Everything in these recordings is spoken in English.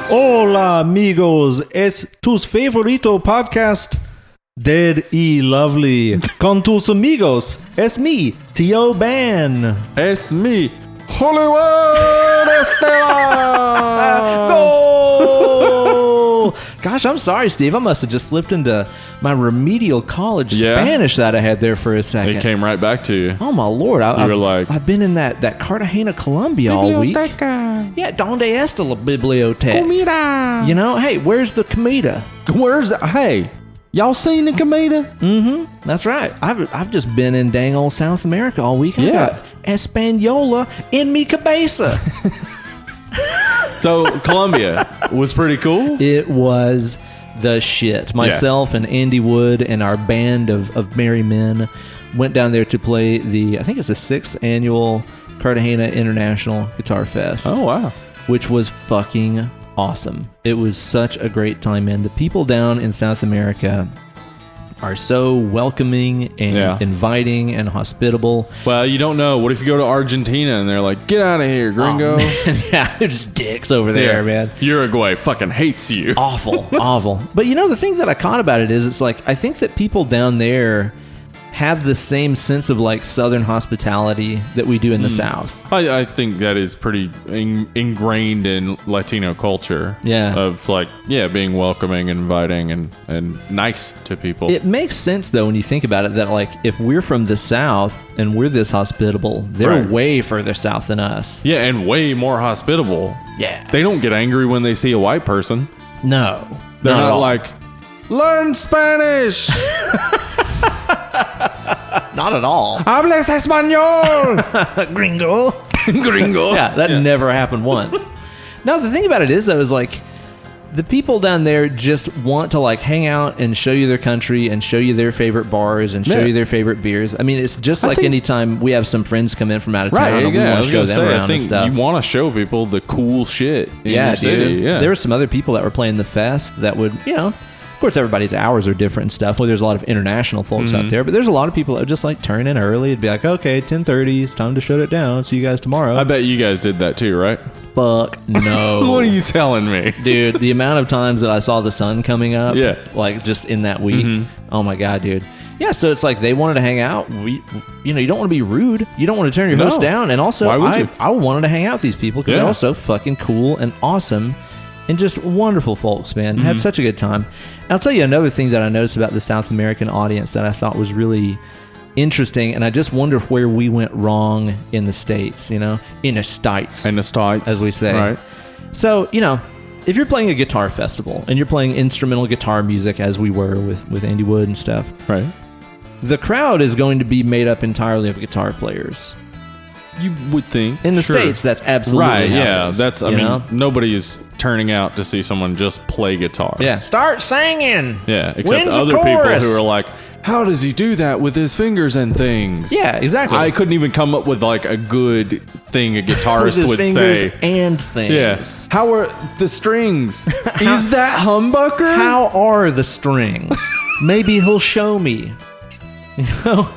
Hola amigos, es tu favorito podcast Dead y Lovely con tus amigos. Es me, Tío Ben. Es me, Hollywood Esteban. Go! Gosh, I'm sorry, Steve. I must have just slipped into my remedial college Spanish that I had there for a second. It came right back to you. Oh my lord! I've been in that Cartagena, Colombia all week. Yeah, ¿Dónde está la biblioteca? Comida. You know, hey, where's the comida? Hey, y'all seen the comida? Mm-hmm. That's right. I've just been in dang old South America all week. I got Española in mi cabeza. So Colombia was pretty cool. It was the shit. Myself and Andy Wood and our band of merry men went down there to play I think it's the 6th annual Cartagena International Guitar Fest. Oh, wow. Which was fucking awesome. It was such a great time, man. The people down in South America are so welcoming and inviting and hospitable. Well, you don't know. What if you go to Argentina and they're like, get out of here, gringo? Oh, man. Yeah, they're just dicks over there, man. Uruguay fucking hates you. Awful, awful. But you know, the thing that I caught about it is it's like, I think that people down there have the same sense of like Southern hospitality that we do in the South. I think that is pretty ingrained in Latino culture. Yeah. Of like, being welcoming and inviting and nice to people. It makes sense though when you think about it that like if we're from the South and we're this hospitable, they're way further south than us. Yeah, and way more hospitable. Yeah. They don't get angry when they see a white person. No. They're not like, learn Spanish. Not at all. Hables español. Gringo. Gringo. Yeah, that never happened once. No, the thing about it is though, is like the people down there just want to like hang out and show you their country and show you their favorite bars and show you their favorite beers. I mean, it's just like anytime we have some friends come in from out of town and we want to show them around and stuff. You want to show people the cool shit in your city. Yeah. There were some other people that were playing the fest that would, of course, everybody's hours are different and stuff. Well, there's a lot of international folks out there, but there's a lot of people that would just like turn in early. It'd be like, okay, 10:30, it's time to shut it down. See you guys tomorrow. I bet you guys did that too, right? Fuck no. What are you telling me? Dude, the amount of times that I saw the sun coming up, like just in that week, oh my God, dude. Yeah, so it's like they wanted to hang out. You don't want to be rude. You don't want to turn your host down. And also, I wanted to hang out with these people because they're all so fucking cool and awesome. And just wonderful folks, man. Had such a good time. And I'll tell you another thing that I noticed about the South American audience that I thought was really interesting, and I just wonder where we went wrong in the States, in the States. As we say. Right. So, if you're playing a guitar festival, and you're playing instrumental guitar music, as we were with Andy Wood and stuff, right? The crowd is going to be made up entirely of guitar players. You would think. In the States, that's absolutely right. How it is, I mean, nobody's turning out to see someone just play guitar. Yeah. Start singing. Yeah. Except other people who are like, how does he do that with his fingers and things? Yeah, exactly. I couldn't even come up with like a good thing a guitarist would say. And things. Yeah. How are the strings? Is that humbucker? How are the strings? Maybe he'll show me. But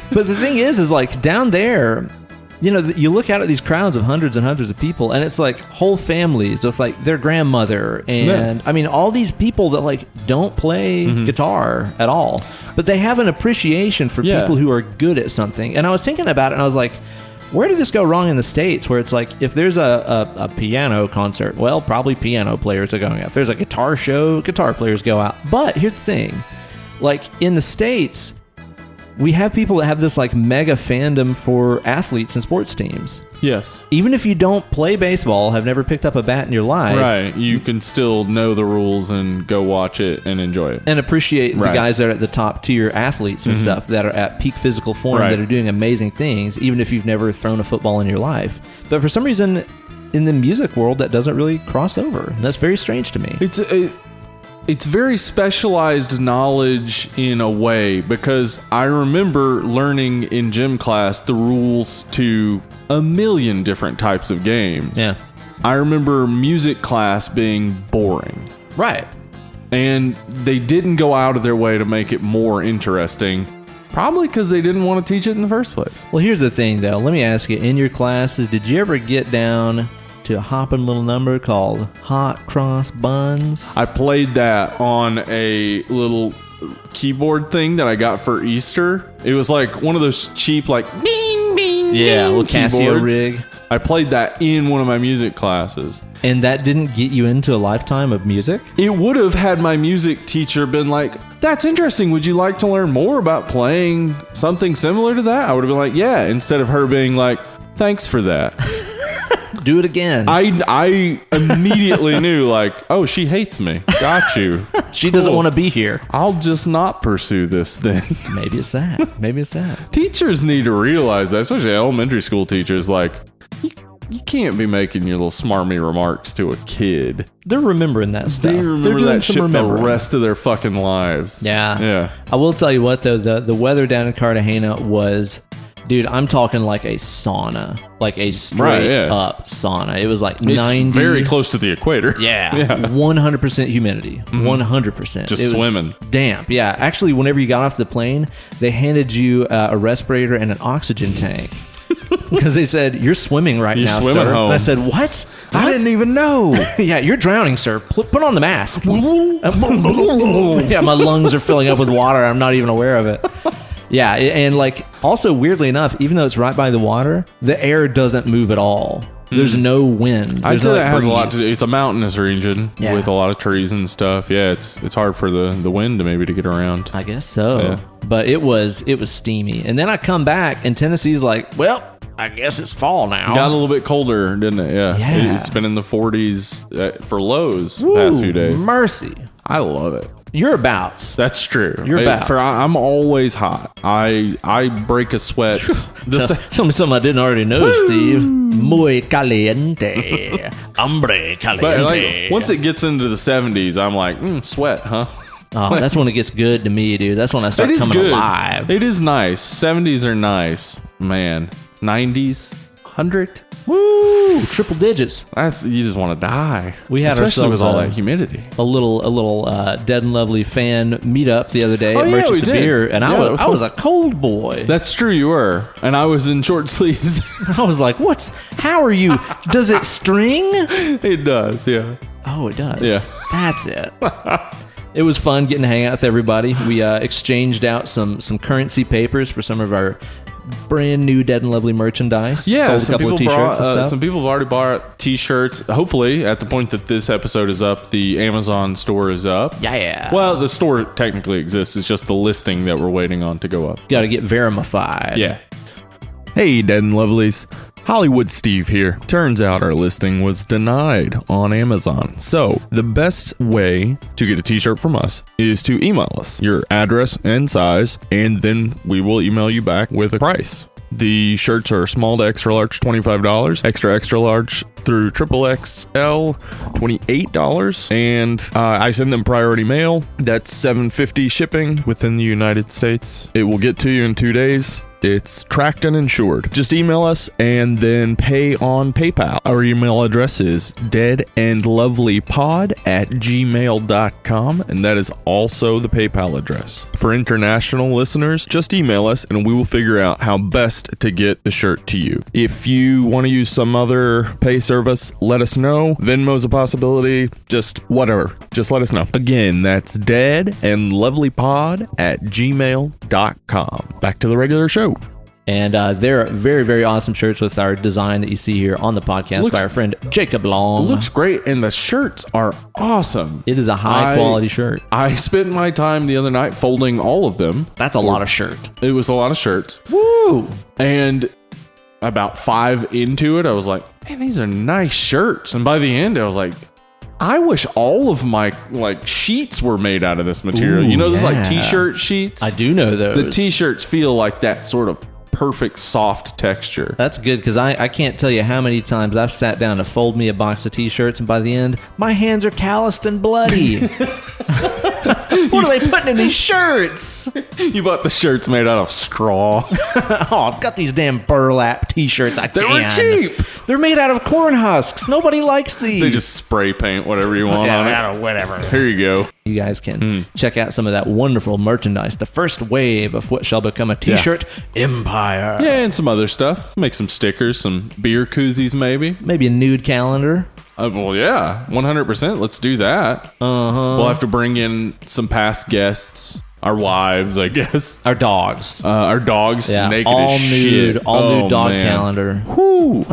the thing is like down there, you look out at these crowds of hundreds and hundreds of people, and it's like whole families with like their grandmother, and I mean all these people that like don't play guitar at all, but they have an appreciation for people who are good at something. And I was thinking about it, and I was like, where did this go wrong in the States? Where it's like if there's a piano concert, well, probably piano players are going out. If there's a guitar show, guitar players go out. But here's the thing, like in the States, we have people that have this like mega fandom for athletes and sports teams. Yes. Even if you don't play baseball, have never picked up a bat in your life. Right. You can still know the rules and go watch it and enjoy it. And appreciate the guys that are at the top tier athletes and stuff that are at peak physical form that are doing amazing things, even if you've never thrown a football in your life. But for some reason, in the music world, that doesn't really cross over. And that's very strange to me. It's very specialized knowledge in a way, because I remember learning in gym class the rules to a million different types of games. Yeah. I remember music class being boring. Right. And they didn't go out of their way to make it more interesting. Probably because they didn't want to teach it in the first place. Well, here's the thing, though. Let me ask you, in your classes, did you ever get down to a hopping little number called Hot Cross Buns? I played that on a little keyboard thing that I got for Easter. It was like one of those cheap, like, bing, bing, yeah, bing little Casio keyboards. rig. I played that in one of my music classes. And that didn't get you into a lifetime of music? It would have had my music teacher been like, that's interesting. Would you like to learn more about playing something similar to that? I would have been like, yeah, instead of her being like, thanks for that. Do it again. I immediately knew, like, oh, she hates me. Got you. She doesn't want to be here. I'll just not pursue this then. Maybe it's that. Maybe it's that. Teachers need to realize that, especially elementary school teachers. Like, you can't be making your little smarmy remarks to a kid. They're remembering that stuff. They They're remember doing that some shit the remembering. rest of their fucking lives. Yeah. Yeah. I will tell you what, though, the weather down in Cartagena was, dude, I'm talking like a sauna. Like a straight up sauna. It was like It's 90. very close to the equator. Yeah. Yeah. 100% humidity. 100%. Just It was swimming. Damp. Yeah. Actually, whenever you got off the plane, they handed you a respirator and an oxygen tank. Because they said, you're swimming right You're now, swimming sir. home. And I said, what? I didn't even know. Yeah, you're drowning, sir. Put on the mask. Yeah, my lungs are filling up with water. I'm not even aware of it. Yeah, and like, also weirdly enough, even though it's right by the water, the air doesn't move at all. There's no wind. I'd There's say no, that has a lot breeze. to do. It's a mountainous region Yeah. with a lot of trees and stuff. Yeah, it's hard for the wind to maybe to get around. I guess so. Yeah. But it was steamy. And then I come back and Tennessee's like, well, I guess it's fall now. Got a little bit colder, didn't it? Yeah. Yeah. It's been in the 40s for lows the past few days. Mercy. I love it. You're abouts. That's true. You're about. I'm always hot. I break a sweat. Tell me something I didn't already know, Steve. Muy caliente. Hombre caliente. But like, once it gets into the 70s, I'm like, sweat, huh? Oh, that's when it gets good to me, dude. That's when I start It is coming good. alive. It is nice. 70s are nice, man. 90s, 100. Woo! Triple digits. That's you just want to die. We had especially ourselves with all that humidity. A little Dead and Lovely fan meetup the other day Oh, at yeah, Merchants we of did. Beer, and Yeah, I was a cold boy. That's true, you were, and I was in short sleeves. I was like, how are you? Does it string? It does, yeah. Oh, it does. Yeah. That's it. It was fun getting to hang out with everybody. We exchanged out some currency papers for some of our brand new Dead and Lovely merchandise. Yeah, Sold a some couple people of t-shirts brought, and stuff. some people have already bought t-shirts. Hopefully, at the point that this episode is up, the Amazon store is up. Yeah. Well, the store technically exists. It's just the listing that we're waiting on to go up. Got to get verified. Yeah. Hey, Dead and Lovelies. Hollywood Steve here. Turns out our listing was denied on Amazon. So, the best way to get a t-shirt from us is to email us your address and size, and then we will email you back with a price. The shirts are small to extra large, $25, extra large through triple XL, $28, and I send them priority mail. That's $7.50 shipping within the United States. It will get to you in 2 days. It's tracked and insured. Just email us and then pay on PayPal. Our email address is deadandlovelypod@gmail.com, and that is also the PayPal address. For international listeners, just email us and we will figure out how best to get the shirt to you. If you want to use some other pay service, let us know. Venmo's a possibility. Just whatever. Just let us know. Again, that's deadandlovelypod@gmail.com. Back to the regular show. And they're very, very awesome shirts with our design that you see here on the podcast by our friend Jacob Long. It looks great, and the shirts are awesome. It is a high quality shirt. I spent my time the other night folding all of them. That's a lot of shirt. It was a lot of shirts. Woo! And about 5 into it, I was like, man, these are nice shirts. And by the end, I was like, I wish all of my sheets were made out of this material. Ooh, you know, those yeah. t-shirt sheets? I do know those. The t-shirts feel like that sort of perfect soft texture. That's good because I can't tell you how many times I've sat down to fold me a box of t-shirts, and by the end, my hands are calloused and bloody. What are they putting in these shirts? You bought the shirts made out of straw. Oh, I've got these damn burlap T-shirts. They were cheap. They're made out of corn husks. Nobody likes these. They just spray paint whatever you want on it. Whatever. Here you go. You guys can check out some of that wonderful merchandise. The first wave of what shall become a T-shirt empire. Yeah, and some other stuff. Make some stickers, some beer koozies maybe. Maybe a nude calendar. Well, yeah, 100%. Let's do that. We'll have to bring in some past guests. Our wives, I guess. Our dogs. Our dogs, naked all as nude, shit. all nude dog man. calendar. Whoo.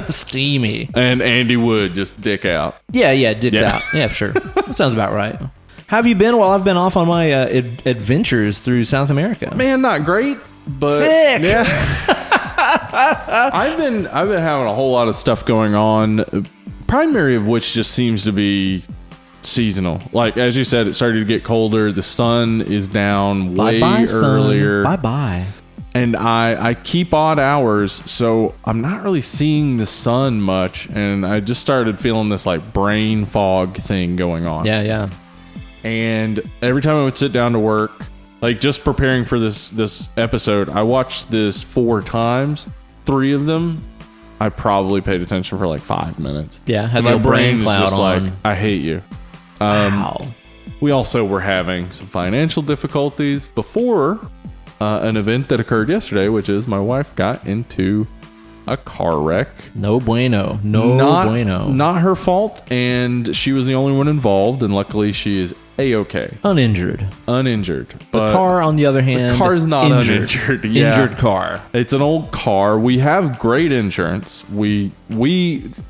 Steamy. And Andy Wood, just dick out. Yeah, dicks out. Yeah, sure. That sounds about right. How have you been while I've been off on my adventures through South America? Man, not great, but sick. Yeah. I've been having a whole lot of stuff going on. Primary of which just seems to be seasonal. Like as you said, it started to get colder. The sun is down way earlier. Bye bye. And I keep odd hours, so I'm not really seeing the sun much. And I just started feeling this like brain fog thing going on. Yeah. And every time I would sit down to work, like just preparing for this episode, I watched this 4 times. 3 of them, I probably paid attention for like 5 minutes. Yeah, had my the brain cloud just on. like, I hate you. Wow. We also were having some financial difficulties before an event that occurred yesterday, which is my wife got into a car wreck. No bueno. Bueno. Not her fault, and she was the only one involved, and luckily she is A-okay. Uninjured. But the car, on the other hand, the car's not uninjured. Yeah. Injured car. It's an old car. We have great insurance. We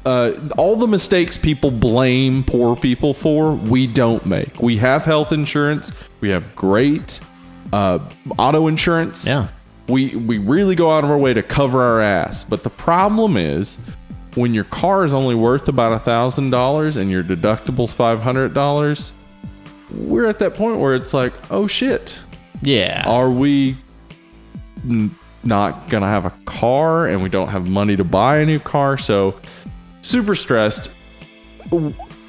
all the mistakes people blame poor people for, we don't make. We have health insurance. We have great auto insurance. Yeah. We really go out of our way to cover our ass. But the problem is when your car is only worth about $1,000 and your deductible's $500, we're at that point where it's like, oh shit. Yeah. Are we not gonna have a car and we don't have money to buy a new car? So super stressed.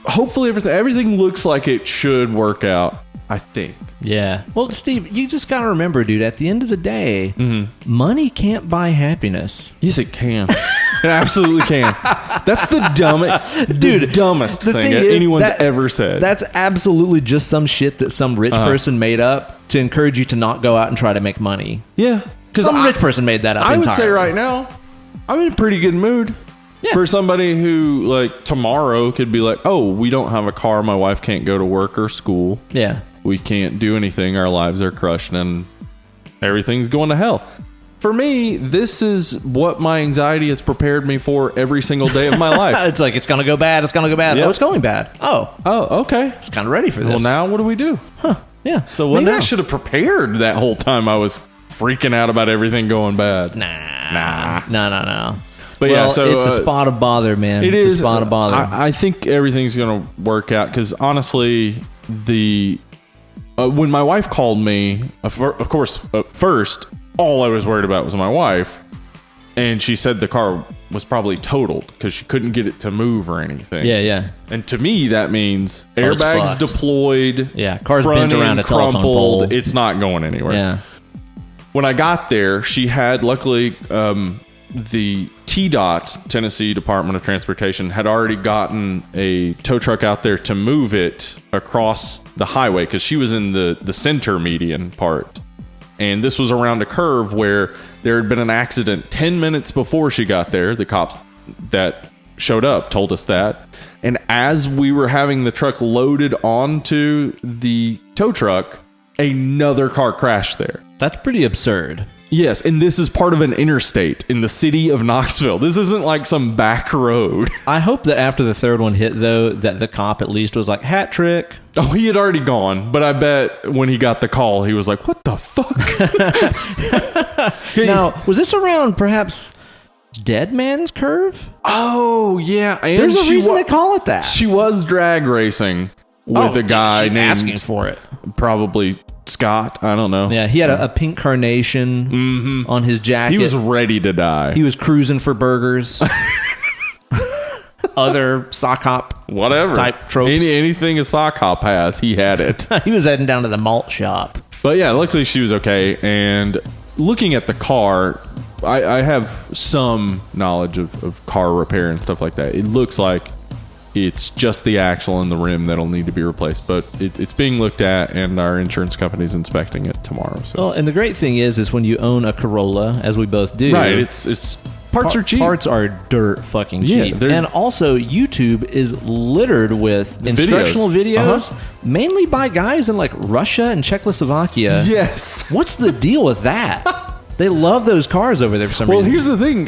Hopefully everything looks like it should work out, I think. Yeah. Well, Steve, you just got to remember, dude, at the end of the day, money can't buy happiness. Yes, it can. It absolutely can. That's the dumbest thing anyone's ever said. That's absolutely just some shit that some rich person made up to encourage you to not go out and try to make money. Yeah. Some rich person made that up I entirely. would say right now, I'm in a pretty good mood. Yeah. For somebody who, like, tomorrow could be like, oh, we don't have a car. My wife can't go to work or school. Yeah. We can't do anything. Our lives are crushed and everything's going to hell. For me, this is what my anxiety has prepared me for every single day of my life. It's like, it's going to go bad. It's going to go bad. Yep. Oh, it's going bad. Oh, okay. It's kind of ready for this. Well, now what do we do? Yeah. So what Maybe now? I should have prepared that whole time I was freaking out about everything going bad. Nah. No. But well, yeah, so it's a spot of bother, man. It's a spot of bother. I think everything's going to work out because honestly, when my wife called me, of course, first, all I was worried about was my wife. And she said the car was probably totaled because she couldn't get it to move or anything. Yeah. And to me, that means it's airbags fucked. deployed. Yeah, car's bent around a telephone pole. It's not going anywhere. Yeah. When I got there, she had, luckily, the TDOT, Tennessee Department of Transportation, had already gotten a tow truck out there to move it across the highway because she was in the center median part. And this was around a curve where there had been an accident 10 minutes before she got there. The cops that showed up told us that. And as we were having the truck loaded onto the tow truck, another car crashed there. That's pretty absurd. Yes, and this is part of an interstate in the city of Knoxville. This isn't like some back road. I hope that after the third one hit, though, that the cop at least was like, hat trick. Oh, he had already gone, but I bet when he got the call, he was like, what the fuck? Now, was this around perhaps Dead Man's Curve? Oh, yeah. And there's a reason they call it that. She was drag racing with a guy named... asking for it. Probably Scott. I don't know. Yeah, he had a pink carnation on his jacket. He was ready to die. He was cruising for burgers. other sock hop Whatever. type tropes. Anything a sock hop has, he had it. He was heading down to the malt shop. But yeah, luckily she was okay. And looking at the car, I have some knowledge of car repair and stuff like that. It looks like it's just the axle and the rim that'll need to be replaced. But it's being looked at, and our insurance company's inspecting it tomorrow. So. Well, and the great thing is when you own a Corolla, as we both do. Right, it's parts are cheap. Parts are dirt fucking cheap. Yeah, and also, YouTube is littered with instructional videos, mainly by guys in like Russia and Czechoslovakia. Yes. What's the deal with that? They love those cars over there for some reason. Well, here's the thing.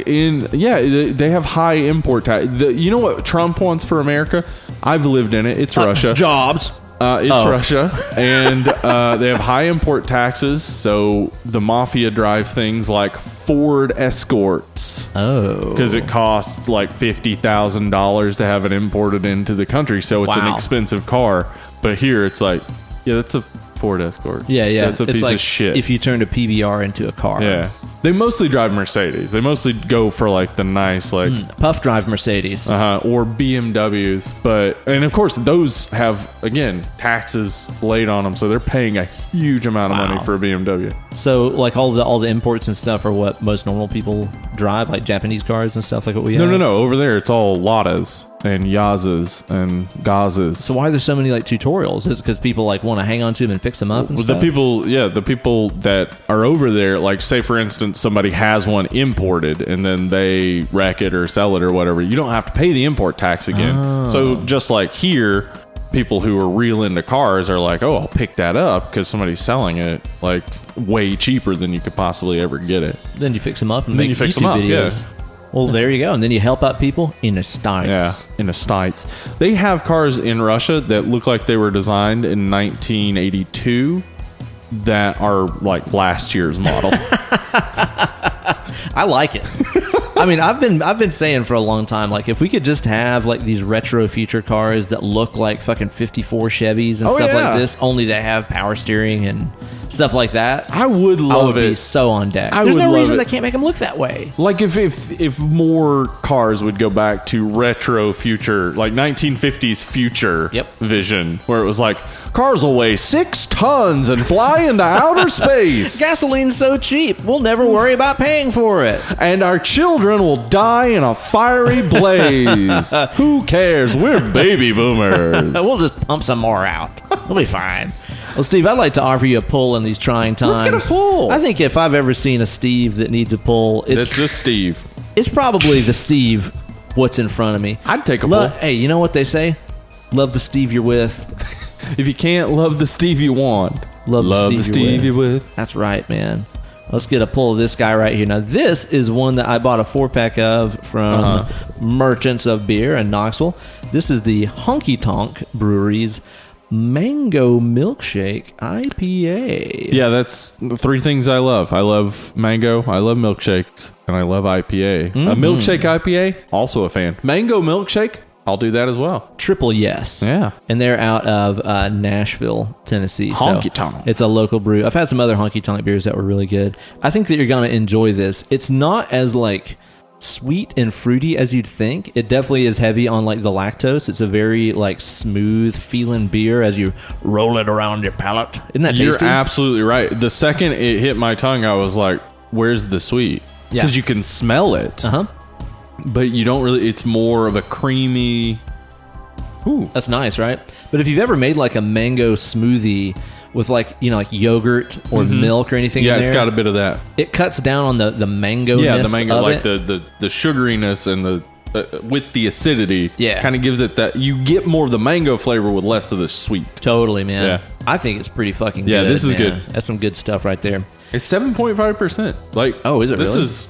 They have high import tax. You know what Trump wants for America? I've lived in it. It's Russia. Jobs. It's Russia. And they have high import taxes. So the mafia drive things like Ford Escorts. Oh. Because it costs like $50,000 to have it imported into the country. So it's an expensive car. But here it's like, yeah, that's a Ford Escort. Yeah. That's a piece of shit. If you turned a PBR into a car. Yeah. They mostly drive Mercedes. They mostly go for like the nice puff drive Mercedes. or BMWs. And of course those have, again, taxes laid on them, so they're paying a huge amount of money for a BMW. So like all the imports and stuff are what most normal people drive, like Japanese cars and stuff like what we have? No. Over there it's all Ladas and Yazas and Gazas. So why are there so many like tutorials? Is it because people like want to hang on to them and fix them up and stuff? The people that are over there, like say for instance somebody has one imported and then they wreck it or sell it or whatever, you don't have to pay the import tax again. So just like here, people who are real into cars are like, oh, I'll pick that up because somebody's selling it like way cheaper than you could possibly ever get it. Then you fix them up and make YouTube videos. Yeah. Well, there you go. And then you help out people in the States. Yeah, in the States. They have cars in Russia that look like they were designed in 1982 that are like last year's model. I like it. I mean, I've been saying for a long time, like if we could just have like these retro future cars that look like fucking 54 Chevys and stuff like this, only they have power steering and stuff like that. I would love I would it. Be so on deck. There's no reason they can't make them look that way. Like if more cars would go back to retro future, like 1950s future vision, where it was like cars will weigh 6 tons and fly into outer space. Gasoline's so cheap, we'll never worry about paying for it. And our children will die in a fiery blaze. Who cares? We're baby boomers. We'll just pump some more out. We'll be fine. Well, Steve, I'd like to offer you a pull in these trying times. Let's get a pull. I think if I've ever seen a Steve that needs a pull, it's just Steve. It's probably the Steve what's in front of me. I'd take a pull. Hey, you know what they say? Love the Steve you're with. If you can't love the Steve you want, love the Steve you're with. That's right, man. Let's get a pull of this guy right here. Now, this is one that I bought a 4-pack of from Merchants of Beer in Knoxville. This is the Honky Tonk Brewery's Mango Milkshake IPA. Yeah, that's 3 things I love. I love mango, I love milkshakes, and I love IPA. A milkshake IPA, also a fan. Mango milkshake, I'll do that as well. Triple yes. Yeah. And they're out of Nashville, Tennessee. Honky Tonk. It's a local brew. I've had some other Honky Tonk beers that were really good. I think that you're going to enjoy this. It's not as like sweet and fruity as you'd think. It definitely is heavy on like the lactose. It's a very like smooth feeling beer as you roll it around your palate. Isn't that tasty? You're absolutely right. The second it hit my tongue, I was like, where's the sweet? Because you can smell it. But you don't really, it's more of a creamy. Ooh. That's nice, right? But if you've ever made like a mango smoothie with like, you know, like yogurt or milk or anything in there. It's got a bit of that. It cuts down on the mango-ness. Yeah, the mango, of like it. the sugariness and the with the acidity. Yeah. Kind of gives it that, you get more of the mango flavor with less of the sweet. Totally, man. Yeah. I think it's pretty fucking good. Yeah, this is man. good. That's some good stuff right there. It's 7.5%. Like, oh, is it this really? This is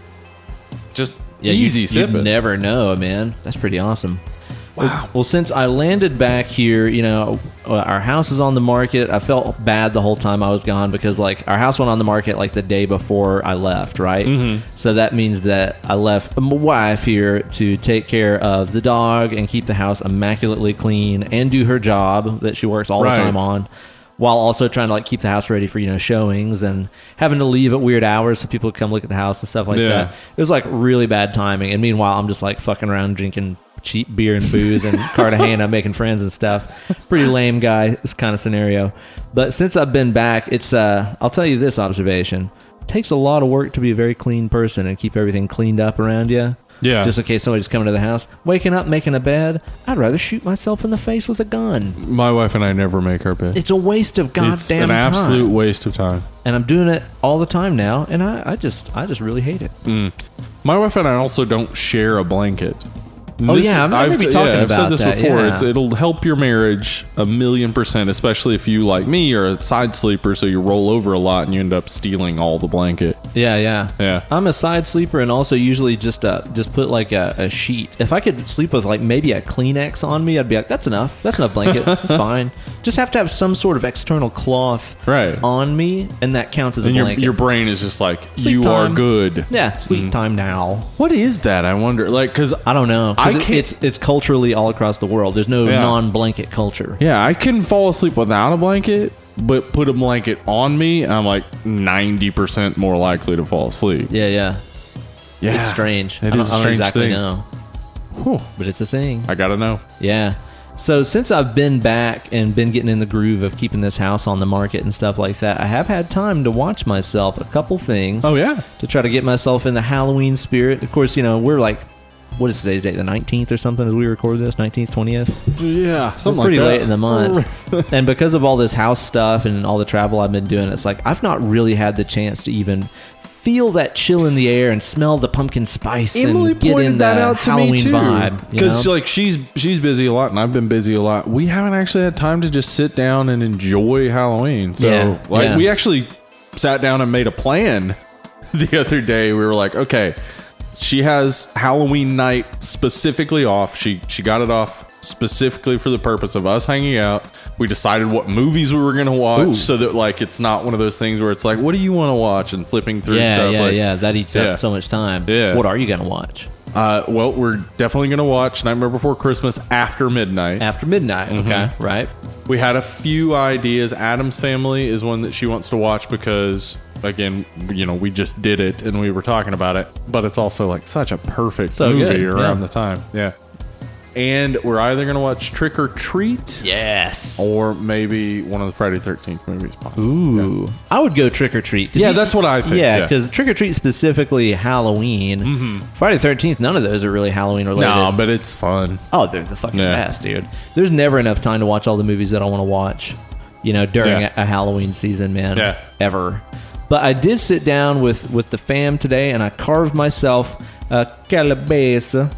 just easy sipping. You never know, man. That's pretty awesome. Wow. Well, since I landed back here, you know, our house is on the market. I felt bad the whole time I was gone because, like, our house went on the market, like, the day before I left, right? So that means that I left my wife here to take care of the dog and keep the house immaculately clean and do her job that she works all the time on, while also trying to like keep the house ready for, you know, showings and having to leave at weird hours so people could come look at the house and stuff like that. It was like really bad timing. And meanwhile, I'm just like fucking around drinking cheap beer and booze and Cartagena making friends and stuff. Pretty lame guy, this kind of scenario. But since I've been back, it's I'll tell you this observation. It takes a lot of work to be a very clean person and keep everything cleaned up around you. Yeah. Just in case somebody's coming to the house. Waking up, making a bed. I'd rather shoot myself in the face with a gun. My wife and I never make our bed. It's a waste of goddamn time. It's an absolute waste of time. And I'm doing it all the time now, and I just really hate it. My wife and I also don't share a blanket. Oh, yeah, I'm going to be talking I've about said this that, before. yeah. It'll help your marriage 1,000,000%, especially if you, like me, are a side sleeper, so you roll over a lot and you end up stealing all the blanket. Yeah. I'm a side sleeper, and also usually just put like a sheet. If I could sleep with like maybe a Kleenex on me, I'd be like, that's enough blanket. It's fine. Just have to have some sort of external cloth on me, and that counts as a blanket. Your brain is just like, Sleep you time. are good. Yeah, sleep time now. What is that? I wonder. Like, because I don't know. It's culturally all across the world. There's no non-blanket culture. Yeah, I can fall asleep without a blanket, but put a blanket on me, I'm like 90% more likely to fall asleep. Yeah. It's strange. It is a strange exactly thing. know. Whew. But it's a thing. I gotta know. Yeah. So since I've been back and been getting in the groove of keeping this house on the market and stuff like that, I have had time to watch myself a couple things. Oh, yeah. To try to get myself in the Halloween spirit. Of course, we're like, what is today's date? The 19th or something as we record this? 19th, 20th? Yeah, something pretty like that. late in the month. And because of all this house stuff and all the travel I've been doing, it's like I've not really had the chance to even feel that chill in the air and smell the pumpkin spice Emily and get pointed in that the out to Halloween me too. vibe. Because like she's busy a lot and I've been busy a lot. We haven't actually had time to just sit down and enjoy Halloween. So we actually sat down and made a plan the other day. We were like, okay, she has Halloween night specifically off. She got it off specifically for the purpose of us hanging out. We decided what movies we were going to watch so that like it's not one of those things where it's like, what do you want to watch, and flipping through stuff. That eats up so much time. Yeah. What are you going to watch? Well, we're definitely going to watch Nightmare Before Christmas after midnight. After midnight, okay, right. We had a few ideas. Adam's Family is one that she wants to watch because, again, we just did it and we were talking about it. But it's also like such a perfect movie around the time. Yeah. And we're either going to watch Trick or Treat. Yes. Or maybe one of the Friday 13th movies, possibly. Ooh. Yeah. I would go Trick or Treat. Yeah, that's what I think. Yeah, because Trick or Treat specifically Halloween. Mm-hmm. Friday the 13th, none of those are really Halloween related. No, but it's fun. Oh, they're the fucking best, dude. There's never enough time to watch all the movies that I want to watch, during a Halloween season, man. Yeah. Ever. But I did sit down with the fam today, and I carved myself a calabaza.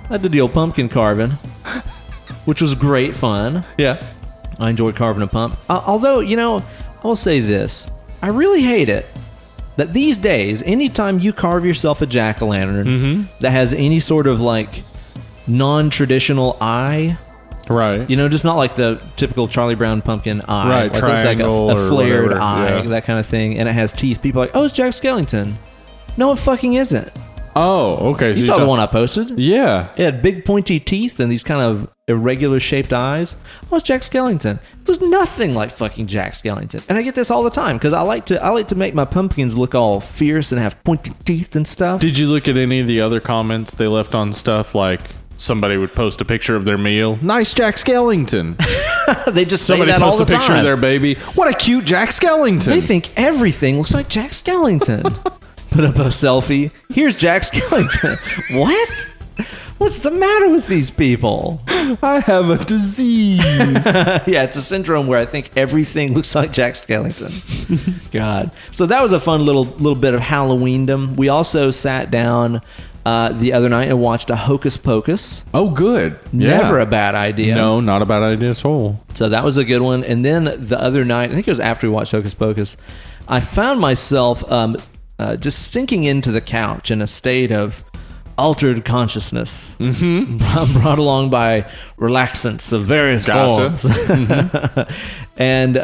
I did the old pumpkin carving, which was great fun. Yeah. I enjoyed carving a pump. Although, I'll say this. I really hate it that these days, anytime you carve yourself a jack-o'-lantern that has any sort of, like, non-traditional eye... Right. Just not like the typical Charlie Brown pumpkin eye. Right, like triangle it's like a flared whatever. eye, that kind of thing. And it has teeth. People are like, oh, it's Jack Skellington. No, it fucking isn't. Oh, okay. You saw the one I posted? Yeah. It had big pointy teeth and these kind of irregular shaped eyes. Oh, it's Jack Skellington. There's nothing like fucking Jack Skellington. And I get this all the time because I like to make my pumpkins look all fierce and have pointy teeth and stuff. Did you look at any of the other comments they left on stuff like somebody would post a picture of their meal? Nice Jack Skellington. They just somebody say that all the posts a picture time. of their baby. What a cute Jack Skellington. They think everything looks like Jack Skellington. Put up a selfie. Here's Jack Skellington. What? What's the matter with these people? I have a disease. Yeah, it's a syndrome where I think everything looks like Jack Skellington. God. So that was a fun little bit of Halloweendom. We also sat down the other night and watched a Hocus Pocus. Oh, good. Never a bad idea. No, not a bad idea at all. So that was a good one. And then the other night, I think it was after we watched Hocus Pocus, I found myself just sinking into the couch in a state of altered consciousness, brought along by relaxants of various forms. And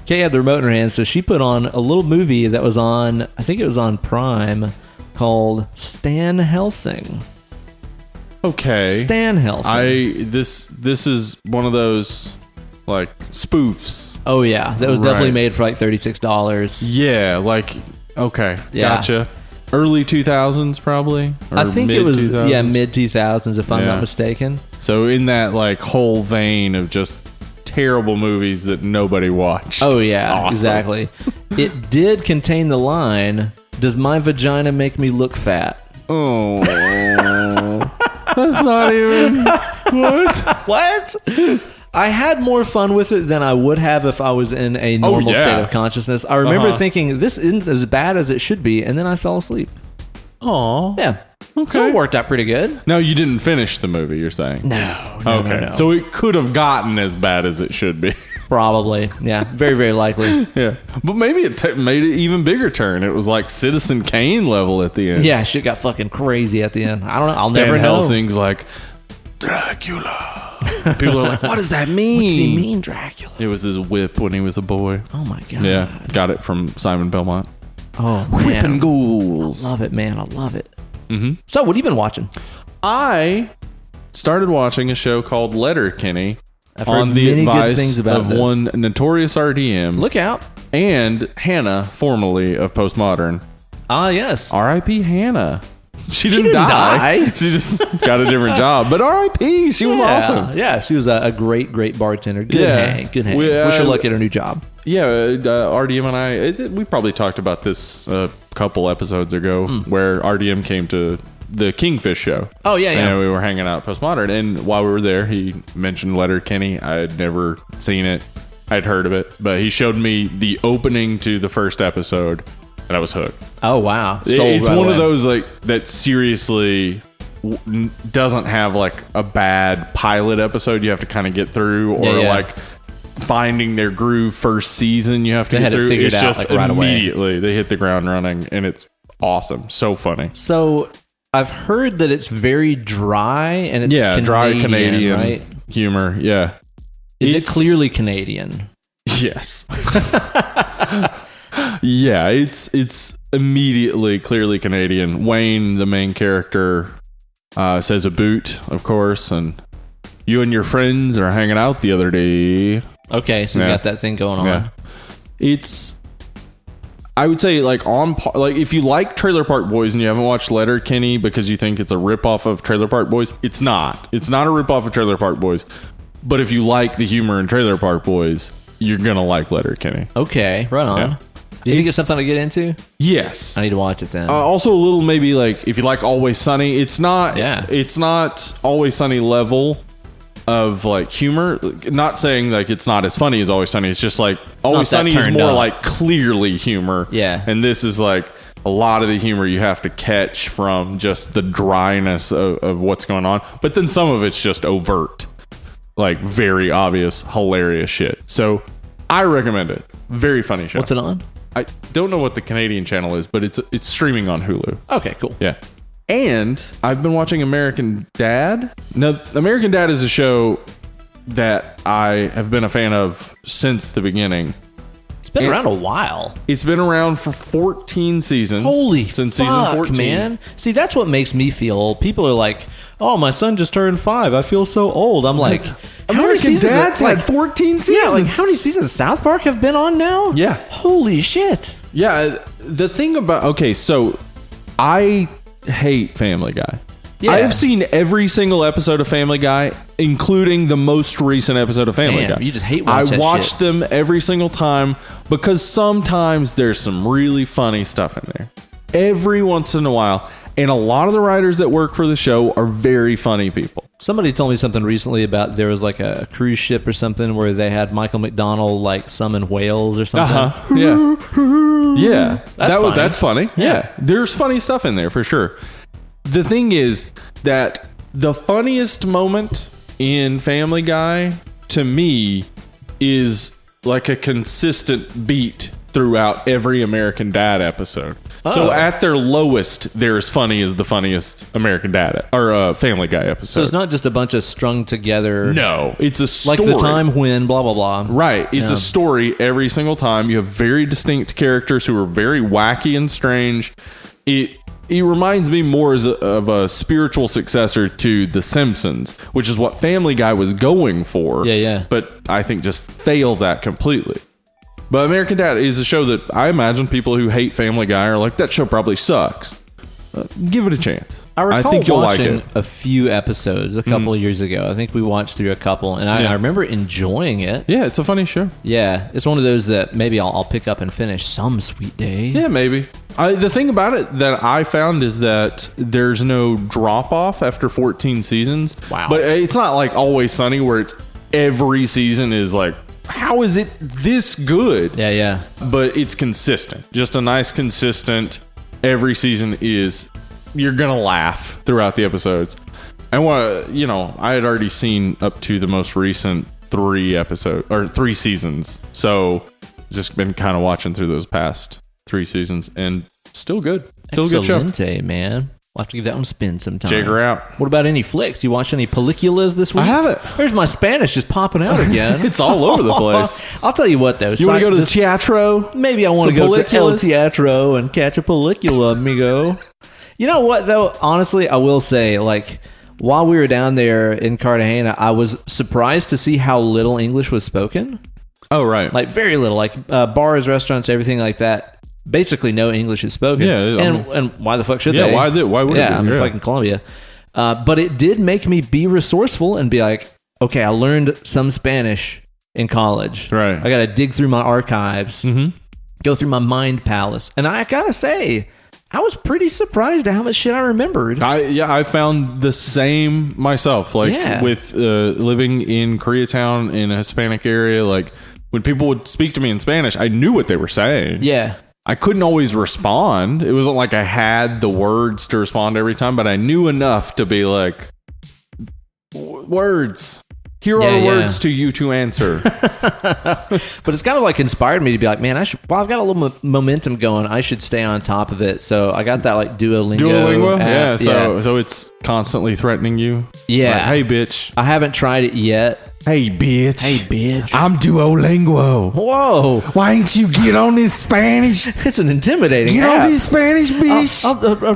Kay had the remote in her hand, so she put on a little movie that was on, I think it was on Prime, called Stan Helsing. Okay. Stan Helsing. This is one of those like spoofs. Oh yeah, that was definitely made for like $36. Yeah, like okay, Yeah. gotcha. early 2000s probably. Or I think it was mid-2000s. mid 2000s if I'm not mistaken. So in that like whole vein of just terrible movies that nobody watched. Oh yeah, Awesome. exactly. It did contain the line, "Does my vagina make me look fat?" Oh, that's not even what. What? I had more fun with it than I would have if I was in a normal state of consciousness. I remember thinking, this isn't as bad as it should be, and then I fell asleep. Oh, Yeah. okay. So it worked out pretty good. No, you didn't finish the movie, you're saying? No. Okay. So it could have gotten as bad as it should be. Probably. Yeah. Very, very likely. Yeah. But maybe it made it even bigger turn. It was like Citizen Kane level at the end. Yeah, shit got fucking crazy at the end. I don't know. I'll Stan never know. Helsing's like, Dracula. People are like, what does that mean? What's he mean, Dracula? It was his whip when he was a boy. Oh my god. Yeah. Got it from Simon Belmont. Oh, Whipping man. ghouls. I love it, man. I love it. Mm-hmm. So, what have you been watching? I started watching a show called Letterkenny I've heard on the many good advice things about of this. one notorious RDM. Look out. And Hannah, formerly of Postmodern. Ah, yes. R.I.P. Hannah. She didn't didn't die. die. She just got a different job. But R.I.P. She was awesome. Yeah, she was a great, great bartender. Good Yeah. hang. Good hang. We, Wish her luck at her new job. Yeah, RDM and I, we probably talked about this a couple episodes ago where RDM came to the Kingfish show. Oh, yeah, yeah. And we were hanging out at Postmodern. And while we were there, he mentioned Letterkenny. I had never seen it. I'd heard of it. But he showed me the opening to the first episode, and I was hooked. Oh, wow. It's one of those like that seriously doesn't have like a bad pilot episode you have to kind of get through, or like finding their groove first season you have to get through. It's just like right immediately they hit the ground running, and it's awesome. So funny. So I've heard that it's very dry, and it's Canadian, dry Canadian right? humor. Yeah. Is it clearly Canadian? Yes. Yeah, it's immediately clearly Canadian. Wayne, the main character, says a boot, of course, and you and your friends are hanging out the other day. Okay, so he's got that thing going on. Yeah. It's, I would say, like if you like Trailer Park Boys and you haven't watched Letterkenny because you think it's a ripoff of Trailer Park Boys, it's not. It's not a ripoff of Trailer Park Boys. But if you like the humor in Trailer Park Boys, you're gonna like Letterkenny. Okay, right on. Yeah. Do you think it's something to get into? Yes. I need to watch it then. Also, a little maybe like if you like Always Sunny, it's not. Yeah. It's not Always Sunny level of like humor. Not saying like it's not as funny as Always Sunny. It's just like Always Sunny is more like clearly humor. Yeah. And this is like a lot of the humor you have to catch from just the dryness of what's going on. But then some of it's just overt, like very obvious, hilarious shit. So I recommend it. Very funny show. What's it on? I don't know what the Canadian channel is, but it's streaming on Hulu. Okay, cool. Yeah. And I've been watching American Dad. Now, American Dad is a show that I have been a fan of since the beginning. It's been around a while. It's been around for 14 seasons. Holy since fuck, season 14. man. See, that's what makes me feel old. People are like, oh, my son just turned 5. I feel so old. I'm like, American Dad's had 14 seasons. Yeah, like how many seasons of South Park have been on now? Yeah. Holy shit. Yeah, the thing about... Okay, so I hate Family Guy. Yeah. I have seen every single episode of Family Guy, including the most recent episode of Family Damn, Guy. you just hate watching that I watch shit. them every single time because sometimes there's some really funny stuff in there. Every once in a while. And a lot of the writers that work for the show are very funny people. Somebody told me something recently about there was like a cruise ship or something where they had Michael McDonald like summon whales or something. Uh-huh. Yeah. Yeah. That's funny. Yeah. There's funny stuff in there for sure. The thing is that the funniest moment in Family Guy to me is like a consistent beat throughout every American Dad episode. Oh. So at their lowest, they're as funny as the funniest American Dad or Family Guy episode. So it's not just a bunch of strung together. No, it's a story. Like the time when blah, blah, blah. Right. It's a story every single time. You have very distinct characters who are very wacky and strange. It reminds me more of a spiritual successor to The Simpsons, which is what Family Guy was going for. Yeah, yeah. But I think just fails at completely. But American Dad is a show that I imagine people who hate Family Guy are like, that show probably sucks. give it a chance. I recall think you'll watching like it. a few episodes a couple of years ago. I think we watched through a couple, and I remember enjoying it. Yeah, it's a funny show. Yeah, it's one of those that maybe I'll pick up and finish some sweet day. Yeah, maybe. The thing about it that I found is that there's no drop off after 14 seasons. Wow. But it's not like Always Sunny where it's every season is like, how is it this good? Yeah. But it's consistent. Just a nice, consistent, every season is, you're going to laugh throughout the episodes. And I had already seen up to the most recent 3 seasons. So just been kind of watching through those past 3 seasons and still good. Still a good show. Excelente, man. We'll have to give that one a spin sometime. Check her out. What about any flicks? You watch any películas this week? I haven't. There's my Spanish just popping out again. It's all over the place. I'll tell you what, though. You want to go to the teatro? Maybe I want to go to El Teatro and catch a película, amigo. You know what, though? Honestly, I will say, like, while we were down there in Cartagena, I was surprised to see how little English was spoken. Oh, right. Like, very little. Like, bars, restaurants, everything like that. Basically, no English is spoken. Yeah, and why the fuck should yeah, they? why would yeah, they? I'm in fucking Colombia. But it did make me be resourceful and be like, okay, I learned some Spanish in college. Right. I got to dig through my archives, go through my mind palace. And I got to say, I was pretty surprised at how much shit I remembered. I found the same myself. Like with living in Koreatown in a Hispanic area, like when people would speak to me in Spanish, I knew what they were saying. Yeah. I couldn't always respond. It wasn't like I had the words to respond every time, but I knew enough to be like, words. Here are words to you to answer. But it's kind of like inspired me to be like, man, I've got a little momentum going. I should stay on top of it. So I got that like Duolingo app. Yeah. So it's constantly threatening you. Yeah. Like, hey, bitch. I haven't tried it yet. Hey, bitch. Hey, bitch. I'm Duolingo. Whoa. Why ain't you get on this Spanish? It's an intimidating Get app. on this Spanish, bitch.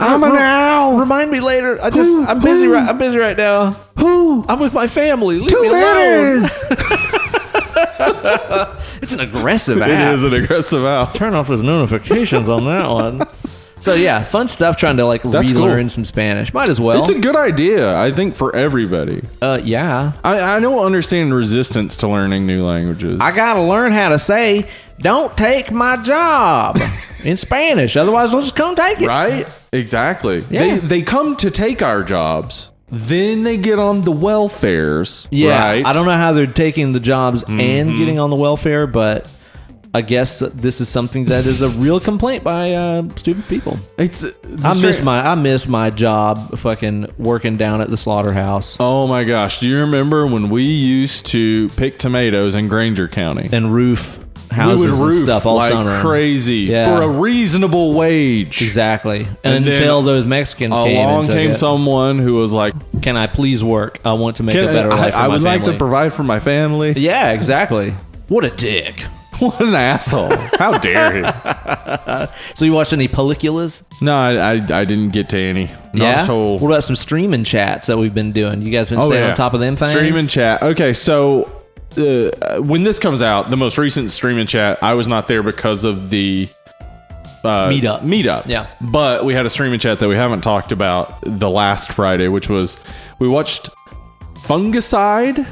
I'm an owl. Remind me later. I'm busy right now. Who? I'm with my family. Leave 2 me alone. letters. It's an aggressive app. It is an aggressive app. Turn off those notifications on that one. So yeah, fun stuff trying to like relearn some Spanish. Might as well. It's a good idea, I think, for everybody. Yeah. I don't understand resistance to learning new languages. I gotta learn how to say, "Don't take my job" in Spanish. Otherwise, they'll just come take it. Right? Exactly. Yeah. They come to take our jobs. Then they get on the welfares. Yeah. Right? I don't know how they're taking the jobs and getting on the welfare, but I guess this is something that is a real complaint by stupid people. I miss my job fucking working down at the slaughterhouse. Oh my gosh. Do you remember when we used to pick tomatoes in Granger County? And roof houses and stuff all like summer. Crazy for a reasonable wage. Exactly. And until those Mexicans came someone who was like, "Can I please work? I want to make a better life for my family. I would like to provide for my family." Yeah, exactly. What a dick. What an asshole. How dare he? So you watched any películas? No, I didn't get to any. What about some streaming chats that we've been doing? You guys been staying on top of them things? Streaming chat. Okay, so when this comes out, the most recent streaming chat, I was not there because of the meetup. Yeah. But we had a streaming chat that we haven't talked about the last Friday, which was we watched Fungicide.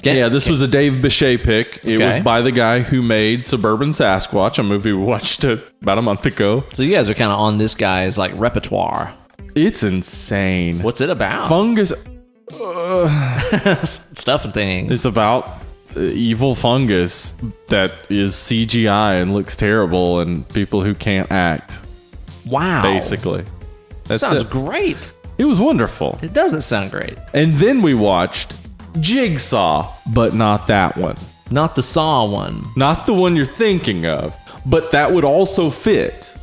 Yeah, this was a Dave Bechet pick. It was by the guy who made Suburban Sasquatch, a movie we watched about a month ago. So you guys are kind of on this guy's like repertoire. It's insane. What's it about? Fungus. Stuff and things. It's about evil fungus that is CGI and looks terrible and people who can't act. Wow. Basically. That sounds great. It was wonderful. It doesn't sound great. And then we watched Jigsaw, but not that one. Not the Saw one. Not the one you're thinking of, but that would also fit.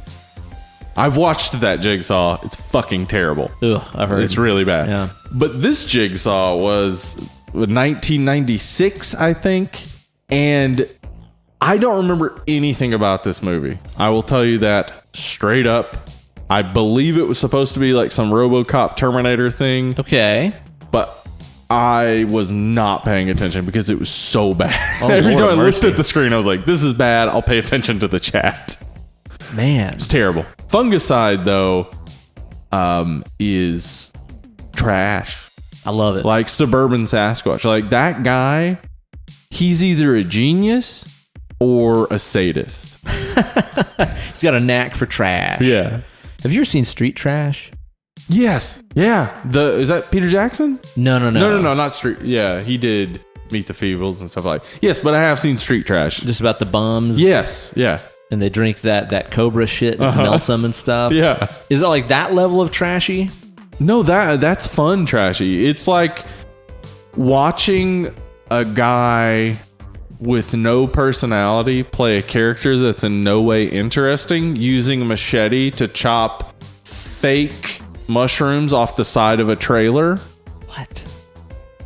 I've watched that Jigsaw. It's fucking terrible. Ugh, I've heard. It's really bad. Yeah. But this Jigsaw was 1996, I think. And I don't remember anything about this movie. I will tell you that straight up. I believe it was supposed to be like some RoboCop Terminator thing. Okay. But I was not paying attention because it was so bad. Oh, Every Lord time I mercy. looked at the screen, I was like, this is bad. I'll pay attention to the chat. Man. It's terrible. Fungicide, though, is trash. I love it. Like Suburban Sasquatch. Like that guy, he's either a genius or a sadist. He's got a knack for trash. Yeah. Have you ever seen Street Trash? Yes. Yeah. Is that Peter Jackson? No. No, not Street. Yeah, he did Meet the Feebles and stuff like. Yes, but I have seen Street Trash. Just about the bums. Yes. Yeah. And they drink that Cobra shit and melts them and stuff. Yeah. Is it like that level of trashy? No, that's fun trashy. It's like watching a guy with no personality play a character that's in no way interesting, using a machete to chop fake mushrooms off the side of a trailer. What?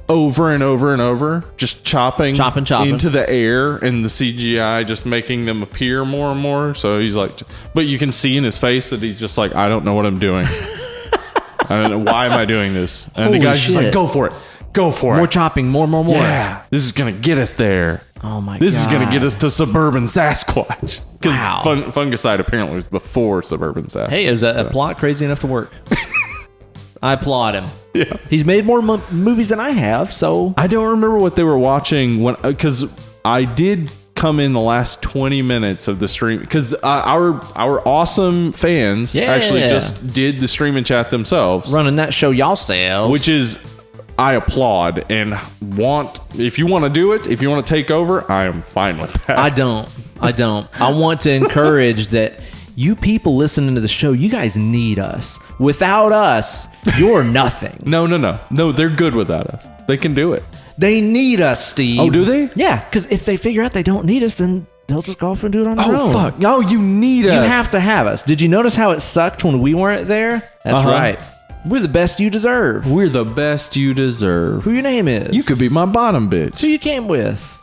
Over and over and over, just chopping into the air, and the CGI just making them appear more and more. So he's like, but you can see in his face that he's just like, I don't know what I'm doing. I don't know, why am I doing this? And Holy the guy's just shit. like, go for it. Go for More it. chopping, more. Yeah. This is going to get us there. Oh my god. This is going to get us to Suburban Sasquatch. Because Wow. Fungicide apparently was before Suburban Sasquatch. Hey, is a plot crazy enough to work? I applaud him. Yeah. He's made more movies than I have, so... I don't remember what they were watching when, because I did come in the last 20 minutes of the stream, because our awesome fans actually just did the stream and chat themselves. Running that show yourselves. Which is, I applaud and if you want to do it, if you want to take over, I am fine with that. I don't. I want to encourage that you people listening to the show, you guys need us. Without us, you're nothing. No, they're good without us. They can do it. They need us, Steve. Oh, do they? Yeah, because if they figure out they don't need us, then they'll just go off and do it on their own. Oh, fuck. No, you need us. You have to have us. Did you notice how it sucked when we weren't there? That's right. We're the best you deserve. We're the best you deserve. Who your name is? You could be my bottom bitch. Who you came with?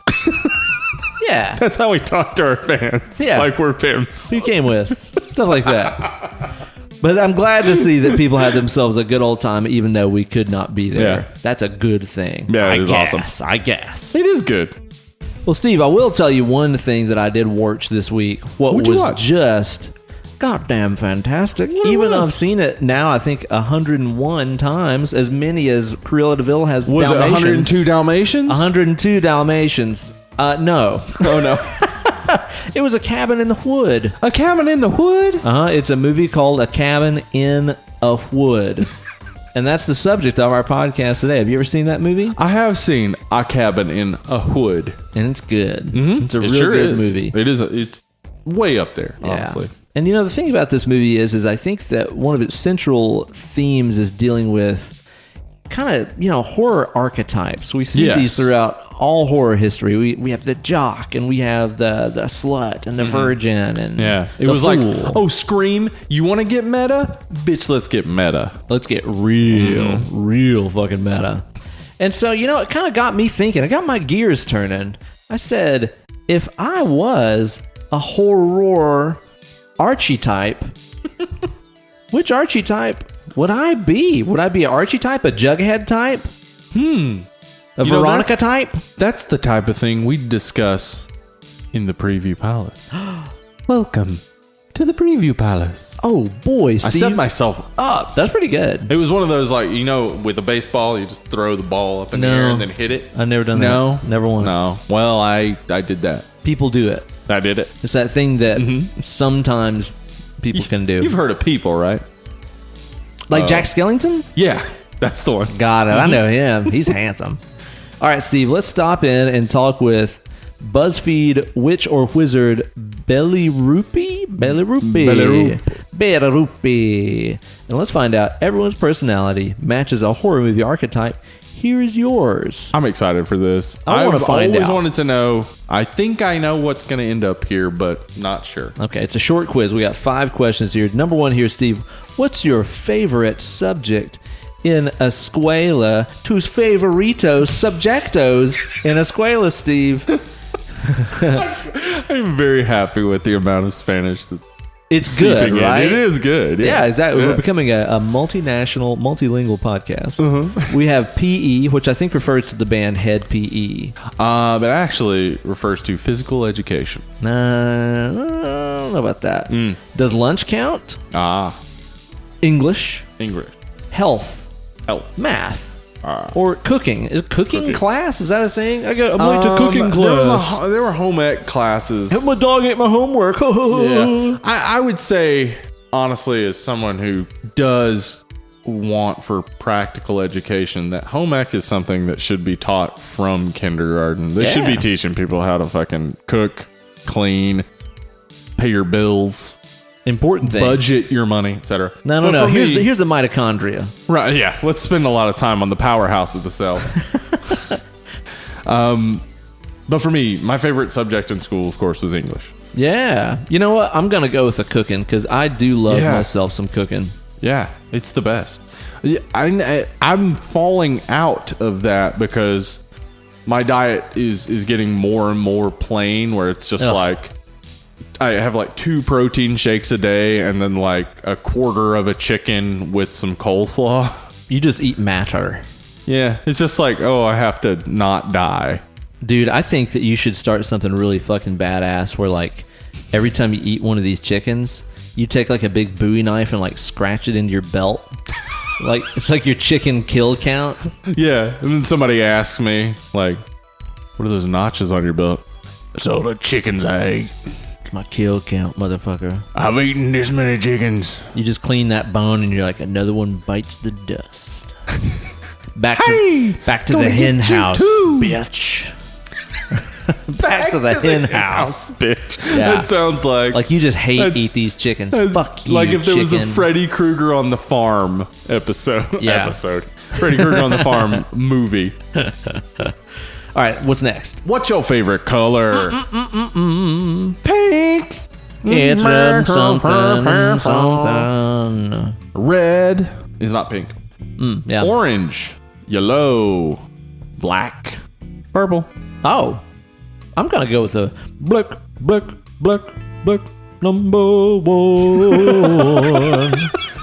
Yeah. That's how we talk to our fans. Yeah. Like we're pimps. Who you came with? Stuff like that. But I'm glad to see that people had themselves a good old time, even though we could not be there. Yeah. That's a good thing. Yeah, it is awesome. awesome. I guess. It is good. Well, Steve, I will tell you one thing that I did watch this week. What'd you was watch? just goddamn fantastic. What Even though was? I've seen it now, I think 101 times, as many as Cruella de Vil has Was Dalmatians. it 102 Dalmatians? 102 Dalmatians. No. Oh, no. It was A Cabin in the Wood. A Cabin in the Wood? It's a movie called A Cabin in a Wood. And that's the subject of our podcast today. Have you ever seen that movie? I have seen A Cabin in a Wood. And it's good. Mm-hmm. It's a real good is. movie. It is. It's way up there, honestly. And you know, the thing about this movie is I think that one of its central themes is dealing with kind of, horror archetypes. We see these throughout all horror history. We have the jock, and we have the slut, and the virgin, and It the was fool. like, oh, Scream, you want to get meta? Bitch, let's get meta. Let's get real fucking meta. And so, it kind of got me thinking. I got my gears turning. I said, if I was a horror archetype, which archetype would I be? Would I be an archetype, a Jughead type? A Veronica type? That's the type of thing we'd discuss in the Preview Palace. Welcome to the Preview Palace. Oh, boy, Steve. I set myself up. That's pretty good. It was one of those, like, with a baseball, you just throw the ball up in the air and then hit it. I've never done No. that. Never once. No. Well, I did that. People do it. I did it. It's that thing that sometimes people can do. You've heard of people, right? Like Jack Skellington? Yeah, that's the one. Got it. I know him. He's handsome. All right, Steve, let's stop in and talk with BuzzFeed Witch or Wizard Bellirupi. And let's find out everyone's personality matches a horror movie archetype. Here's yours. I'm excited for this. I wanna find I've always out. wanted to know. I think I know what's going to end up here, but not sure. Okay, it's a short quiz. We got 5 questions here. Number 1 here, Steve. What's your favorite subject in Escuela? Tus favoritos subjectos in Escuela, Steve? I'm very happy with the amount of Spanish that It's good, seeping in. right? It is good. Yeah, exactly. Yeah. We're becoming a multinational, multilingual podcast. Uh-huh. We have PE, which I think refers to the band Head PE. But it actually refers to physical education. I don't know about that. Does lunch count? English, English, health, math, or cooking. Is cooking class? Is that a thing? I'm late to cooking There class. were home ec classes. Help my dog ate my homework. Yeah. I would say, honestly, as someone who does want for practical education, that home ec is something that should be taught from kindergarten. They should be teaching people how to fucking cook, clean, pay your bills, Important thing. budget your money, etc. No. Here's the mitochondria. Right, yeah. Let's spend a lot of time on the powerhouse of the cell. But for me, my favorite subject in school, of course, was English. Yeah. You know what? I'm going to go with the cooking because I do love myself some cooking. Yeah, it's the best. Yeah, I'm falling out of that because my diet is getting more and more plain, where it's just like I have like 2 protein shakes a day and then like a quarter of a chicken with some coleslaw. You just eat matter. Yeah, it's just like, oh, I have to not die. Dude, I think that you should start something really fucking badass where like every time you eat one of these chickens, you take like a big Bowie knife and like scratch it into your belt. Like it's like your chicken kill count. Yeah, and then somebody asks me like, what are those notches on your belt? It's all the chickens I ate. It's my kill count, motherfucker. I've eaten this many chickens. You just clean that bone and you're like, another one bites the dust. Back to the hen house, bitch. Back to the hen house, bitch. Yeah. That sounds like you just eat these chickens. Fuck you, like if there was a chicken. Freddy Krueger on the farm episode. Yeah. Freddy Krueger on the farm movie. All right, what's next? What's your favorite color? Pink. It's something. Red is not pink. Yeah. Orange, yellow, black, purple. Oh, I'm gonna go with the black number 1.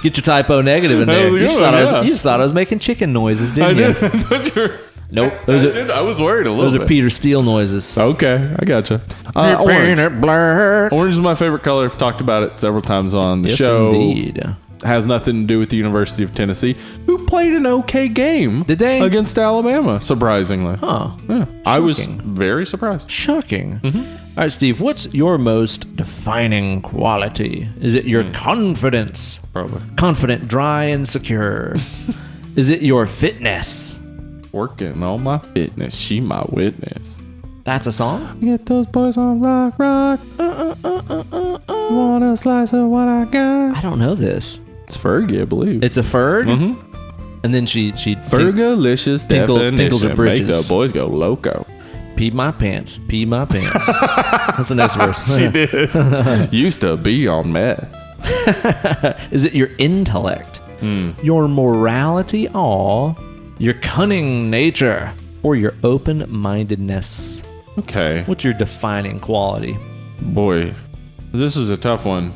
Get your typo negative in there. You just thought I was making chicken noises, didn't you? I did. Nope. I was worried a little Those bit. are Peter Steele noises. Okay, I gotcha. Orange. Orange is my favorite color. I've talked about it several times on the show. Indeed. Has nothing to do with the University of Tennessee, who played an okay game. Did they? Against Alabama, surprisingly. Huh. Yeah. I was very surprised. Shocking. All right, Steve, what's your most defining quality? Is it your confidence? Probably. Confident, dry, and secure. Is it your fitness? Working on my fitness. She my witness. That's a song? Get those boys on rock. Want a slice of what I got? I don't know this. It's Fergie, I believe. It's a Ferg? Mm-hmm. And then she Fergalicious tinkles definition. her britches. Make the boys go loco. peed my pants. That's the next verse. She did. Used to be on meth. Is it your intellect? Your morality? Your cunning nature? Or your open-mindedness? Okay. What's your defining quality? Boy, this is a tough one.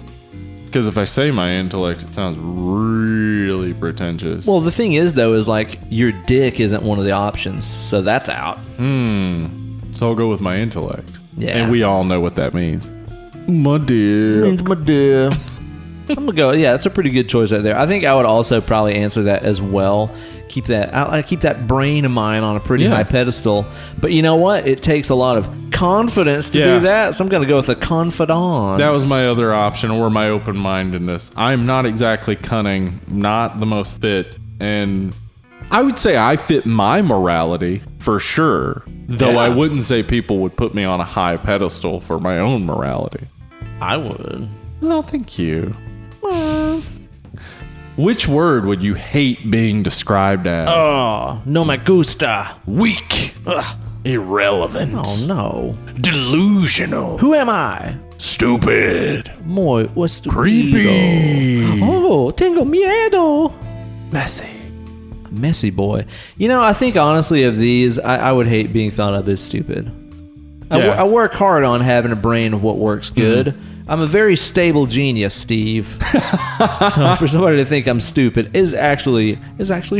Because if I say my intellect, it sounds really pretentious. Well, the thing is, though, is like your dick isn't one of the options, so that's out. So I'll go with my intellect. Yeah. And we all know what that means. My dear. My dear. I'm gonna go. Yeah, that's a pretty good choice right there. I think I would also probably answer that as well. I keep that brain of mine on a pretty high pedestal. But you know what? It takes a lot of confidence to do that. So I'm gonna go with a confidant. That was my other option, or my open-mindedness. I'm not exactly cunning, not the most fit, and I would say I fit my morality for sure. Though I wouldn't say people would put me on a high pedestal for my own morality. I would. Well, thank you. Which word would you hate being described as? Oh, no me gusta. Weak. Irrelevant. Oh no. Delusional. Who am I? Stupid. Muy estúpido. Creepy. Oh, tengo miedo. Messy boy. You know, I think honestly of these, I would hate being thought of as stupid. I work hard on having a brain of what works good. I'm a very stable genius, Steve. So for somebody to think I'm stupid is actually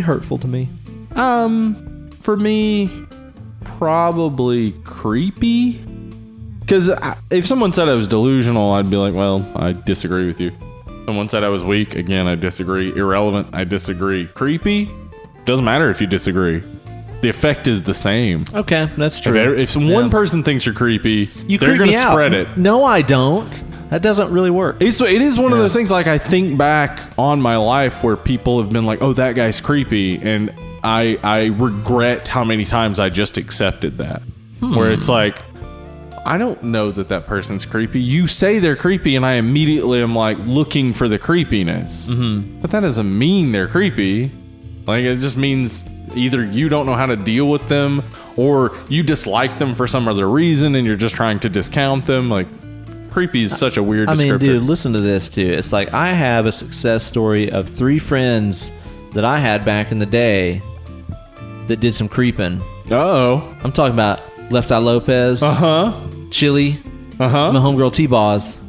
hurtful to me. For me, probably creepy. Because if someone said I was delusional, I'd be like, well, I disagree with you. Someone said I was weak, again, I disagree. Irrelevant, I disagree. Creepy, doesn't matter if you disagree. The effect is the same. Okay, that's true. If one person thinks you're creepy, they're going to spread it. No, I don't. That doesn't really work. It is one of those things, like, I think back on my life where people have been like, oh, that guy's creepy, and I regret how many times I just accepted that. Where it's like, I don't know that person's creepy. You say they're creepy, and I immediately am like looking for the creepiness. But that doesn't mean they're creepy. Like, it just means either you don't know how to deal with them, or you dislike them for some other reason, and you're just trying to discount them. Like, creepy is such a weird descriptor. I mean, dude, listen to this too. It's like I have a success story of 3 friends that I had back in the day that did some creeping. Uh-oh. I'm talking about Left Eye Lopez. Chili. My homegirl T-Boz.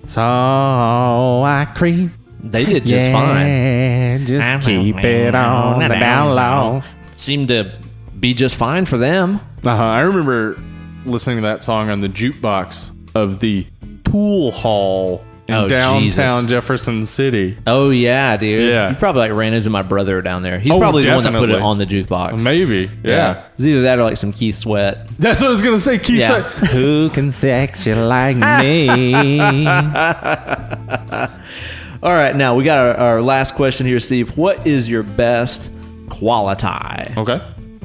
So I creep. They did just fine. Just keep it on the down low. Seemed to be just fine for them. I remember listening to that song on the jukebox of the pool hall in downtown Jefferson City. Oh, yeah, dude. Yeah. You probably like ran into my brother down there. He's probably the one that put it on the jukebox. Maybe, yeah. It's either that or like some Keith Sweat. That's what I was going to say, Keith Sweat. Who can sex you like me? All right, now we got our last question here, Steve. What is your best quality? Okay.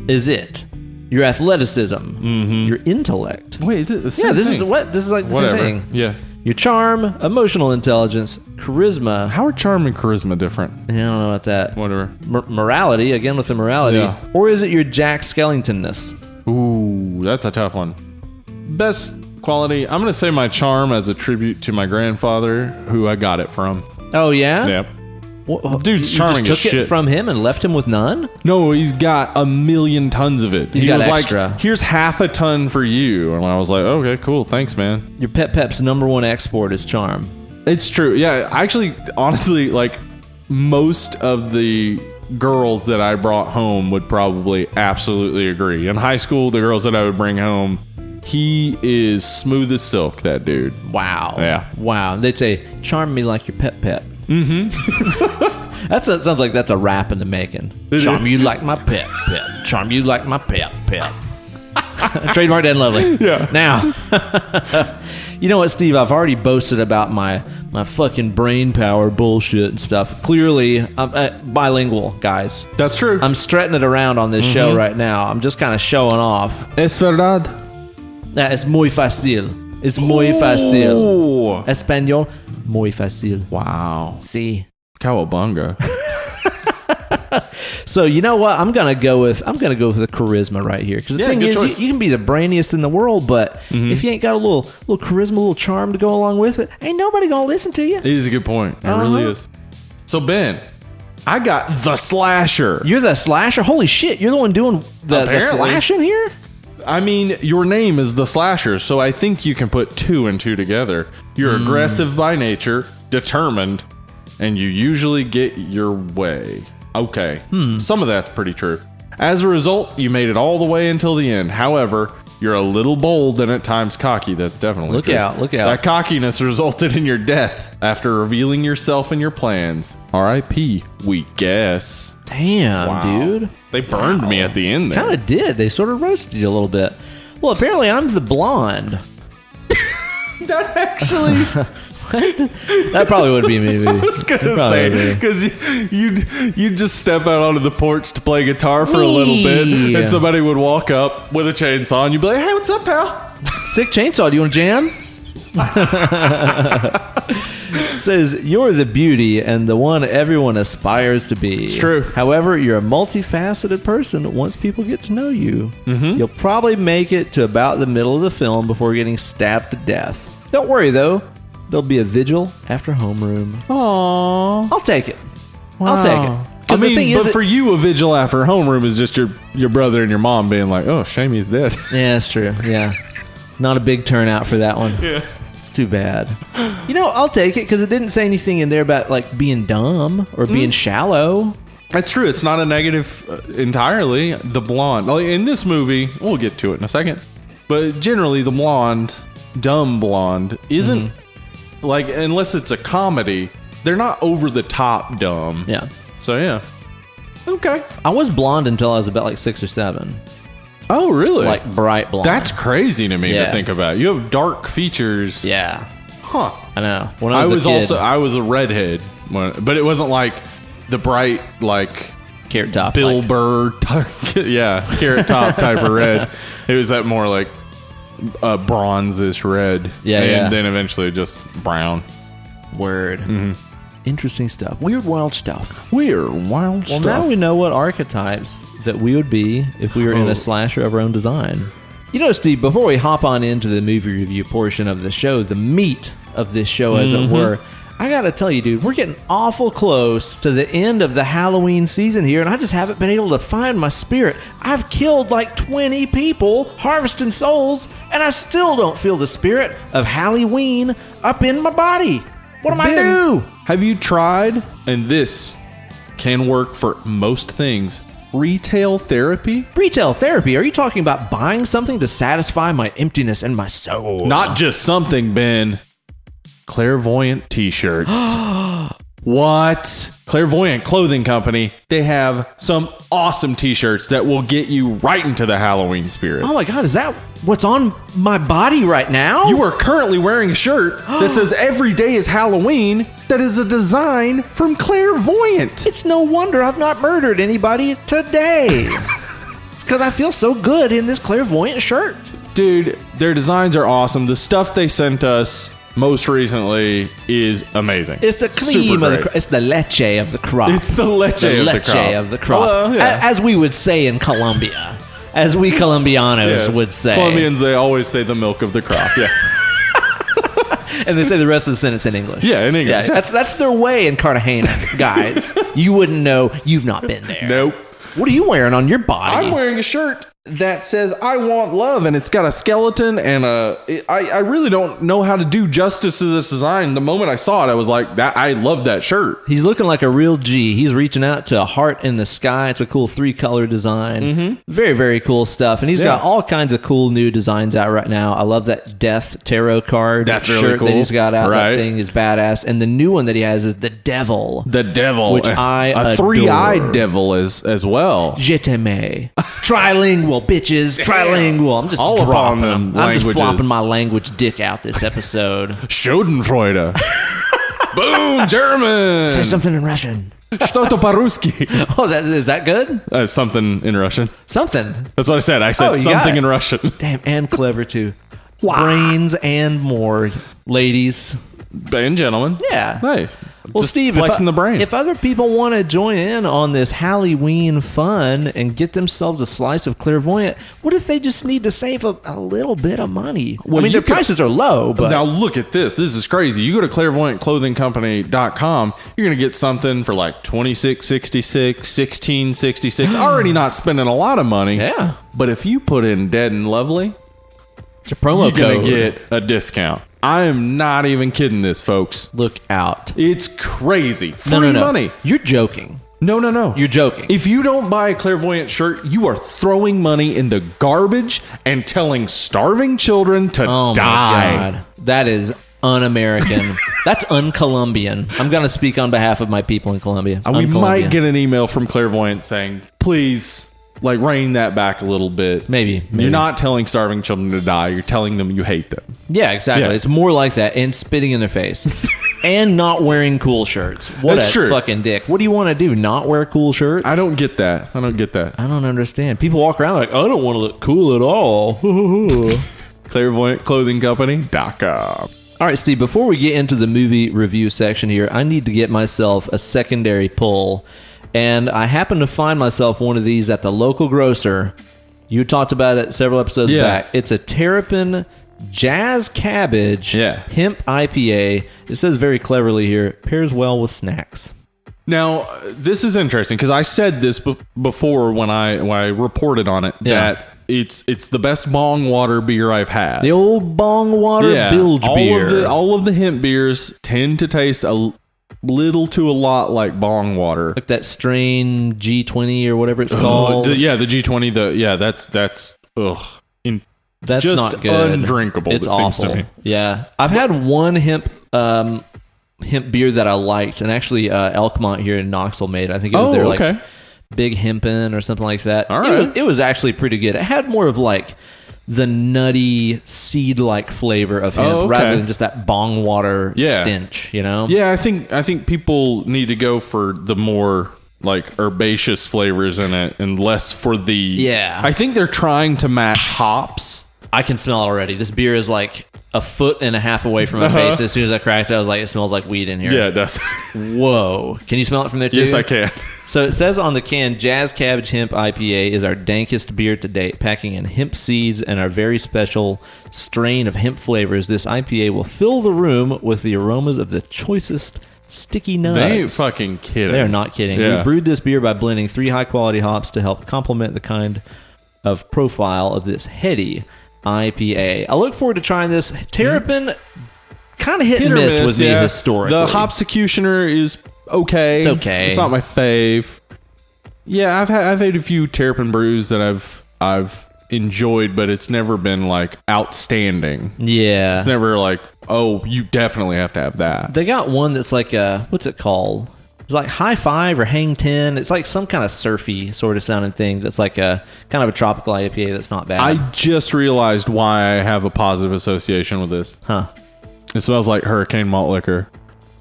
Is it your athleticism, your intellect? Wait, this is what? This is like the same thing. Yeah. Your charm, emotional intelligence, charisma. How are charm and charisma different? I don't know about that. Whatever. Morality, again with the morality. Yeah. Or is it your Jack Skellingtonness? Ooh, that's a tough one. Best quality, I'm going to say my charm as a tribute to my grandfather, who I got it from. Oh, yeah? Yep. Well, dude's charming as shit. You just took it from him and left him with none? No, he's got 1,000,000 tons of it. He was extra. Like, here's half a ton for you. And I was like, okay, cool. Thanks, man. Your Pep's #1 export is charm. It's true. Yeah, actually, honestly, like, most of the girls that I brought home would probably absolutely agree. In high school, the girls that I would bring home, he is smooth as silk, that dude. Wow. Yeah. Wow. They'd say, charm me like your Pep. Sounds like that's a rap in the making. Charm you like my Pep. Charm you like my Pep. Trademark Dead and Lovely. Yeah. Now, you know what, Steve? I've already boasted about my fucking brain power bullshit and stuff. Clearly, I'm bilingual, guys. That's true. I'm strutting it around on this show right now. I'm just kind of showing off. Es verdad. Es muy fácil. Es muy fácil. Español. Muy fácil. Wow. Sí. Cowabunga. So you know what? I'm gonna go with the charisma right here, because the thing is, you can be the brainiest in the world, but if you ain't got a little charisma, a little charm to go along with it, ain't nobody gonna listen to you. It is a good point. It really is. So Ben, I got the slasher. You're the slasher? Holy shit! You're the one doing the slashing here. I mean, your name is the slasher, so I think you can put 2 and 2 together. You're aggressive by nature, determined, and you usually get your way. Okay, some of that's pretty true. As a result, you made it all the way until the end. However, you're a little bold and at times cocky. That's definitely true. Look out. That cockiness resulted in your death after revealing yourself and your plans. R.I.P., we guess. Damn, dude. They burned me at the end there. Kind of did. They sort of roasted you a little bit. Well, apparently I'm the blonde. That actually... What? That probably would be me. I was gonna say, because you'd just step out onto the porch to play guitar for a little bit, and somebody would walk up with a chainsaw, and you'd be like, "Hey, what's up, pal? Sick chainsaw. Do you want to jam?" Says you're the beauty and the one everyone aspires to be. It's true. However, you're a multifaceted person. Once people get to know you, you'll probably make it to about the middle of the film before getting stabbed to death. Don't worry though. There'll be a vigil after homeroom. Aww. I'll take it. Wow. I'll take it. I mean, but for you, a vigil after homeroom is just your brother and your mom being like, "Oh, shame he's dead." Yeah, that's true. Yeah. Not a big turnout for that one. Yeah. It's too bad. I'll take it because it didn't say anything in there about like being dumb or being shallow. That's true. It's not a negative entirely. The blonde. Like, in this movie, we'll get to it in a second. But generally, the blonde, dumb blonde, isn't like, unless it's a comedy, they're not over the top dumb. Yeah. So, yeah. Okay. I was blonde until I was about like 6 or 7. Oh, really? Like bright blonde. That's crazy to me Yeah. to think about. You have dark features. Yeah. Huh. I know. When I was a kid, I was a redhead, but it wasn't like the bright, like carrot top. Bill like, Burr, carrot top type of red. It was that more like bronze-ish red. Yeah, and yeah. then eventually just brown. Word. Interesting stuff. Weird, wild stuff. Weird, wild Well, stuff. now we know what archetypes that we would be if we were in a slasher of our own design. Steve, before we hop on into the movie review portion of the show, the meat of this show, as it were, I gotta tell you, dude, we're getting awful close to the end of the Halloween season here, and I just haven't been able to find my spirit. I've killed like 20 people harvesting souls, and I still don't feel the spirit of Halloween up in my body. What am I do? Have you tried, and this can work for most things, retail therapy? Retail therapy? Are you talking about buying something to satisfy my emptiness in my soul? Not just something, Ben. Clairvoyant t-shirts. What? Clairvoyant Clothing Company. They have some awesome t-shirts that will get you right into the Halloween spirit. Oh my God, is that what's on my body right now? You are currently wearing a shirt that says every day is Halloween. That is a design from Clairvoyant. It's no wonder I've not murdered anybody today. It's because I feel so good in this Clairvoyant shirt. Dude, their designs are awesome. The stuff they sent us most recently is amazing. It's the cream of the crop. It's the leche of the crop. It's the leche of the crop. Hello, yeah. As we would say in Colombia. As we Colombianos Yes. would say. Colombians, they always say the milk of the crop. Yeah. And they say the rest of the sentence in English. Yeah, in English. Yeah, that's their way in Cartagena, guys. You wouldn't know. You've not been there. Nope. What are you wearing on your body? I'm wearing a shirt that says I want love, and it's got a skeleton and I really don't know how to do justice to this design. The moment I saw it, I was like, that I love that shirt. He's looking like a real G. He's reaching out to a heart in the sky. It's a cool 3-color design. Very, very cool stuff. And he's got all kinds of cool new designs out right now. I love that Death Tarot card. That's shirt really cool. that he's got out. Right. That thing is badass. And the new one that he has is the Devil. The devil, Which I a adore. 3-eyed devil as well. Je t'aime. Trilingual, bitches. Trilingual. I'm just All upon dropping them them. I'm just languages. flopping my language dick out this episode. Schadenfreude. Boom, German. Say something in Russian. Что-то по-русски. Oh, is that good? Something in Russian. Something. That's what I said. I said Oh, you got something it. in Russian. Damn, and clever too. Brains and more, ladies. And gentlemen. Yeah. Hey. Well, just Steve, flexing the brain. If other people want to join in on this Halloween fun and get themselves a slice of Clairvoyant, what if they just need to save a little bit of money? Well, I mean, you their prices are low, but now look at this. This is crazy. You go to clairvoyantclothingcompany.com, you're going to get something for like $26.66, $16.66. Already not spending a lot of money. yeah, But if you put in Dead and Lovely, it's a promo you're code. going to get a discount. I am not even kidding this, folks. Look out. It's crazy. Free No. money. You're joking. No. You're joking. If you don't buy a Clairvoyant shirt, you are throwing money in the garbage and telling starving children to Oh die. my God. That is un-American. That's un-Colombian. I'm going to speak on behalf of my people in Colombia. It's We might un-Colombian. get an email from Clairvoyant saying, please, like, rein that back a little bit. Maybe. You're not telling starving children to die. You're telling them you hate them. Yeah, exactly. Yeah. It's more like that, and spitting in their face. And not wearing cool shirts. What That's a true. fucking dick. What do you want to do? Not wear cool shirts? I don't get that. I don't understand. People walk around like, I don't want to look cool at all. ClairvoyantClothingCompany.com. All right, Steve, before we get into the movie review section here, I need to get myself a secondary pull. And I happen to find myself one of these at the local grocer. You talked about it several episodes back. It's a Terrapin Jazz Cabbage Hemp IPA. It says very cleverly here, pairs well with snacks. Now, this is interesting because I said this before when I reported on it that it's the best bong water beer I've had. The old bong water bilge beer. All of the hemp beers tend to taste a little to a lot like bong water. Like that strain G20 or whatever it's called. The G20. That's ugh. That's just not good. Undrinkable. It's it awful. seems to me. Yeah, I've had one hemp beer that I liked, and actually Elkmont here in Knoxville made it. I think it was their like Big Hempin' or something like that. All right. It was actually pretty good. It had more of like the nutty seed-like flavor of hemp rather than just that bong water stench, you know? Yeah, I think people need to go for the more like herbaceous flavors in it and less for the... Yeah. I think they're trying to match hops. I can smell it already. This beer is like a foot and a half away from my face. As soon as I cracked it, I was like, it smells like weed in here. Yeah, it does. Whoa. Can you smell it from there too? Yes, I can. So it says on the can, Jazz Cabbage Hemp IPA is our dankest beer to date, packing in hemp seeds and our very special strain of hemp flavors. This IPA will fill the room with the aromas of the choicest sticky nuts. They ain't fucking kidding. They're not kidding. Yeah. We brewed this beer by blending 3 high-quality hops to help complement the kind of profile of this heady IPA. I look forward to trying this. Terrapin kind of hit and miss with me historically. The Hopsecutioner is okay. It's okay. It's not my fave. Yeah, I've had a few Terrapin brews that I've enjoyed, but it's never been like outstanding. Yeah. It's never like, oh, you definitely have to have that. They got one that's like what's it called? It's like High Five or Hang 10. It's like some kind of surfy sort of sounding thing that's like a kind of a tropical IPA that's not bad. I just realized why I have a positive association with this. Huh. It smells like Hurricane malt liquor.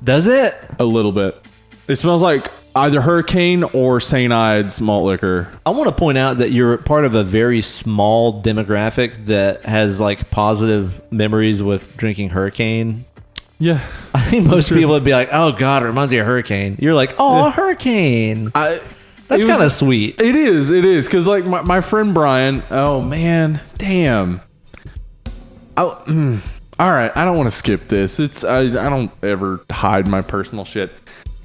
Does it? A little bit. It smells like either Hurricane or St. Ides malt liquor. I want to point out that you're part of a very small demographic that has like positive memories with drinking Hurricane. Yeah. I think most people would be like, oh God, it reminds me of Hurricane. You're like, oh, Hurricane. That's kind of sweet. It is. Because like my friend Brian, oh man, damn. All right, I don't want to skip this. I don't ever hide my personal shit.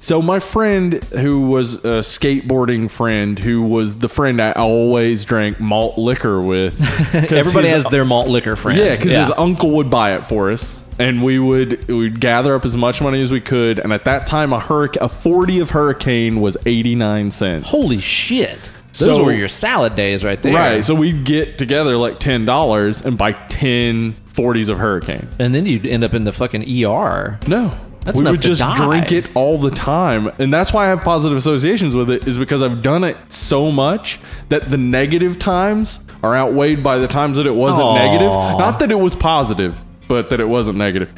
So my friend who was a skateboarding friend who was the friend I always drank malt liquor with. Everybody has their malt liquor friend. Yeah, because his uncle would buy it for us. And we'd gather up as much money as we could. And at that time, a 40 of Hurricane was 89 cents. Holy shit. Those were your salad days right there. Right. So we'd get together like $10 and buy 10 40s of Hurricane. And then you'd end up in the fucking ER. No. That's we enough would to just die. drink it all the time. And that's why I have positive associations with it, is because I've done it so much that the negative times are outweighed by the times that it wasn't negative. Not that it was positive, but that it wasn't negative.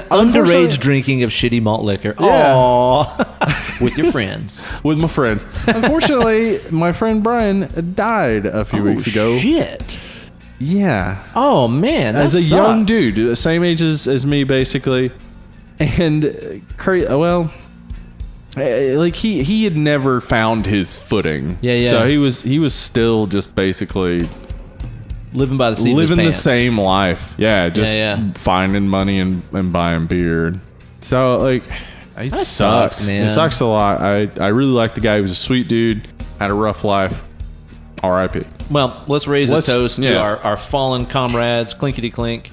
Underage drinking of shitty malt liquor. Yeah. Aww. With your friends. With my friends. Unfortunately, my friend Brian died a few weeks ago. Shit. Yeah. Oh, man. That As a sucks. young dude, same age as me, basically. And, like, he had never found his footing. Yeah. So he was still just basically... living by the seat of his living the pants. same life. Yeah, just finding money and buying beer. So, like, it sucks. man. It sucks a lot. I really like the guy. He was a sweet dude. Had a rough life. R.I.P. Well, let's raise a toast to our fallen comrades, clinkety clink,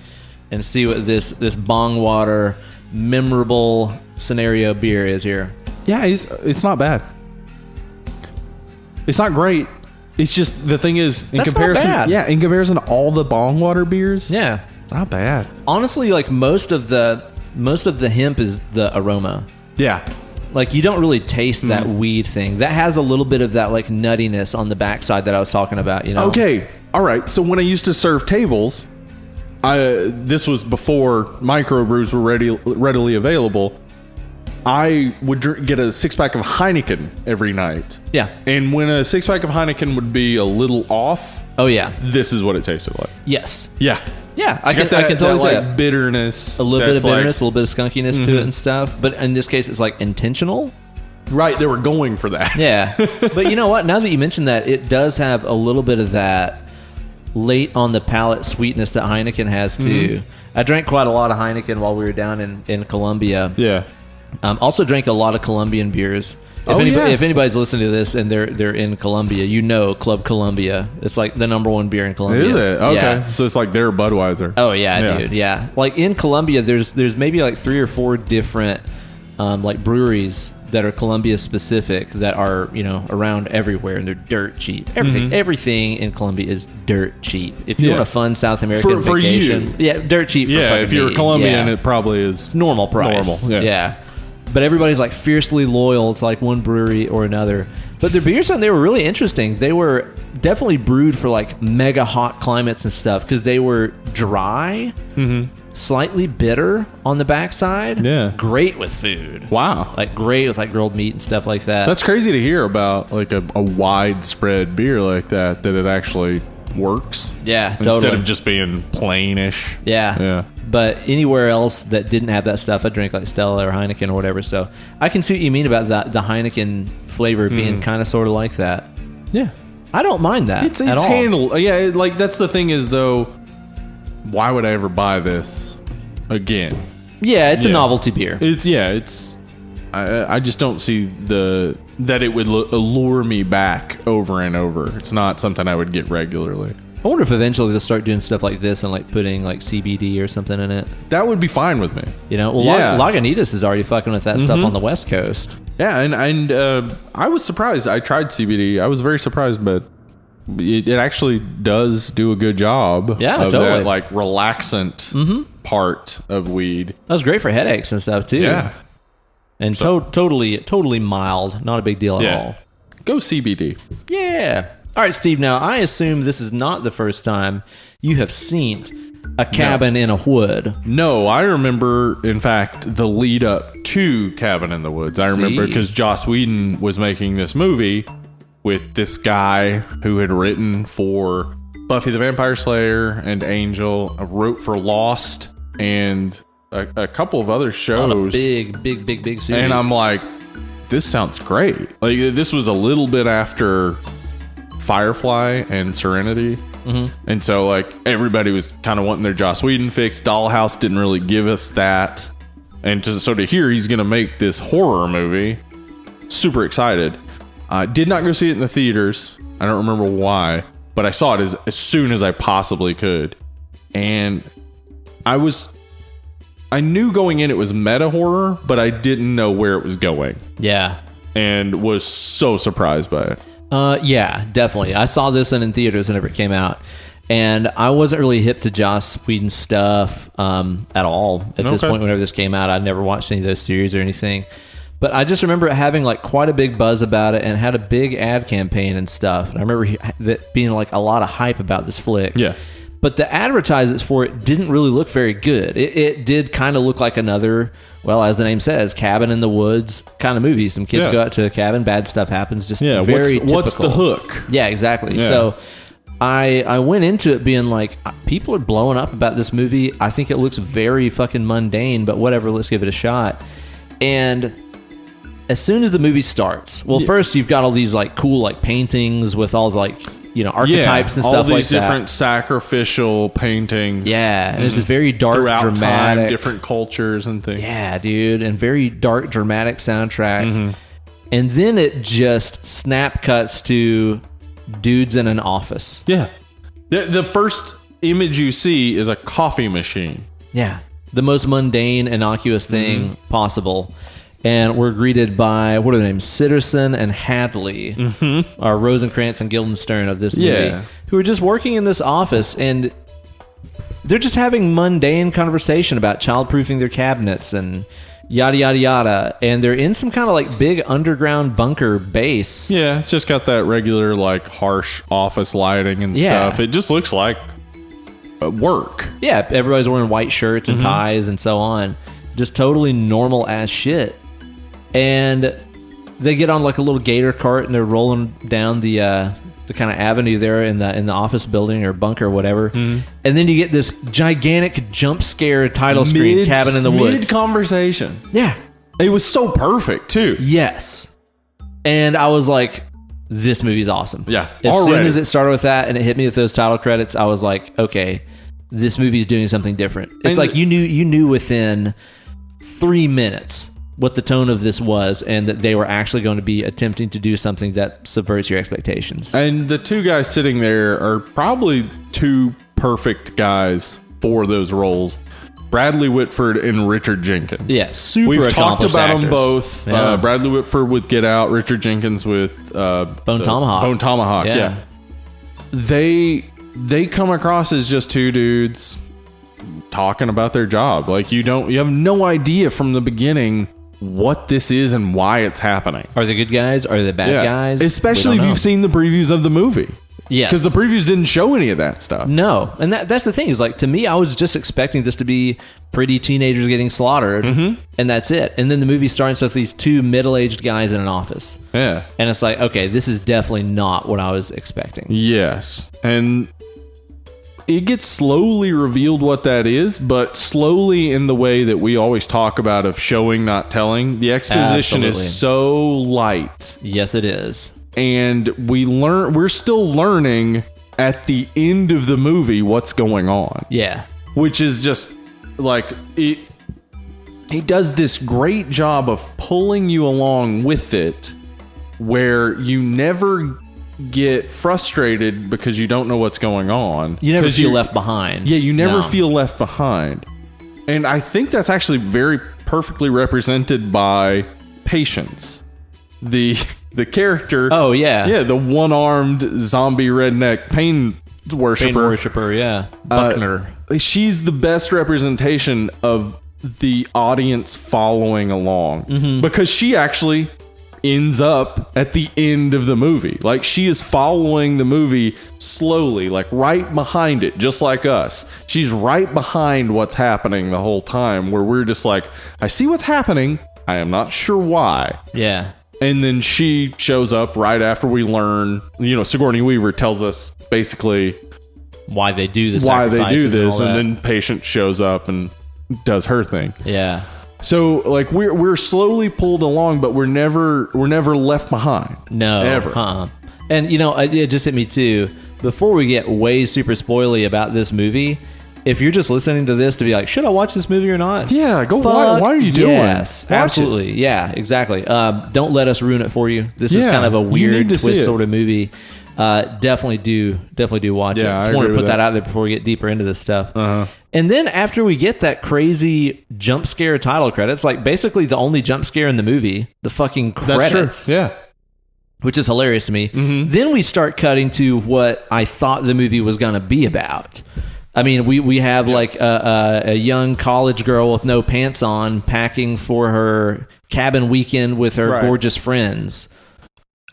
and see what this bong water memorable scenario beer is here. Yeah, it's not bad. It's not great. It's just, the thing is, in comparison, in comparison to all the bong water beers, not bad. Honestly, like most of the hemp is the aroma. Yeah. Like you don't really taste that weed thing. That has a little bit of that like nuttiness on the backside that I was talking about, you know. Okay. All right. So when I used to serve tables, this was before microbrews were readily available. I would get a 6-pack of Heineken every night. Yeah. And when a 6-pack of Heineken would be a little off, oh yeah, this is what it tasted like. yes, Yeah. yeah. I can totally say like that. bitterness, A little bit of bitterness, a little bit of skunkiness to it and stuff. But in this case, it's like intentional. Right, they were going for that. Yeah. But you know what? Now that you mentioned that, it does have a little bit of that late on the palate sweetness that Heineken has too. I drank quite a lot of Heineken while we were down in Colombia. Yeah. Also drank a lot of Colombian beers. If anybody's listening to this and they're in Colombia, you know Club Colombia. It's like the number one beer in Colombia. Is it? Okay. Yeah. So it's like their Budweiser. Oh yeah, dude. Yeah. Like in Colombia, there's maybe like 3 or 4 different like breweries that are Colombia specific that are, you know, around everywhere, and they're dirt cheap. Everything in Colombia is dirt cheap. If you want a fun South American vacation, dirt cheap. If you're Colombian, it probably is normal price. Normal. Yeah. But everybody's like fiercely loyal to like one brewery or another. But their beers, they were really interesting. They were definitely brewed for like mega hot climates and stuff because they were dry. Slightly bitter on the backside. Yeah. Great with food. Wow. Like great with like grilled meat and stuff like that. That's crazy to hear about, like a widespread beer like that it actually works. Yeah, totally. Instead of just being plainish. Yeah. But anywhere else that didn't have that stuff, I drink like Stella or Heineken or whatever. So I can see what you mean about that, the Heineken flavor being kind of sort of like that. Yeah. I don't mind that It's at all. handled. Yeah, like that's the thing is though, why would I ever buy this again? Yeah, it's a novelty beer. I just don't see that it would allure me back over and over. It's not something I would get regularly. I wonder if eventually they'll start doing stuff like this and like putting like CBD or something in it. That would be fine with me. You know, well, Lagunitas is already fucking with that stuff on the West Coast. Yeah, and I was surprised. I tried CBD. I was very surprised, but it actually does do a good job. Yeah, of totally. That, like relaxant part of weed. That was great for headaches and stuff too. Yeah, and totally mild. Not a big deal at all. Go CBD. Yeah. All right, Steve. Now I assume this is not the first time you have seen a cabin in a wood. No, I remember, in fact, the lead up to Cabin in the Woods. I remember because Joss Whedon was making this movie with this guy who had written for Buffy the Vampire Slayer and Angel, wrote for Lost, and a couple of other shows. A lot of big series. And I'm like, this sounds great. Like, this was a little bit after Firefly and Serenity. And so, like, everybody was kind of wanting their Joss Whedon fix. Dollhouse didn't really give us that. And so to hear he's going to make this horror movie, super excited. Did not go see it in the theaters. I don't remember why, but I saw it as soon as I possibly could. And I knew going in it was meta horror, but I didn't know where it was going. Yeah. And was so surprised by it. Yeah, definitely. I saw this one in theaters whenever it came out, and I wasn't really hip to Joss Whedon's stuff at all at this point. Whenever this came out, I'd never watched any of those series or anything. But I just remember it having like quite a big buzz about it and had a big ad campaign and stuff. And I remember that being like a lot of hype about this flick. Yeah. But the advertisements for it didn't really look very good. It did kind of look like another, well, as the name says, cabin in the woods kind of movie. Some kids go out to a cabin, bad stuff happens. Just very typical. What's the hook? Yeah, exactly. Yeah. So I went into it being like, people are blowing up about this movie. I think it looks very fucking mundane, but whatever, let's give it a shot. And as soon as the movie starts, well, first you've got all these like cool like paintings with all the like, you know, archetypes and stuff like that. All these different sacrificial paintings. Yeah, and it's this very dark, throughout dramatic, time, different cultures and things. Yeah, dude, and very dark, dramatic soundtrack. And then it just snap cuts to dudes in an office. Yeah, the first image you see is a coffee machine. Yeah, the most mundane, innocuous thing possible. And we're greeted by, what are their names? Sitterson and Hadley, our Rosencrantz and Guildenstern of this movie, who are just working in this office, and they're just having mundane conversation about childproofing their cabinets and yada, yada, yada. And they're in some kind of like big underground bunker base. Yeah, it's just got that regular like harsh office lighting and stuff. It just looks like work. Yeah, everybody's wearing white shirts and ties and so on. Just totally normal ass shit. And they get on like a little gator cart and they're rolling down the kind of avenue there in the office building or bunker or whatever. And then you get this gigantic jump scare title screen, Cabin in the Woods. Mid-conversation. Yeah. It was so perfect too. Yes. And I was like, this movie's awesome. Yeah. As soon as it started with that and it hit me with those title credits, I was like, okay, this movie's doing something different. It's like you knew within 3 minutes what the tone of this was, and that they were actually going to be attempting to do something that subverts your expectations. And the two guys sitting there are probably two perfect guys for those roles. Bradley Whitford and Richard Jenkins. Yeah, super We've talked accomplished about actors. them both. Yeah. Bradley Whitford with Get Out, Richard Jenkins with Bone Tomahawk. Bone Tomahawk, yeah. They come across as just two dudes talking about their job. Like you have no idea from the beginning what this is and why it's happening. Are they good guys? Are they bad guys? Especially if you've seen the previews of the movie. Yes. Because the previews didn't show any of that stuff. No. And that's the thing is, like, to me, I was just expecting this to be pretty teenagers getting slaughtered, and that's it. And then the movie starts with these two middle-aged guys in an office. Yeah. And it's like, okay, this is definitely not what I was expecting. Yes. And it gets slowly revealed what that is, but slowly in the way that we always talk about of showing, not telling. The exposition Absolutely. is so light. Yes, it is. And we're still learning at the end of the movie what's going on. Yeah. Which is just like it does this great job of pulling you along with it, where you never get frustrated because you don't know what's going on. You never feel left behind. Yeah, you never No. feel left behind. And I think that's actually very perfectly represented by Patience. The character. Oh, yeah. Yeah, the one-armed zombie redneck pain worshiper. Pain worshiper, yeah. Buckner. She's the best representation of the audience following along, because she actually ends up at the end of the movie. Like, she is following the movie slowly, like right behind it, just like us. She's right behind what's happening the whole time, where we're just like, I see what's happening, I am not sure why. Yeah. And then she shows up right after we learn, Sigourney Weaver tells us basically Why they do this. why they do this, and and then Patient shows up and does her thing. Yeah. So like we're slowly pulled along, but we're never left behind. No. Ever. And it just hit me too. Before we get way super spoily about this movie, if you're just listening to this to be like, should I watch this movie or not? Yeah, go. Why are you doing? Yes, Watch absolutely. it. Yeah, exactly. Don't let us ruin it for you. This is Yeah, kind of a you weird need to see twist it. sort of movie. Definitely do watch it. Yeah, I Just wanted to agree put with that that. out there before we get deeper into this stuff. Uh-huh. And then after we get that crazy jump scare title credits, like basically the only jump scare in the movie, the fucking credits. That's true. Yeah. Which is hilarious to me. Then we start cutting to what I thought the movie was going to be about. I mean, we have like a young college girl with no pants on packing for her cabin weekend with her gorgeous friends.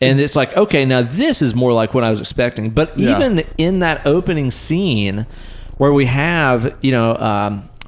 And it's like, okay, now this is more like what I was expecting. But even in that opening scene where we have,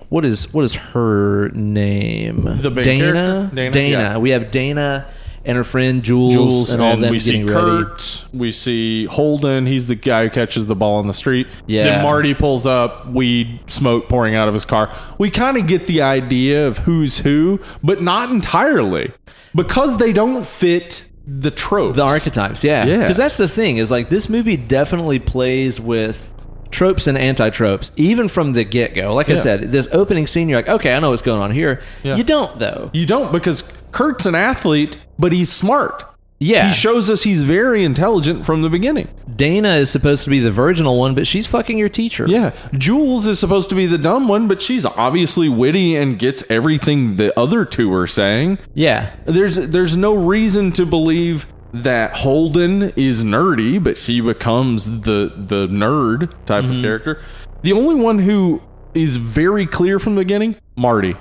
what is her name? The main Dana? character? Dana. Yeah. We have Dana and her friend Jules and all of them we see getting ready. Kurt, we see Holden, he's the guy who catches the ball in the street. Yeah. Then Marty pulls up, weed smoke pouring out of his car. We kind of get the idea of who's who, but not entirely, because they don't fit the tropes. The archetypes, yeah. Yeah. Because that's the thing, is like this movie definitely plays with tropes and anti-tropes, even from the get-go. Like I said, this opening scene, you're like, okay, I know what's going on here. Yeah. You don't, though. You don't, because Kurt's an athlete, but he's smart. Yeah. He shows us he's very intelligent from the beginning. Dana is supposed to be the virginal one, but she's fucking your teacher. Yeah. Jules is supposed to be the dumb one, but she's obviously witty and gets everything the other two are saying. Yeah. There's no reason to believe that Holden is nerdy, but he becomes the nerd type of character. The only one who is very clear from the beginning, Marty.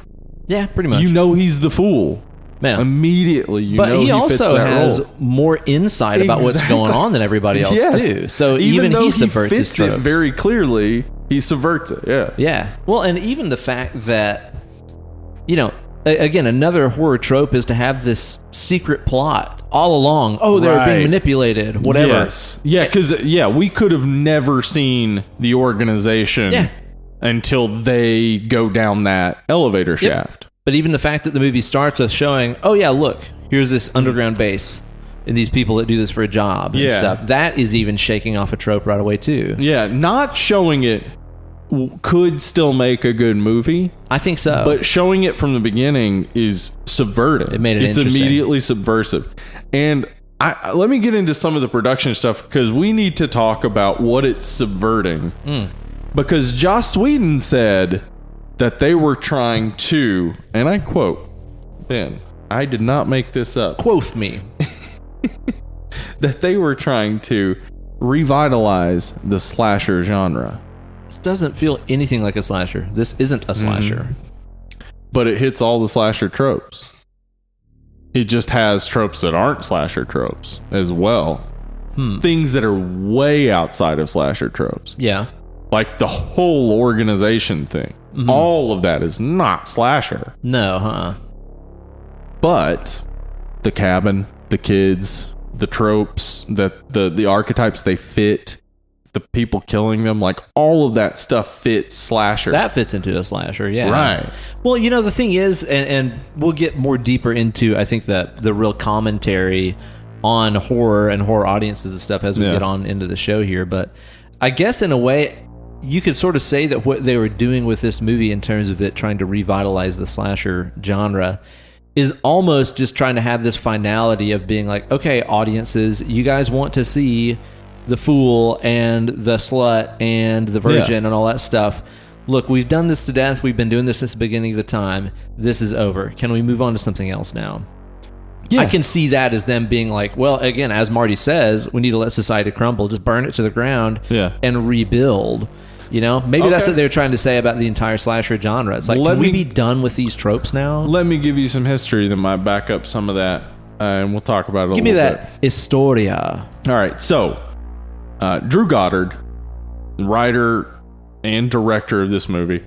Yeah, pretty much. You know he's the fool. Man. Immediately, But know he fits also that has role. more insight about what's Exactly. going on than everybody else Yes. too. So Even though he subverts he his fits it tropes. very clearly, he subverts it. Yeah. Yeah. Well, and even the fact that, again, another horror trope is to have this secret plot all along. Oh, they're Right. being manipulated, whatever. Yes. Yeah, because, we could have never seen the organization until they go down that elevator shaft. But even the fact that the movie starts with showing, oh, yeah, look, here's this underground base and these people that do this for a job and stuff. That is even shaking off a trope right away, too. Yeah, not showing it could still make a good movie. I think so. But showing it from the beginning is subverting. It made it It's interesting. immediately subversive. And let me get into some of the production stuff, because we need to talk about what it's subverting. Because Joss Whedon said that they were trying to, and I quote, Ben, I did not make this up. Quoth me. That they were trying to revitalize the slasher genre. This doesn't feel anything like a slasher. This isn't a slasher. But it hits all the slasher tropes. It just has tropes that aren't slasher tropes as well. Things that are way outside of slasher tropes. Yeah. Like the whole organization thing. All of that is not slasher. No, huh? But the cabin, the kids, the tropes, the archetypes they fit, the people killing them, like all of that stuff fits slasher. That fits into a slasher, yeah. Right. Well, the thing is, and we'll get more deeper into, I think, the real commentary on horror and horror audiences and stuff as we get on into the show here. But I guess in a way, you could sort of say that what they were doing with this movie in terms of it trying to revitalize the slasher genre is almost just trying to have this finality of being like, okay, audiences, you guys want to see the fool and the slut and the virgin and all that stuff. Look, we've done this to death. We've been doing this since the beginning of the time. This is over. Can we move on to something else now? Yeah. I can see that as them being like, well, again, as Marty says, we need to let society crumble. Just burn it to the ground and rebuild. Maybe that's what they're trying to say about the entire slasher genre. It's like, can we be done with these tropes now? Let me give you some history that might back up some of that, and we'll talk about it a little bit. Give me that historia. All right, so Drew Goddard, writer and director of this movie.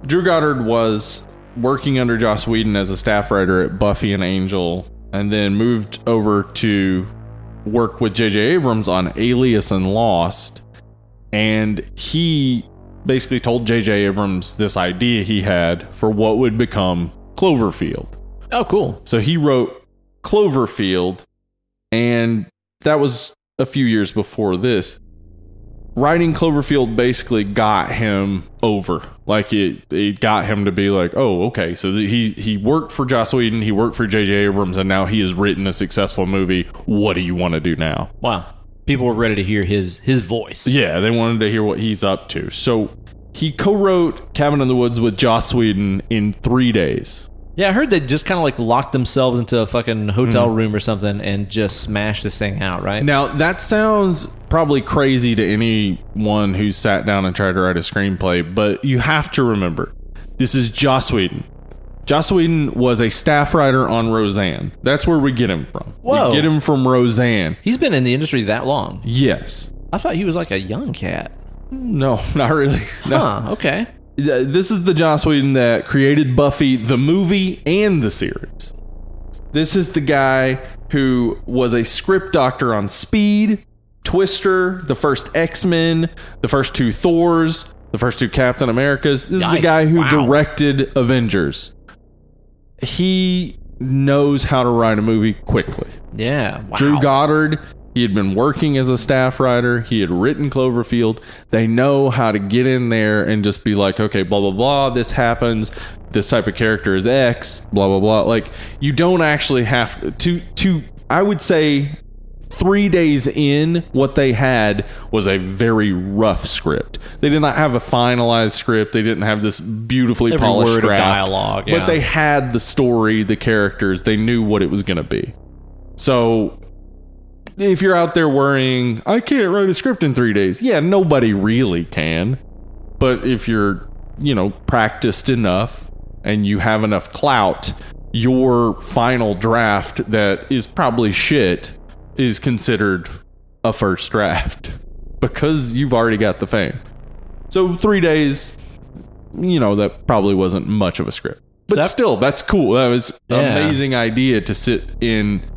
Drew Goddard was working under Joss Whedon as a staff writer at Buffy and Angel, and then moved over to work with J.J. Abrams on Alias and Lost. And he basically told J.J. Abrams this idea he had for what would become Cloverfield. Oh, cool. So he wrote Cloverfield, and that was a few years before this. Writing Cloverfield basically got him over. Like, it got him to be like, oh, okay. So he worked for Joss Whedon, he worked for J.J. Abrams, and now he has written a successful movie. What do you want to do now? Wow. People were ready to hear his voice. Yeah, they wanted to hear what he's up to. So he co-wrote Cabin in the Woods with Joss Whedon in 3 days. Yeah, I heard they just kind of like locked themselves into a fucking hotel room or something and just smashed this thing out, right? Now, that sounds probably crazy to anyone who's sat down and tried to write a screenplay, but you have to remember, this is Joss Whedon. Joss Whedon was a staff writer on Roseanne. That's where we get him from. Whoa. We get him from Roseanne. He's been in the industry that long. Yes. I thought he was like a young cat. No, not really. No. Huh, okay. This is the Joss Whedon that created Buffy, the movie, and the series. This is the guy who was a script doctor on Speed, Twister, the first X-Men, the first two Thors, the first two Captain Americas. This is the guy who directed Avengers. He knows how to write a movie quickly. Yeah. Wow. Drew Goddard, he had been working as a staff writer. He had written Cloverfield. They know how to get in there and just be like, okay, blah, blah, blah. This happens. This type of character is X, blah, blah, blah. Like, you don't actually have to I would say 3 days in, what they had was a very rough script. They did not have a finalized script. They didn't have this beautifully polished word of draft. dialogue, yeah. But they had the story, the characters. They knew what it was going to be. So if you're out there worrying, I can't write a script in 3 days. Yeah, nobody really can. But if you're, practiced enough and you have enough clout, your final draft that is probably shit is considered a first draft because you've already got the fame. So 3 days, that probably wasn't much of a script. But still, that's cool. That was an amazing idea to sit in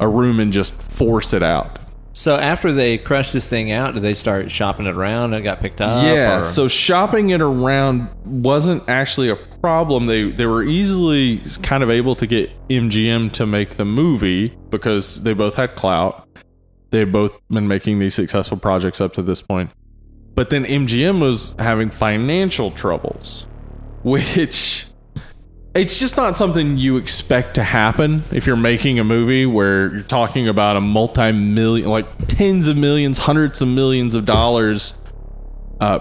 a room and just force it out. So after they crushed this thing out, did they start shopping it around and it got picked up? Yeah, so shopping it around wasn't actually a problem. They were easily kind of able to get MGM to make the movie because they both had clout. They had both been making these successful projects up to this point. But then MGM was having financial troubles, which it's just not something you expect to happen if you're making a movie where you're talking about a multi-million, like tens of millions, hundreds of millions of dollars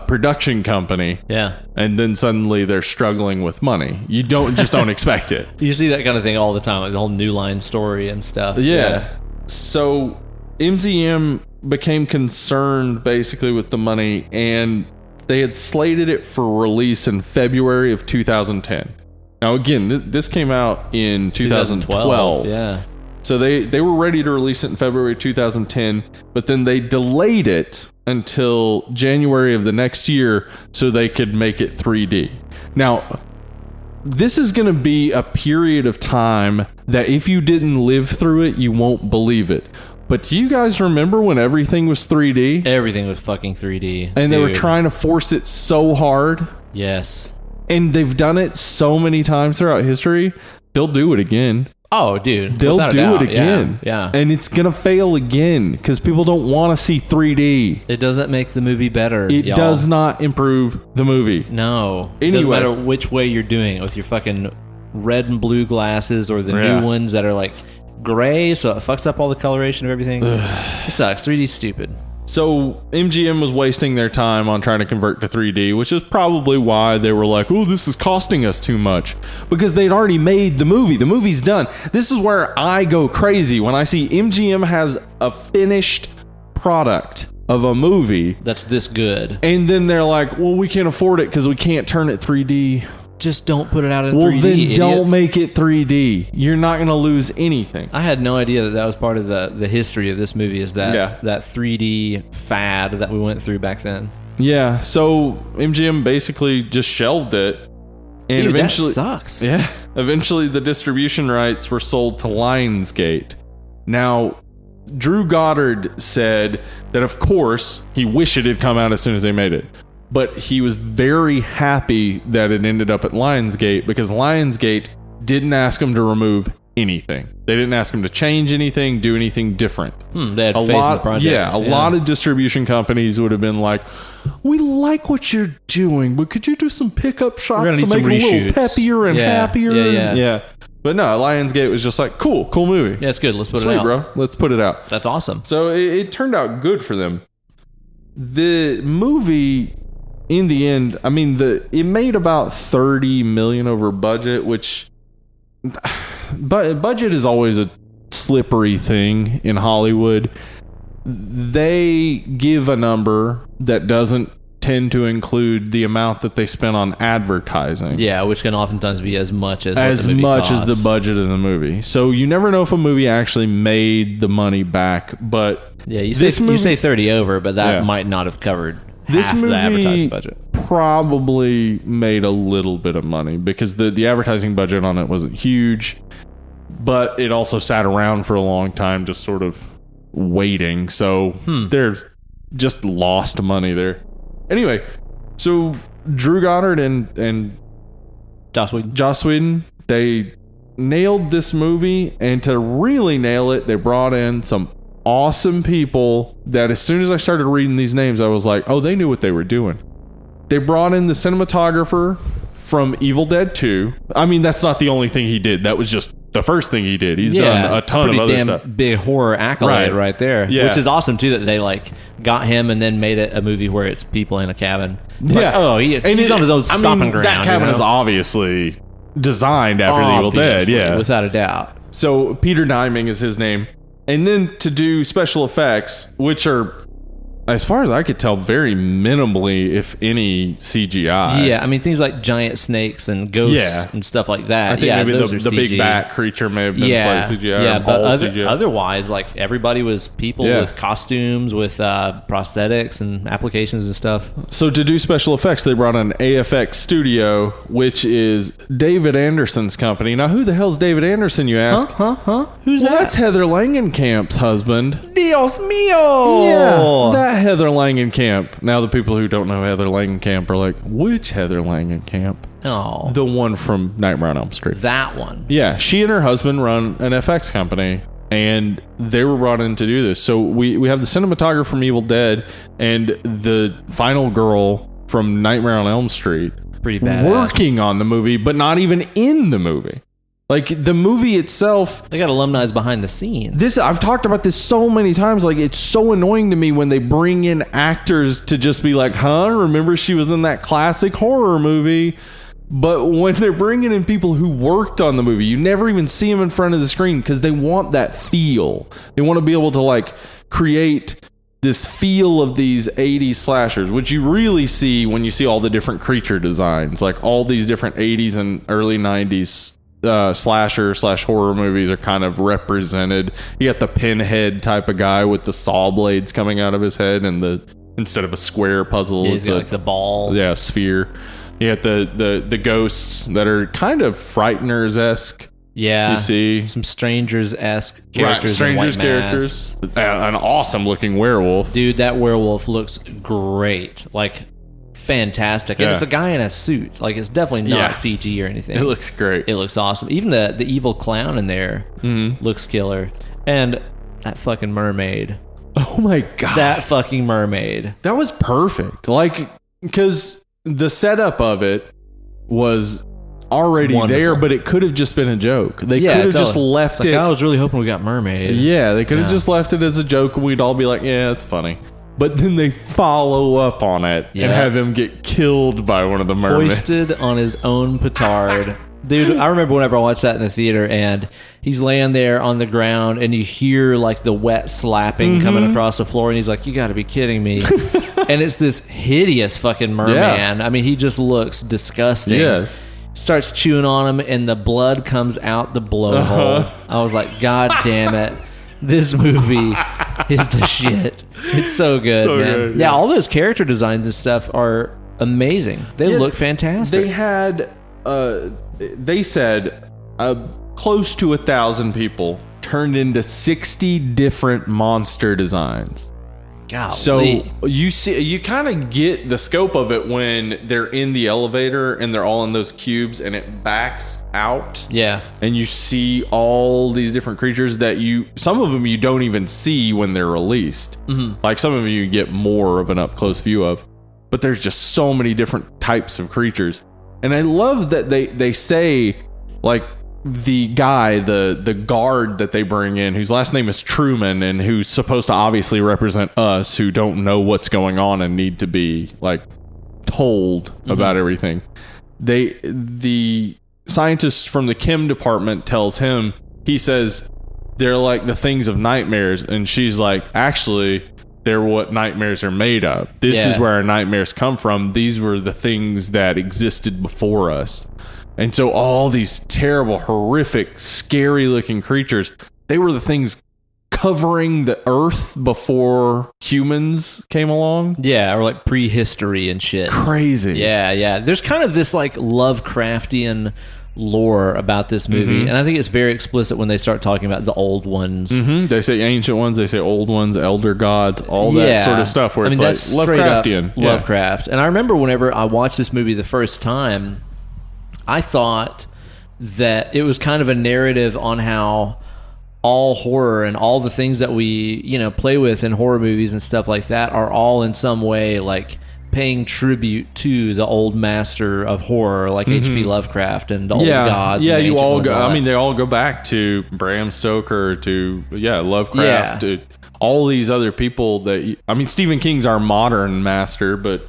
production company. Yeah. And then suddenly they're struggling with money. You don't expect it. You see that kind of thing all the time, like the whole New Line story and stuff. Yeah. So MGM became concerned basically with the money, and they had slated it for release in February of 2010. Now, again, this came out in 2012. Yeah. So they were ready to release it in February 2010, but then they delayed it until January of the next year so they could make it 3D. Now, this is going to be a period of time that if you didn't live through it, you won't believe it. But do you guys remember when everything was 3D? Everything was fucking 3D. And they were trying to force it so hard. Yes. And they've done it so many times throughout history. They'll do it again. Oh, dude. They'll do it again. Yeah. And it's going to fail again because people don't want to see 3D. It doesn't make the movie better. It does not improve the movie. No. Anyway. It doesn't matter which way you're doing it, with your fucking red and blue glasses or the new ones that are like gray, so it fucks up all the coloration of everything. It sucks. 3D's stupid. So MGM was wasting their time on trying to convert to 3D, which is probably why they were like, oh, this is costing us too much. Because they'd already made the movie. The movie's done. This is where I go crazy when I see MGM has a finished product of a movie that's this good. And then they're like, well, we can't afford it because we can't turn it 3D. Just don't put it out in 3D. Well, then idiots. don't make it 3D. You're not going to lose anything. I had no idea that was part of the history of this movie, is that 3D fad that we went through back then. Yeah, so MGM basically just shelved it. And Dude, eventually, that sucks. Yeah. Eventually, the distribution rights were sold to Lionsgate. Now, Drew Goddard said that, of course, he wished it had come out as soon as they made it. But he was very happy that it ended up at Lionsgate because Lionsgate didn't ask him to remove anything. They didn't ask him to change anything, do anything different. They had faith in the project. Yeah, a lot of distribution companies would have been like, we like what you're doing, but could you do some pickup shots to make it a little peppier and happier? Yeah. But no, Lionsgate was just like, cool movie. Yeah, it's good. Let's put it Sweet, out. bro. Let's put it out. That's awesome. So it turned out good for them. The movie, in the end, I mean, it made about $30 million over budget, which budget is always a slippery thing in Hollywood. They give a number that doesn't tend to include the amount that they spent on advertising. Yeah, which can oftentimes be as much as the budget of the movie. So you never know if a movie actually made the money back. But yeah, you say 30 over, but that might not have covered this half movie the advertising budget. Probably made a little bit of money because the advertising budget on it wasn't huge, but it also sat around for a long time just sort of waiting. So there's just lost money there. Anyway, so Drew Goddard and Joss Whedon, they nailed this movie, and to really nail it, they brought in some awesome people that as soon as I started reading these names, I was like, oh, they knew what they were doing. They brought in the cinematographer from Evil Dead 2. I mean, that's not the only thing he did. That was just the first thing he did. He's done a ton of other stuff. Big horror accolade right there. Yeah. Which is awesome, too, that they got him and then made it a movie where it's people in a cabin. He's on his own stomping ground. That cabin is obviously designed after the Evil Dead. Yeah, without a doubt. So Peter Diming is his name. And then to do special effects, which are, as far as I could tell, very minimally, if any, CGI. Yeah, I mean, things like giant snakes and ghosts and stuff like that. I think maybe the big bat creature may have been slightly CGI. Yeah, but CGI. Otherwise, everybody was people with costumes, with prosthetics and applications and stuff. So to do special effects, they brought in AFX Studio, which is David Anderson's company. Now, who the hell's David Anderson, you ask? Who's that? That's Heather Langenkamp's husband. Dios mío! Yeah, that Heather Langenkamp. Now the people who don't know Heather Langenkamp are like, which Heather Langenkamp? Oh. The one from Nightmare on Elm Street. That one. Yeah, she and her husband run an FX company. and they were brought in to do this. So we have the cinematographer from Evil Dead and the final girl from Nightmare on Elm Street Pretty badass. working on the movie, but not even in the movie. Like, the movie itself, They got alumni behind the scenes. I've talked about this so many times. Like, it's so annoying to me when they bring in actors to just be like, remember she was in that classic horror movie? But when they're bringing in people who worked on the movie, you never even see them in front of the screen because they want that feel. They want to be able to, like, create this feel of these 80s slashers, which you really see when you see all the different creature designs. Like, all these different 80s and early 90s slasher/horror movies are kind of represented. You got the pinhead type of guy with the saw blades coming out of his head, and instead of a square puzzle, it's like the ball. Yeah, sphere. You got the ghosts that are kind of Frighteners-esque. Yeah, you see some Strangers-esque characters. Strangers in white characters. masks. An awesome looking werewolf. Dude, that werewolf looks great. Like, fantastic. And Yeah. it's a guy in a suit. Like, it's definitely not CG or anything. It looks great. It looks awesome. Even the evil clown in there looks killer. And that fucking mermaid. Oh my god. That fucking mermaid. That was perfect. Like, because the setup of it was already Wonderful. there, but it could have just been a joke. They could have just left it's like, it. I was really hoping we got mermaid. Yeah, they could have Yeah. just left it as a joke, and we'd all be like, yeah, it's funny. But then they follow up on it and have him get killed by one of the mermaids. Hoisted on his own petard. Dude, I remember whenever I watched that in the theater, and he's laying there on the ground, and you hear like the wet slapping coming across the floor, and he's like, "You got to be kidding me!" And it's this hideous fucking merman. I mean, he just looks disgusting. Yes. Starts chewing on him, and the blood comes out the blowhole. I was like, "God damn it! This movie is the shit." It's so good, So man. good, yeah, yeah. all those character designs and stuff are amazing. They look fantastic. They had, they said, close to 1,000 people turned into 60 different monster designs. Golly. So you kind of get the scope of it when they're in the elevator and they're all in those cubes and it backs out. Yeah. And you see all these different creatures that some of them you don't even see when they're released. Like, some of them you get more of an up close view of, but there's just so many different types of creatures. And I love that they say, like, the guy, the guard that they bring in, whose last name is Truman, and who's supposed to obviously represent us who don't know what's going on and need to be, like, told about everything. The scientist from the chem department tells him, he says, they're like the things of nightmares, and she's like, actually, they're what nightmares are made of. This is where our nightmares come from. These were the things that existed before us. And so all these terrible, horrific, scary-looking creatures, they were the things covering the earth before humans came along. Yeah, or like prehistory and shit. Crazy. Yeah. There's kind of this like Lovecraftian lore about this movie, and I think it's very explicit when they start talking about the old ones. They say ancient ones, they say old ones, elder gods, all that sort of stuff where it's that's like straight up Lovecraftian. Lovecraft. And I remember whenever I watched this movie the first time, I thought that it was kind of a narrative on how all horror and all the things that we, play with in horror movies and stuff like that are all in some way like paying tribute to the old master of horror, like H.P. Lovecraft and the old gods. Yeah, and you ancient all ones go. and all I mean, that. they all go back to Bram Stoker, to Lovecraft, to all these other people that. I mean, Stephen King's our modern master, but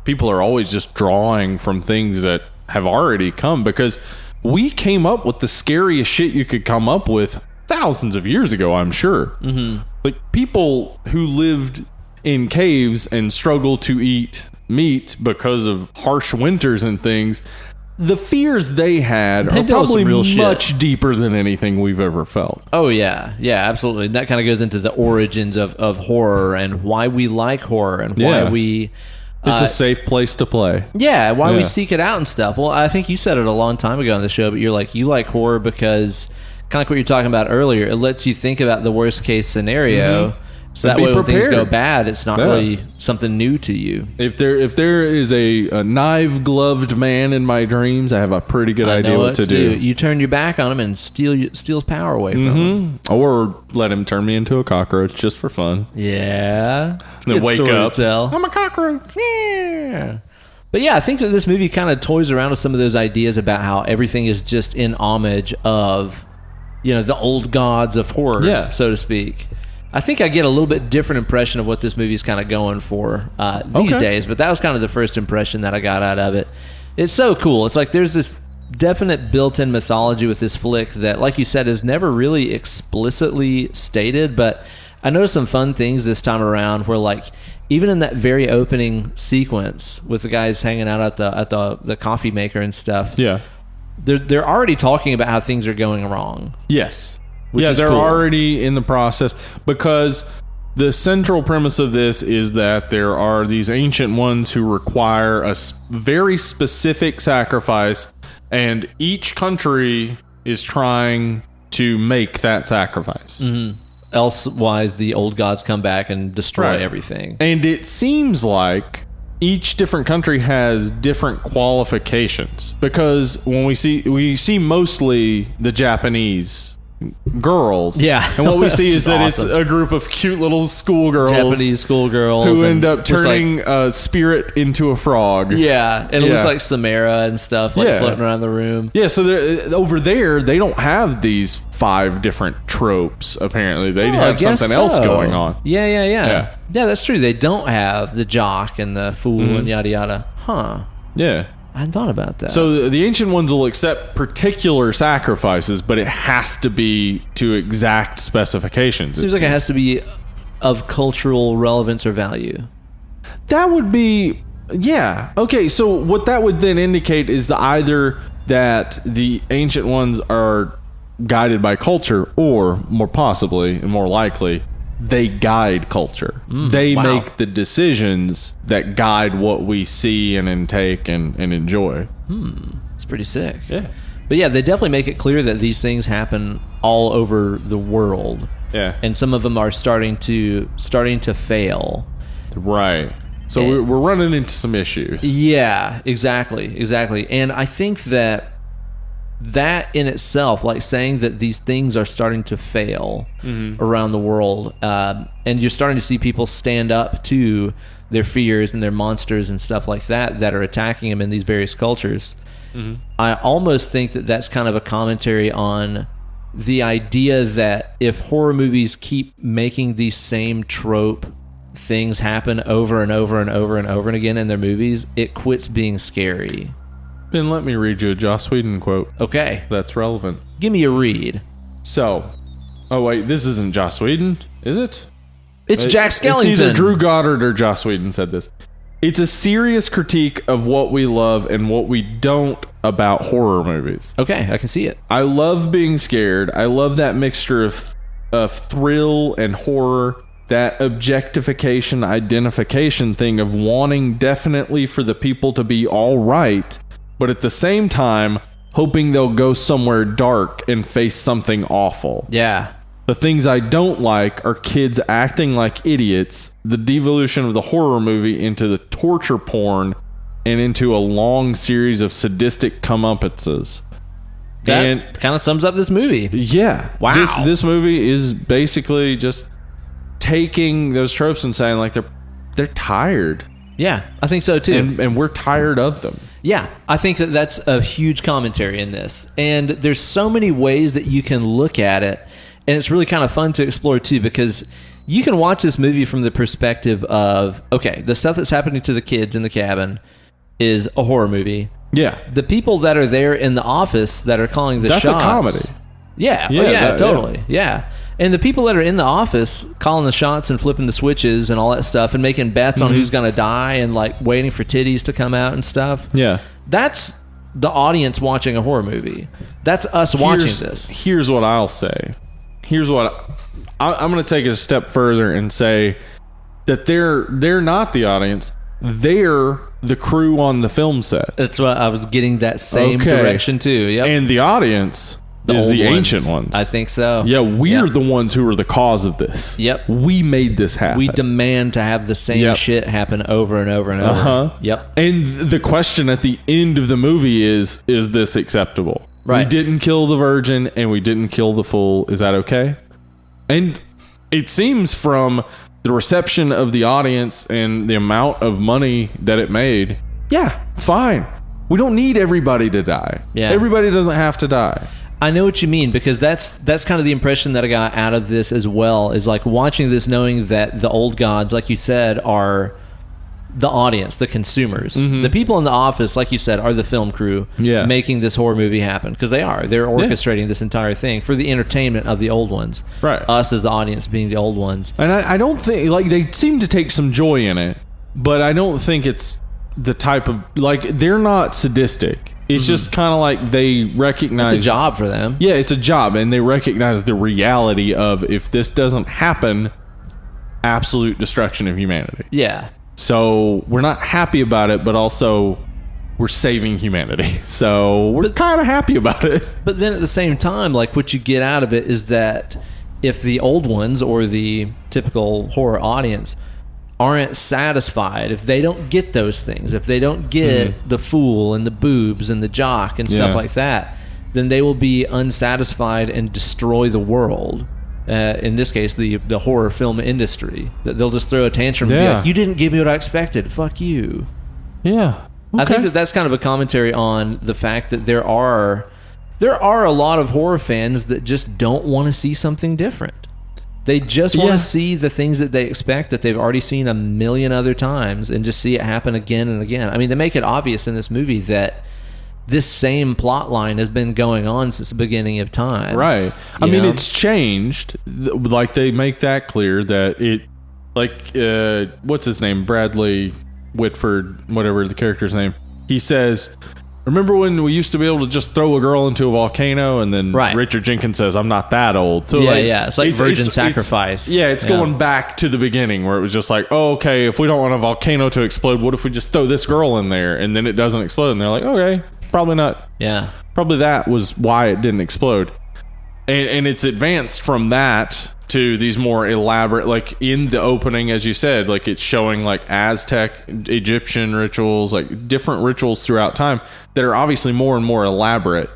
people are always just drawing from things that have already come, because we came up with the scariest shit you could come up with thousands of years ago, I'm sure. Like, people who lived in caves and struggled to eat meat because of harsh winters and things, the fears they had They are dealt with some probably real shit. much deeper than anything we've ever felt. Oh, yeah, absolutely. That kind of goes into the origins of horror and why we like horror and why we... It's a safe place to play. Yeah, why we seek it out and stuff. Well, I think you said it a long time ago on the show, but you like horror because, kind of like what you're talking about earlier, it lets you think about the worst case scenario So that Be way when things prepared. go bad, it's not really something new to you. If there is a knife-gloved man in my dreams, I have a pretty good idea know what to do. You turn your back on him and steals power away from him. Or let him turn me into a cockroach just for fun. Yeah. Then wake up. Tell. I'm a cockroach. Yeah. But yeah, I think that this movie kind of toys around with some of those ideas about how everything is just in homage of, the old gods of horror, so to speak. I think I get a little bit different impression of what this movie is kind of going for these days, but that was kind of the first impression that I got out of it. It's so cool. It's like there's this definite built-in mythology with this flick that, like you said, is never really explicitly stated, but I noticed some fun things this time around where, like, even in that very opening sequence with the guys hanging out at the coffee maker and stuff, they're already talking about how things are going wrong. Yes. Which is they're cool. already in the process, because the central premise of this is that there are these ancient ones who require a very specific sacrifice, and each country is trying to make that sacrifice. Mm-hmm. Elsewise, the old gods come back and destroy everything. And it seems like each different country has different qualifications, because when we see mostly the Japanese girls, and what we see is that it's a group of cute little schoolgirls, Japanese schoolgirls, who end up turning a spirit into a frog. And it looks like Samara and stuff, floating around the room. So over there, they don't have these 5 different tropes. Apparently, they have something else going on. Yeah, that's true. They don't have the jock and the fool and yada yada. Yeah. I hadn't thought about that. So the ancient ones will accept particular sacrifices, but it has to be to exact specifications. Seems like it has to be of cultural relevance or value. That would be, okay. So what that would then indicate is either that the ancient ones are guided by culture, or more possibly and more likely, they guide culture. They make the decisions that guide what we see and intake and enjoy. It's pretty sick. Yeah. But yeah, they definitely make it clear that these things happen all over the world. Yeah. And some of them are starting to fail. Right. So we're running into some issues. Yeah, exactly. And I think that in itself, like saying that these things are starting to fail around the world, and you're starting to see people stand up to their fears and their monsters and stuff like that are attacking them in these various cultures. I almost think that that's kind of a commentary on the idea that if horror movies keep making these same trope things happen over and over and over and over and again in their movies, it quits being scary. Ben, let me read you a Joss Whedon quote. Okay. That's relevant. Give me a read. So, wait, this isn't Joss Whedon, is it? It's Jack Skellington. It's either Drew Goddard or Joss Whedon said this. It's a serious critique of what we love and what we don't about horror movies. Okay, I can see it. I love being scared. I love that mixture of thrill and horror, that objectification, identification thing of wanting definitely for the people to be all right, but at the same time, hoping they'll go somewhere dark and face something awful. Yeah. The things I don't like are kids acting like idiots, the devolution of the horror movie into the torture porn, and into a long series of sadistic comeuppances. That kind of sums up this movie. Yeah. Wow. This movie is basically just taking those tropes and saying, like, they're tired. Yeah, I think so too. And we're tired of them. Yeah, I think that that's a huge commentary in this. And there's so many ways that you can look at it. And it's really kind of fun to explore too, because you can watch this movie from the perspective of, okay, the stuff that's happening to the kids in the cabin is a horror movie. Yeah. The people that are there in the office that are calling the shots. That's a comedy. Yeah, totally. Yeah. And the people that are in the office calling the shots and flipping the switches and all that stuff and making bets on who's going to die and like waiting for titties to come out and stuff. Yeah. That's the audience watching a horror movie. That's us watching this. Here's what I'll say. Here's what I'm going to take it a step further and say that they're not the audience. They're the crew on the film set. That's what I was getting that same direction too. Yep. And the audience is old the ones. ancient ones. I think so. Yeah, we're Yep. the ones who are the cause of this. Yep. We made this happen. We demand to have the same Yep. shit happen over and over and over. Uh-huh. Yep. And the question at the end of the movie is this acceptable? Right. We didn't kill the virgin and we didn't kill the fool. Is that okay? And it seems from the reception of the audience and the amount of money that it made, yeah, it's fine. We don't need everybody to die. Yeah. Everybody doesn't have to die. I know what you mean, because that's kind of the impression that I got out of this as well, is like watching this knowing that the old gods, like you said, are the audience, the consumers. The people in the office, like you said, are the film crew making this horror movie happen, because they are. They're orchestrating this entire thing for the entertainment of the old ones. Right. Us as the audience being the old ones. And I don't think, like, they seem to take some joy in it, but I don't think it's the type of, like, they're not sadistic. It's just kind of like they recognize... It's a job for them. Yeah, it's a job, and they recognize the reality of, if this doesn't happen, absolute destruction of humanity. Yeah. So we're not happy about it, but also we're saving humanity. So we're kind of happy about it. But then at the same time, like, what you get out of it is that if the old ones or the typical horror audience aren't satisfied, if they don't get those things, if they don't get the fool and the boobs and the jock and stuff like that, then they will be unsatisfied and destroy the world. In this case, the horror film industry. That they'll just throw a tantrum and be like, "You didn't give me what I expected. Fuck you." Yeah. Okay. I think that that's kind of a commentary on the fact that there are a lot of horror fans that just don't want to see something different. They just want to see the things that they expect, that they've already seen a million other times, and just see it happen again and again. I mean, they make it obvious in this movie that this same plot line has been going on since the beginning of time. Right. I You mean, know? it's changed. Like, they make that clear that it, like, what's his name? Bradley Whitford, whatever the character's name. He says, remember when we used to be able to just throw a girl into a volcano? And then Richard Jenkins says, I'm not that old. So it's like virgin sacrifice. It's going back to the beginning where it was just like, oh, okay, if we don't want a volcano to explode, what if we just throw this girl in there and then it doesn't explode? And they're like, okay, probably not. Yeah. Probably that was why it didn't explode. And it's advanced from that to these more elaborate, like in the opening, as you said, like it's showing like Aztec, Egyptian rituals, like different rituals throughout time that are obviously more and more elaborate.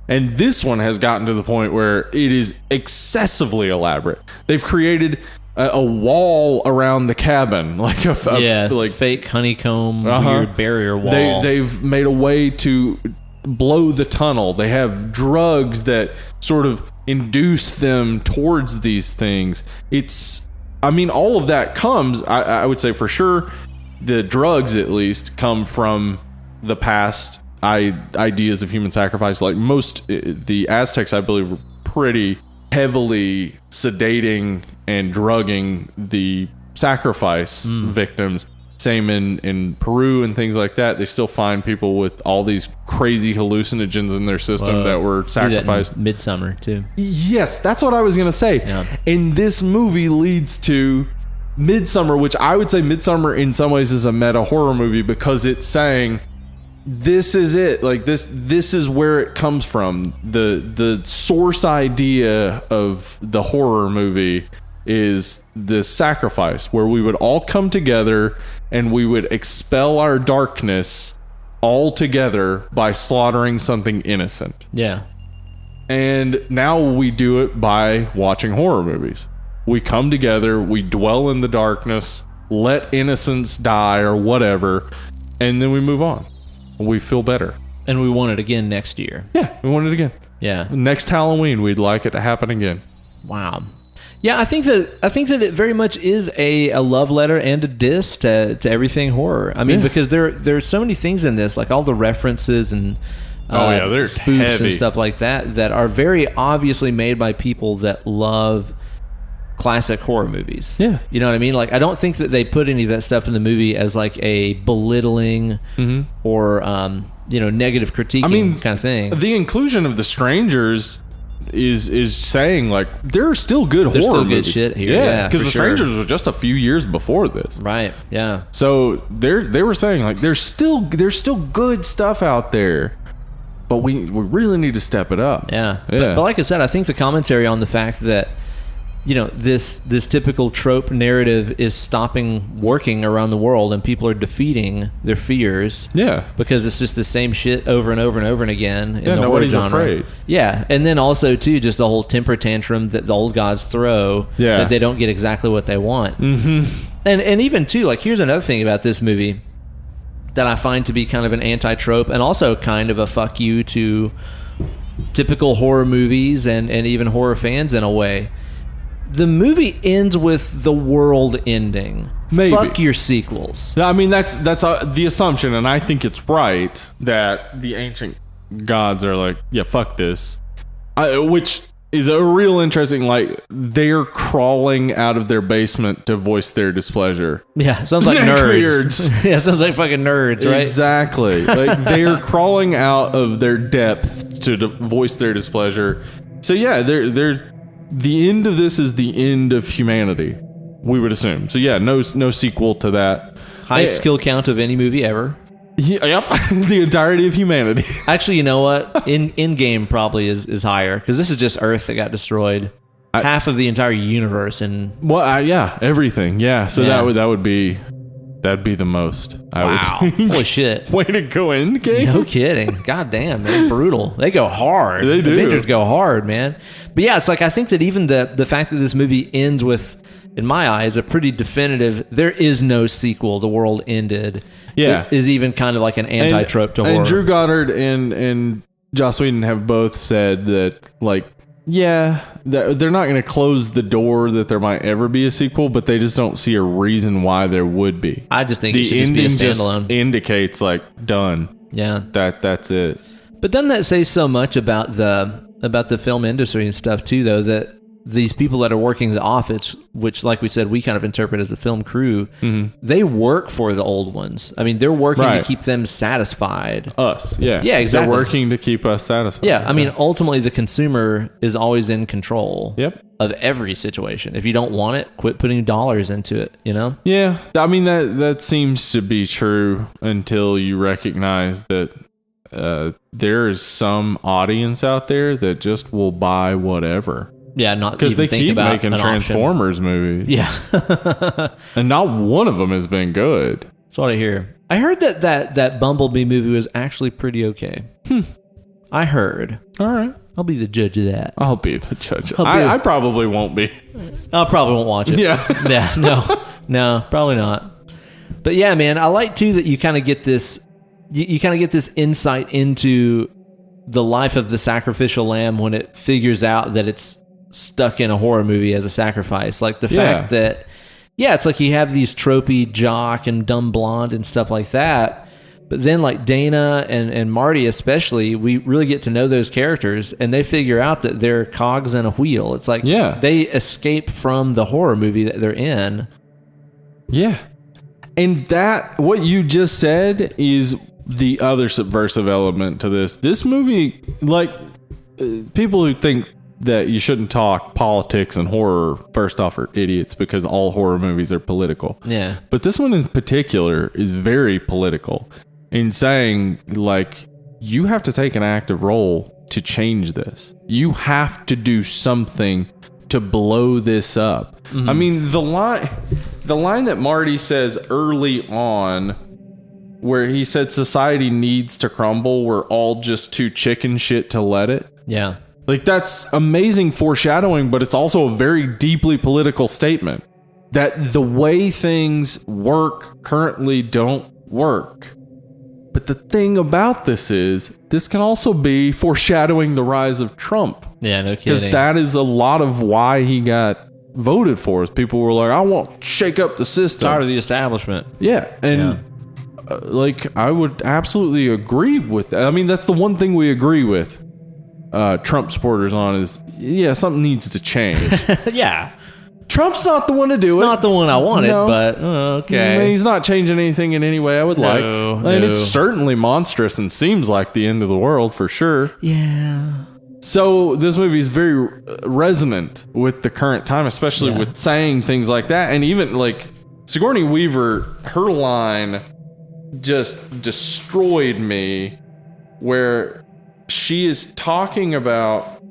And this one has gotten to the point where it is excessively elaborate. They've created a wall around the cabin, like like fake honeycomb weird barrier wall. They've made a way to blow the tunnel. They have drugs that sort of induce them towards these things. All of that comes, I would say for sure, the drugs at least come from the past ideas of human sacrifice. Like the Aztecs, I believe, were pretty heavily sedating and drugging the sacrifice victims. Same in Peru and things like that. They still find people with all these crazy hallucinogens in their system that were sacrificed. Midsummer too. Yes, that's what I was gonna say. Yeah. And this movie leads to Midsummer, which I would say Midsummer in some ways is a meta horror movie, because it's saying this is it. Like this is where it comes from. The source idea of the horror movie is this sacrifice where we would all come together and we would expel our darkness all together by slaughtering something innocent. Yeah. And now we do it by watching horror movies. We come together, we dwell in the darkness, let innocence die or whatever, and then we move on. We feel better. And we want it again next year. Yeah, we want it again. Yeah. Next Halloween, we'd like it to happen again. Wow. Yeah, I think that it very much is a love letter and a diss to everything horror. I mean, because there's so many things in this, like all the references and they're spoofs heavy and stuff like that are very obviously made by people that love classic horror movies. Yeah. You know what I mean? Like, I don't think that they put any of that stuff in the movie as like a belittling or negative critiquing kind of thing. The inclusion of the strangers is saying like there are still good There's horror still good movies. shit here. Yeah, because for the sure. strangers was just a few years before this. Right. Yeah. So they were saying like there's still good stuff out there. but we really need to step it up. Yeah. But like I said, I think the commentary on the fact that, you know, this typical trope narrative is stopping working around the world, and people are defeating their fears. Yeah. Because it's just the same shit over and over and over and again. In the nobody's horror genre. afraid. Yeah. And then also, too, just the whole temper tantrum that the old gods throw. Yeah. That they don't get exactly what they want. Mm-hmm. And even, too, like, here's another thing about this movie that I find to be kind of an anti-trope, and also kind of a fuck you to typical horror movies and even horror fans in a way. The movie ends with the world ending. Maybe. Fuck your sequels. I mean, that's the assumption, and I think it's right that the ancient gods are like, yeah, fuck this. Which is a real interesting, like, they're crawling out of their basement to voice their displeasure. Yeah, sounds like nerds. Yeah, sounds like fucking nerds, right? Exactly. Like, they're crawling out of their depth to voice their displeasure. So yeah, they're the end of this is the end of humanity, we would assume. So yeah, no sequel to that. Highest kill count of any movie ever. Yep, the entirety of humanity. Actually, you know what? In game probably is higher, because this is just Earth that got destroyed. Half of the entire universe and yeah, everything. Yeah, so that'd be the most. Wow. Holy shit. Way to go, in game. No kidding. God damn, man. Brutal. They go hard. They do. Avengers go hard, man. But yeah, it's like, I think that even the fact that this movie ends with, in my eyes, a pretty definitive, there is no sequel, the world ended. Yeah. Is even kind of like an anti-trope to horror. And Drew Goddard and Joss Whedon have both said that, like, yeah, they're not going to close the door that there might ever be a sequel, but they just don't see a reason why there would be. I just think it should just be a standalone. Just indicates, like, done. Yeah. That's it. But doesn't that say so much about the film industry and stuff too, though, that these people that are working the office, which, like we said, we kind of interpret as a film crew, they work for the old ones. I mean, they're working to keep them satisfied. Us, yeah. Yeah, exactly. They're working to keep us satisfied. Yeah, I mean, ultimately, the consumer is always in control of every situation. If you don't want it, quit putting dollars into it, you know? Yeah, I mean, that seems to be true until you recognize that there is some audience out there that just will buy whatever. Yeah, not because they keep making Transformers movies. Yeah, and not one of them has been good. That's what I hear. I heard that Bumblebee movie was actually pretty okay. I heard. All right, I'll be the judge of that. I'll be the judge. I probably won't be. I probably won't watch it. Yeah, no, probably not. But yeah, man, I like too that you kind of get this. You kind of get this insight into the life of the sacrificial lamb when it figures out that it's stuck in a horror movie as a sacrifice. Like the fact that, it's like you have these tropey jock and dumb blonde and stuff like that. But then, like, Dana and Marty especially, we really get to know those characters, and they figure out that they're cogs in a wheel. It's like they escape from the horror movie that they're in. Yeah. And that, what you just said, is the other subversive element to this. This movie, like, people who think that you shouldn't talk politics and horror, first off, are idiots, because all horror movies are political. Yeah. But this one in particular is very political in saying, like, you have to take an active role to change this. You have to do something to blow this up. Mm-hmm. I mean, the line that Marty says early on, where he said society needs to crumble, we're all just too chicken shit to let it. Yeah. Like, that's amazing foreshadowing, but it's also a very deeply political statement that the way things work currently don't work. But the thing about this is, this can also be foreshadowing the rise of Trump. Yeah, no kidding. Because that is a lot of why he got voted for. Is people were like, I want to shake up the system. Tired of the establishment. Yeah, and like, I would absolutely agree with that. I mean, that's the one thing we agree with Trump supporters on is, something needs to change. Yeah. Trump's not the one to do it. It's not the one I wanted, but okay. He's not changing anything in any way I would like. And it's certainly monstrous and seems like the end of the world for sure. Yeah. So this movie is very resonant with the current time, especially with saying things like that. And even, like, Sigourney Weaver, her line just destroyed me, where she is talking about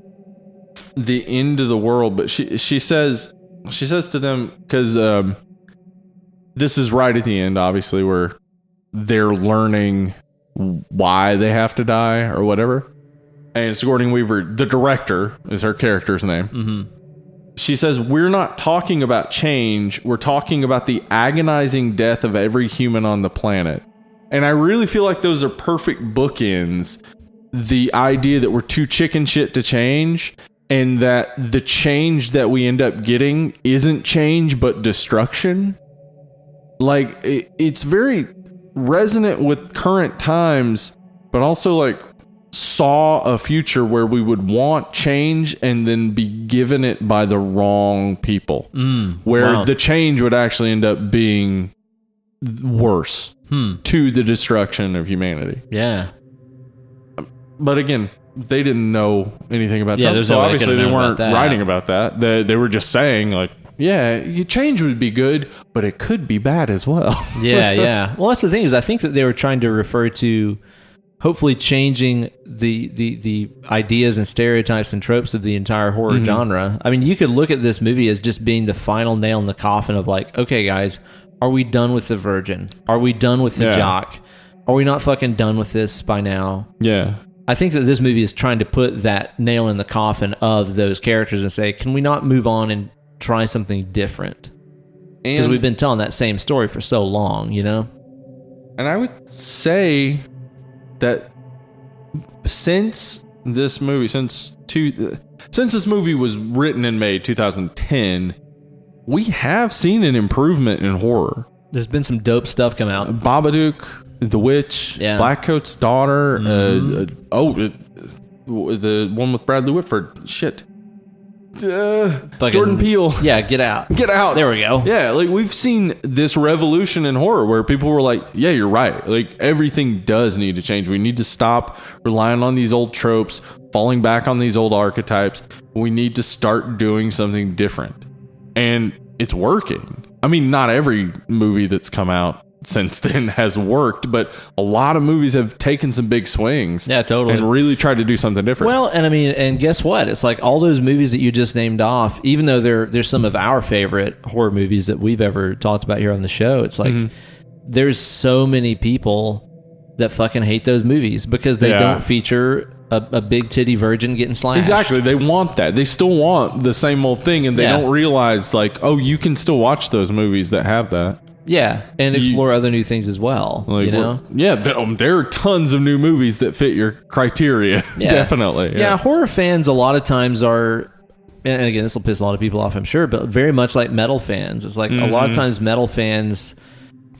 the end of the world, but she says to them, because this is right at the end, obviously, where they're learning why they have to die or whatever. And Sigourney Weaver, the director, is her character's name. Mm-hmm. She says, we're not talking about change. We're talking about the agonizing death of every human on the planet. And I really feel like those are perfect bookends. The idea that we're too chicken shit to change, and that the change that we end up getting isn't change, but destruction. Like, it's very resonant with current times, but also like saw a future where we would want change and then be given it by the wrong people, where the change would actually end up being worse to the destruction of humanity. Yeah. But again, they didn't know anything about that. There's So no way obviously they they could've known weren't about that. writing about that. They were just saying, like, yeah, your change would be good, but it could be bad as well. Yeah. Well, that's the thing, is I think that they were trying to refer to hopefully changing the ideas and stereotypes and tropes of the entire horror genre. I mean, you could look at this movie as just being the final nail in the coffin of like, okay, guys, are we done with the virgin? Are we done with the jock? Are we not fucking done with this by now? Yeah. I think that this movie is trying to put that nail in the coffin of those characters and say, can we not move on and try something different? Because we've been telling that same story for so long, you know? And I would say that since this movie was written and made 2010, we have seen an improvement in horror. There's been some dope stuff come out. Babadook, The Witch, Blackcoat's Daughter, the one with Bradley Whitford. Shit. Jordan Peele. Yeah, Get Out. Get Out. There we go. Yeah, like we've seen this revolution in horror where people were like, yeah, you're right. Like everything does need to change. We need to stop relying on these old tropes, falling back on these old archetypes. We need to start doing something different. And it's working. I mean, not every movie that's come out since then has worked, but a lot of movies have taken some big swings. Yeah, totally. And really tried to do something different. Well, and I mean, and guess what? It's like all those movies that you just named off, even though they're some of our favorite horror movies that we've ever talked about here on the show, it's like there's so many people that fucking hate those movies because they don't feature a big titty virgin getting slashed. Exactly. They want that. They still want the same old thing, and they don't realize, like, oh, you can still watch those movies that have that. Yeah, and explore other new things as well, like, you know? Yeah, there are tons of new movies that fit your criteria. Yeah. Definitely. Yeah, horror fans a lot of times are, and again, this will piss a lot of people off, I'm sure, but very much like metal fans. It's like a lot of times metal fans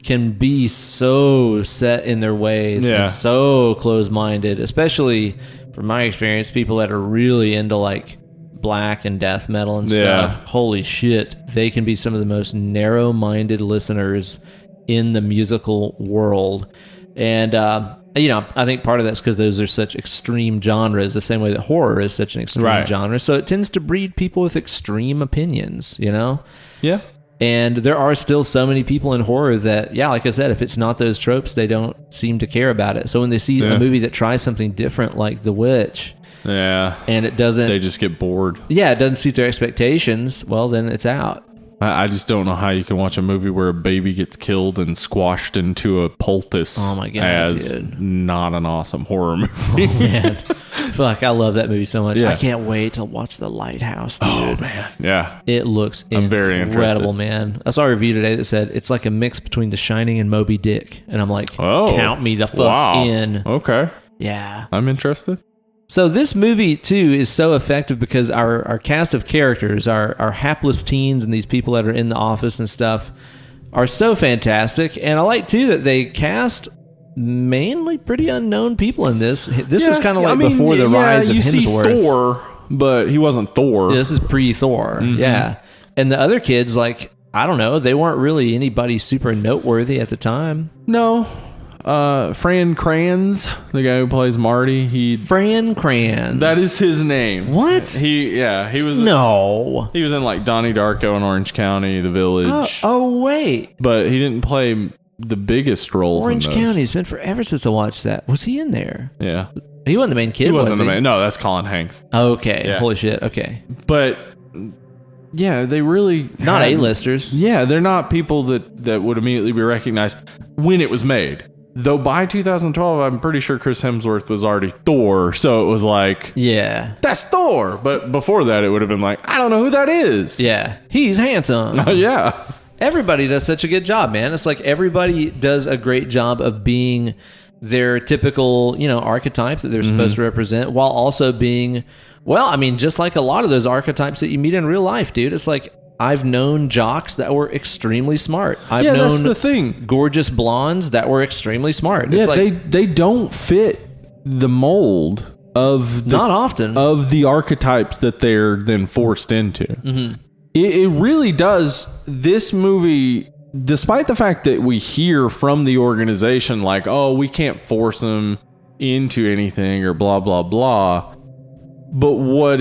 can be so set in their ways and so close-minded, especially from my experience, people that are really into like black and death metal and stuff. Holy shit, they can be some of the most narrow-minded listeners in the musical world. And you know, I think part of that's because those are such extreme genres, the same way that horror is such an extreme genre. So it tends to breed people with extreme opinions, you know? Yeah. And there are still so many people in horror that, like I said, if it's not those tropes, they don't seem to care about it. So when they see a movie that tries something different, like The Witch, and it doesn't, they just get bored. Yeah, it doesn't suit their expectations. Well, then it's out. I just don't know how you can watch a movie where a baby gets killed and squashed into a poultice. Oh my God, as dude. Not an awesome horror movie. Oh, man. Fuck, I love that movie so much. I can't wait to watch The Lighthouse, dude. Oh man, yeah. It looks very incredible, interested. man. I saw a review today that said it's like a mix between The Shining and Moby Dick, and I'm like, count me the fuck in. Okay. Yeah, I'm interested. So this movie, too, is so effective because our cast of characters, our hapless teens and these people that are in the office and stuff are so fantastic. And I like, too, that they cast mainly pretty unknown people in this. This is kind of like before the rise of Hemsworth. See Thor, but he wasn't Thor. Yeah, this is pre-Thor, yeah. And the other kids, like, I don't know, they weren't really anybody super noteworthy at the time. No. Fran Kranz, the guy who plays Marty, Fran Kranz. That is his name. What? He was He was in like Donnie Darko in Orange County, The Village. Oh wait. But he didn't play the biggest roles Orange in those. County. It's been forever since I watched that. Was he in there? Yeah. He wasn't the main kid, He wasn't was the he? main. No, that's Colin Hanks. Okay. Yeah. Holy shit. Okay. But yeah, they really Not A-listers. Yeah, they're not people that would immediately be recognized when it was made. Though by 2012, I'm pretty sure Chris Hemsworth was already Thor, so it was like, Yeah. that's Thor. But before that, it would have been like, I don't know who that is. Yeah. He's handsome. Yeah. Everybody does such a good job, man. It's like everybody does a great job of being their typical, archetype that they're supposed to represent, while also being, well, I mean, just like a lot of those archetypes that you meet in real life, dude. It's like, I've known jocks that were extremely smart. I've known that's the thing. Gorgeous blondes that were extremely smart. Yeah, It's like, they don't fit the mold of not often of the archetypes that they're then forced into. Mm-hmm. It really does. This movie, despite the fact that we hear from the organization like, oh, we can't force them into anything or blah, blah, blah. But what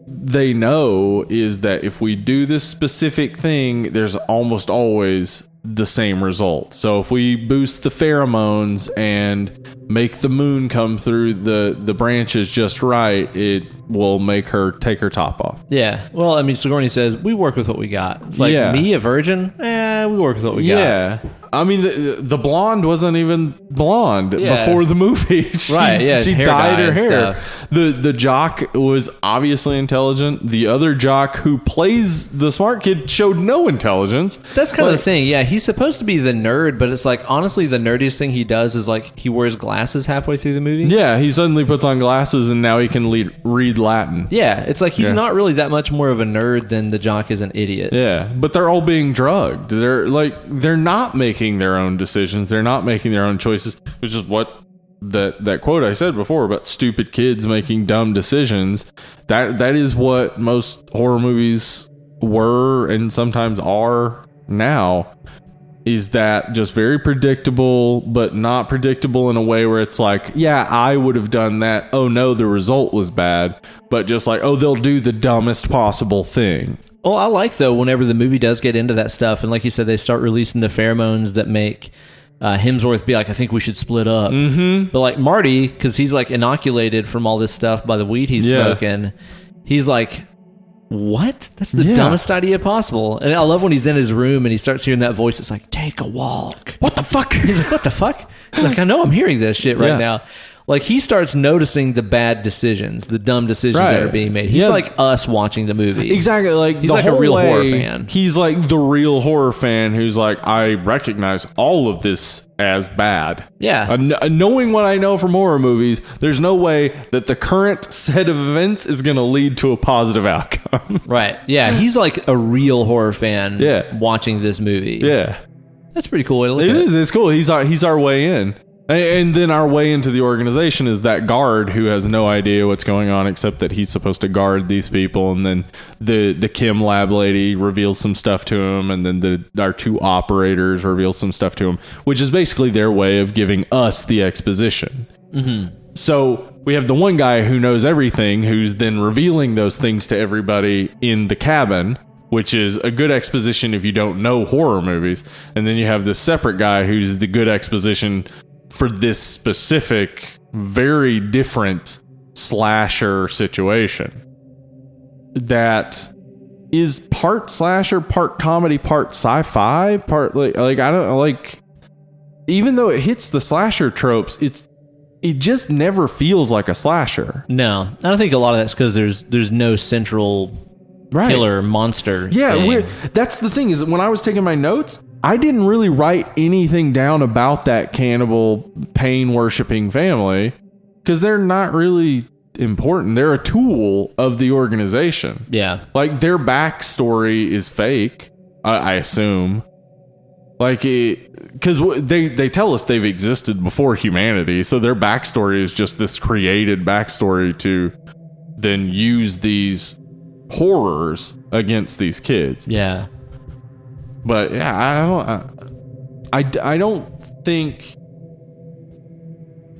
they know is that if we do this specific thing, there's almost always the same result. So if we boost the pheromones and make the moon come through the branches just right, it will make her take her top off. Yeah. Well, I mean, Sigourney says, we work with what we got. It's like, me, a virgin? We work with what we got. Yeah. I mean, the blonde wasn't even blonde before the movie. She dyed her hair. The jock was obviously intelligent. The other jock who plays the smart kid showed no intelligence. That's kind of the thing. Yeah, he's supposed to be the nerd, but it's like, honestly, the nerdiest thing he does is like he wears glasses halfway through the movie. Yeah, he suddenly puts on glasses and now he can read Latin. Yeah, it's like he's not really that much more of a nerd than the jock is an idiot. Yeah, but they're all being drugged. They're not making their own decisions. They're not making their own choices, which is what that quote I said before about stupid kids making dumb decisions. That is what most horror movies were and sometimes are now. Is that just very predictable, but not predictable in a way where it's like, yeah, I would have done that. Oh no, the result was bad. But just like, oh, they'll do the dumbest possible thing. Well, I like, though, whenever the movie does get into that stuff, and like you said, they start releasing the pheromones that make Hemsworth be like, I think we should split up. Mm-hmm. But like Marty, because he's like inoculated from all this stuff by the weed he's smoking, he's like, what? That's the dumbest idea possible. And I love when he's in his room and he starts hearing that voice. It's like, take a walk. What the fuck? He's like, what the fuck? He's like, I know I'm hearing this shit right now. Like, he starts noticing the bad decisions, the dumb decisions that are being made. He's like us watching the movie. Exactly. Like, he's like a real horror fan. He's like the real horror fan who's like, I recognize all of this as bad. Yeah. Knowing what I know from horror movies, there's no way that the current set of events is going to lead to a positive outcome. Right. Yeah. He's like a real horror fan watching this movie. Yeah. That's a pretty cool way to look at it. It is. It's cool. He's our way in. And then our way into the organization is that guard who has no idea what's going on except that he's supposed to guard these people. And then the Kim lab lady reveals some stuff to him. And then our two operators reveal some stuff to him, which is basically their way of giving us the exposition. Mm-hmm. So we have the one guy who knows everything, who's then revealing those things to everybody in the cabin, which is a good exposition if you don't know horror movies. And then you have this separate guy who's the good exposition for this specific, very different slasher situation that is part slasher, part comedy, part sci-fi, part like I don't like. Even though it hits the slasher tropes, it just never feels like a slasher. No, I don't think a lot of that's because there's no central killer monster. Yeah, that's the thing is when I was taking my notes, I didn't really write anything down about that cannibal pain worshipping family because they're not really important. They're a tool of the organization. Yeah. Like their backstory is fake, I assume. Like because they tell us they've existed before humanity. So their backstory is just this created backstory to then use these horrors against these kids. Yeah. But yeah, I don't think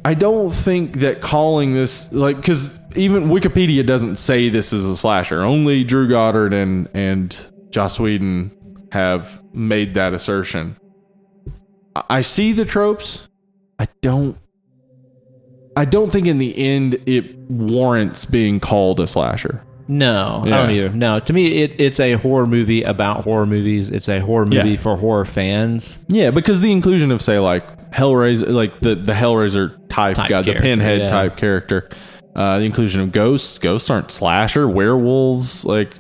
that calling this like because even Wikipedia doesn't say this is a slasher. Only Drew Goddard and Joss Whedon have made that assertion. I see the tropes. I don't I don't think in the end it warrants being called a slasher. No, Yeah. I don't either. No, to me, it's a horror movie about horror movies. It's a horror movie for horror fans. Yeah, because the inclusion of, say, like Hellraiser, like the Hellraiser type guy, the Pinhead type character, the inclusion of ghosts aren't slasher, werewolves, like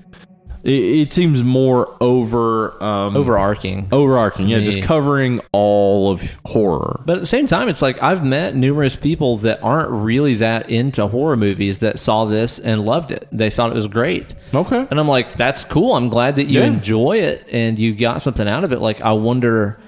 it seems more Overarching. Yeah, just covering all of horror. But at the same time, it's like I've met numerous people that aren't really that into horror movies that saw this and loved it. They thought it was great. Okay. And I'm like, that's cool. I'm glad that you enjoy it and you got something out of it. Like, I wonder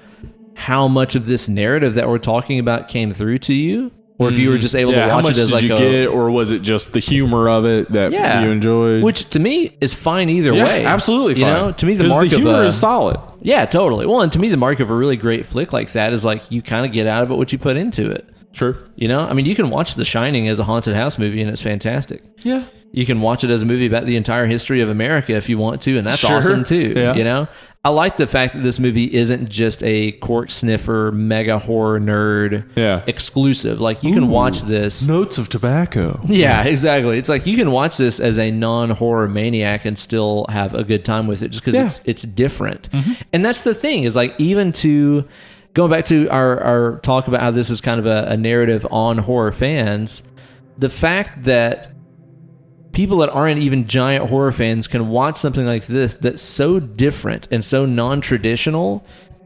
how much of this narrative that we're talking about came through to you, or if you were just able to watch it as like or was it just the humor of it that you enjoyed? Which to me is fine either way. Absolutely fine. You know, to me the mark the humor is solid. Yeah, totally. Well, and to me the mark of a really great flick like that is like you kind of get out of it what you put into it. True. You know, I mean, you can watch The Shining as a haunted house movie and it's fantastic. Yeah. You can watch it as a movie about the entire history of America if you want to, and that's awesome too. Yeah. You know, I like the fact that this movie isn't just a cork sniffer, mega horror nerd exclusive. Like, you can watch this. Notes of tobacco. Yeah, exactly. It's like you can watch this as a non-horror maniac and still have a good time with it just because it's different. And that's the thing is like, even to going back to our talk about how this is kind of a narrative on horror fans, the fact that people that aren't even giant horror fans can watch something like this that's so different and so non-traditional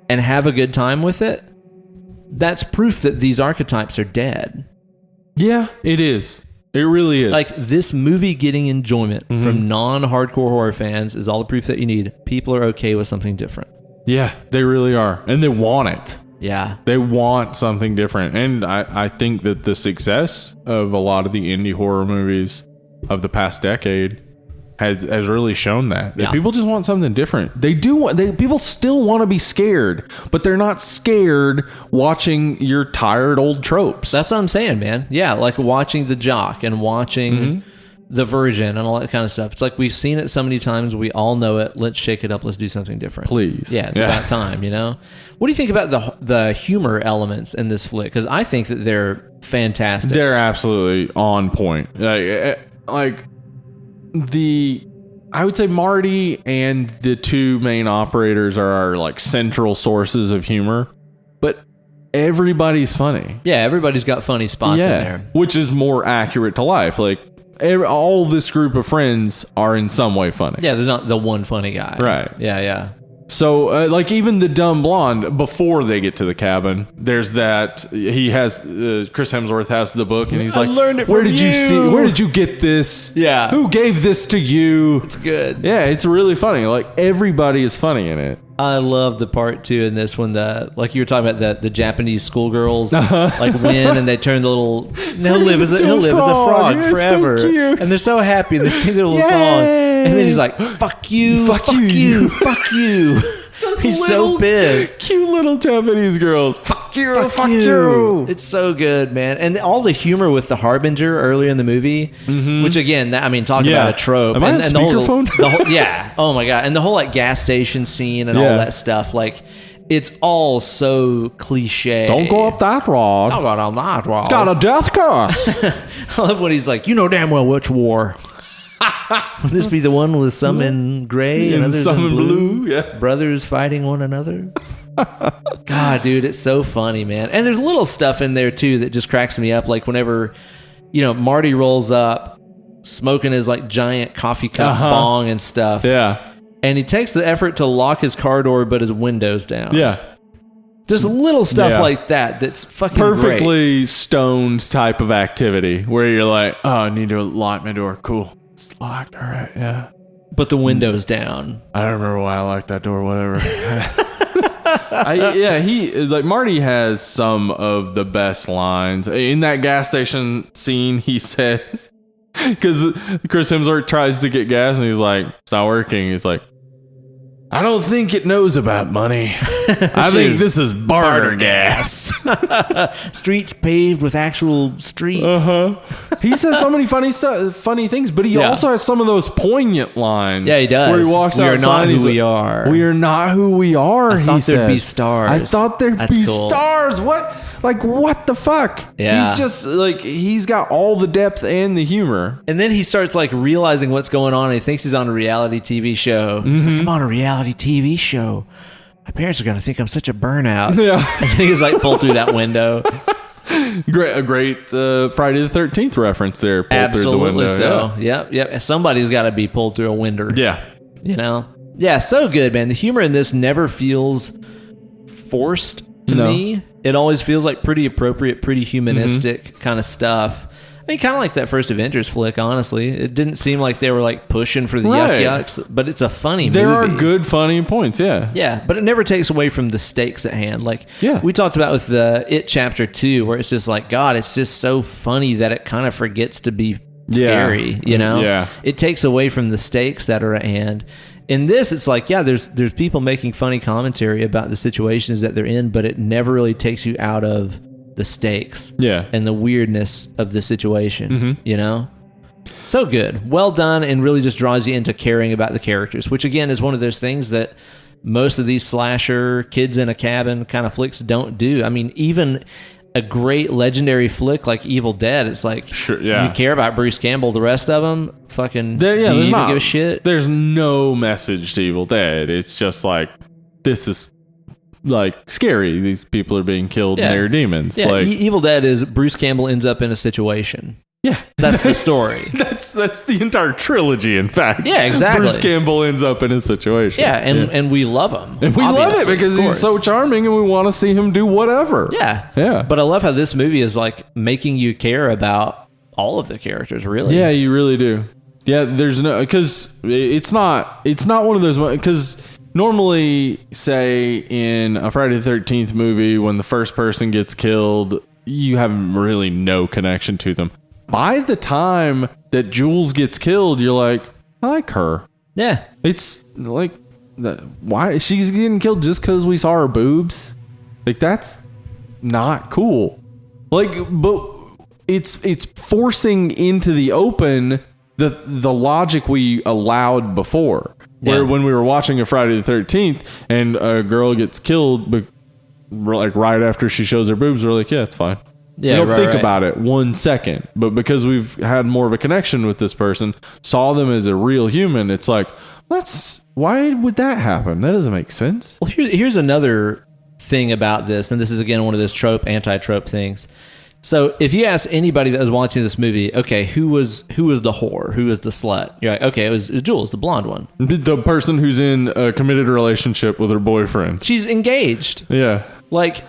and have a good time with it, that's proof that these archetypes are dead. Yeah, it is. It really is. Like, this movie getting enjoyment from non-hardcore horror fans is all the proof that you need. People are okay with something different. Yeah, they really are. And they want it. Yeah. They want something different. And I think that the success of a lot of the indie horror movies of the past decade has really shown that people just want something different. They do want, people still want to be scared, but they're not scared watching your tired old tropes. That's what I'm saying, man. Yeah, like watching The Jock and watching The Virgin and all that kind of stuff. It's like we've seen it so many times, we all know it. Let's shake it up. Let's do something different. Please. Yeah, it's about time, you know? What do you think about the humor elements in this flick? Because I think that they're fantastic. They're absolutely on point. Like I would say Marty and the two main operators are our like central sources of humor, but everybody's funny. Yeah, everybody's got funny spots in there. Which is more accurate to life. Like all this group of friends are in some way funny. Yeah, there's not the one funny guy. Right. Yeah. So, like, even the dumb blonde, before they get to the cabin, there's that he has Chris Hemsworth has the book, and he's like, learned it "Where from did you see? Where did you get this? Yeah, who gave this to you?" It's good. Yeah, it's really funny. Like, everybody is funny in it. I love the part too in this when like you were talking about the Japanese schoolgirls like win and they turn the little he'll live as a frog forever, so cute. And they're so happy and they sing their little song, and then he's like, fuck you, fuck you, fuck you. He's so pissed. Cute little Japanese girls. Fuck you. It's so good, man. And all the humor with the Harbinger earlier in the movie, which again, talk about a trope. Am I on speakerphone? The whole, yeah. Oh my God. And the whole like gas station scene and all that stuff. Like, it's all so cliche. Don't go up that road. Don't go down that road. It's got a death curse. I love when he's like, you know damn well which war. Would this be the one with some in gray and others some in blue? Yeah. Brothers fighting one another. God, dude, it's so funny, man. And there's little stuff in there too that just cracks me up. Like whenever, Marty rolls up, smoking his like giant coffee cup bong and stuff. Yeah. And he takes the effort to lock his car door, but his window's down. Yeah. Just little stuff like that that's fucking perfectly great. Stoned type of activity where you're like, oh, I need to lock my door. Cool. It's locked. All right. Yeah. But the window's down. I don't remember why I locked that door. Whatever. Marty has some of the best lines in that gas station scene. He says, because Chris Hemsworth tries to get gas and he's like, it's not working. He's like, I don't think it knows about money. I think this is barter gas. Streets paved with actual streets. He says so many funny things, but he also has some of those poignant lines. Yeah, he does. Where he walks outside. We are not who we are. We are not who we are. I thought there'd be stars. I thought there'd be stars. What? Like, what the fuck? Yeah. He's just like, he's got all the depth and the humor. And then he starts like realizing what's going on. And he thinks he's on a reality TV show. He's like, I'm on a reality TV show. My parents are going to think I'm such a burnout. Yeah. And then he's like pulled through that window. A great Friday the 13th reference there. Pulled Absolutely through the window. so. Yep. Somebody's got to be pulled through a window. Yeah. You know? Yeah, so good, man. The humor in this never feels forced to me. It always feels like pretty appropriate, pretty humanistic kind of stuff. I mean, kind of like that first Avengers flick, honestly. It didn't seem like they were like pushing for the yucks, but it's a funny movie. There are good, funny points, yeah. Yeah, but it never takes away from the stakes at hand. Like, we talked about with the It Chapter 2, where it's just like, God, it's just so funny that it kind of forgets to be scary, you know? Yeah. It takes away from the stakes that are at hand. In this, it's like, yeah, there's people making funny commentary about the situations that they're in, but it never really takes you out of the stakes and the weirdness of the situation, you know? So good. Well done, and really just draws you into caring about the characters, which, again, is one of those things that most of these slasher, kids in a cabin kind of flicks don't do. I mean, even a great legendary flick like Evil Dead, it's like, you care about Bruce Campbell. The rest of them, fucking, do you even give a shit? There's no message to Evil Dead. It's just like, this is like scary. These people are being killed and they're demons. Yeah, like, Evil Dead is Bruce Campbell ends up in a situation. Yeah. That's the story. That's the entire trilogy, in fact. Yeah, exactly. Bruce Campbell ends up in a situation. Yeah, and we love him. And we love it because he's so charming and we want to see him do whatever. Yeah. Yeah. But I love how this movie is like making you care about all of the characters, really. Yeah, you really do. Yeah, there's no, because it's not one of those, because normally, say, in a Friday the 13th movie, when the first person gets killed, you have really no connection to them. By the time that Jules gets killed, you're like, I like her. Yeah. It's like, why she's getting killed just because we saw her boobs? Like, that's not cool. Like, but it's forcing into the open the logic we allowed before. Where when we were watching a Friday the 13th and a girl gets killed, but like right after she shows her boobs, we're like, yeah, it's fine. Yeah, you don't think about it 1 second, but because we've had more of a connection with this person, saw them as a real human, it's like, why would that happen? That doesn't make sense. Well, here's another thing about this, and this is again one of those anti-trope things. So if you ask anybody that was watching this movie, okay, who was the whore? Who was the slut? You're like, okay, it was Jules, the blonde one. The person who's in a committed relationship with her boyfriend. She's engaged. Yeah. Like,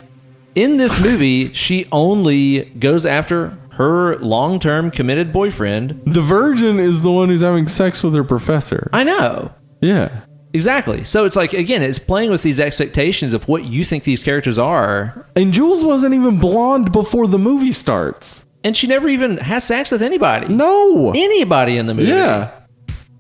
in this movie, she only goes after her long-term committed boyfriend. The virgin is the one who's having sex with her professor. I know. Yeah. Exactly. So it's like, again, it's playing with these expectations of what you think these characters are. And Jules wasn't even blonde before the movie starts. And she never even has sex with anybody. No. Anybody in the movie. Yeah.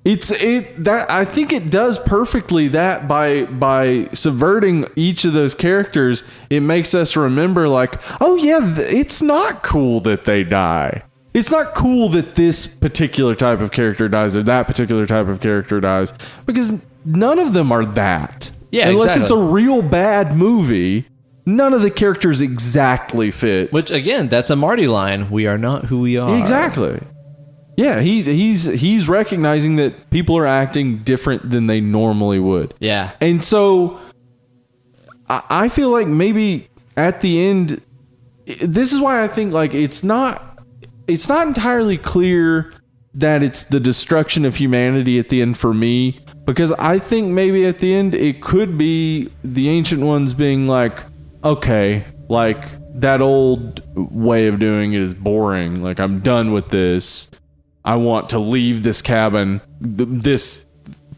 I think it does perfectly that by subverting each of those characters, it makes us remember like, oh yeah, it's not cool that they die. It's not cool that this particular type of character dies or that particular type of character dies, because none of them are that. Yeah, unless exactly. It's a real bad movie, none of the characters exactly fit. Which again, that's a Marty line. We are not who we are. Exactly. Yeah, he's recognizing that people are acting different than they normally would. Yeah. And so I feel like maybe at the end, this is why I think like it's not entirely clear that it's the destruction of humanity at the end for me, because I think maybe at the end it could be the Ancient Ones being like, okay, like that old way of doing it is boring. Like, I'm done with this. I want to leave this cabin, this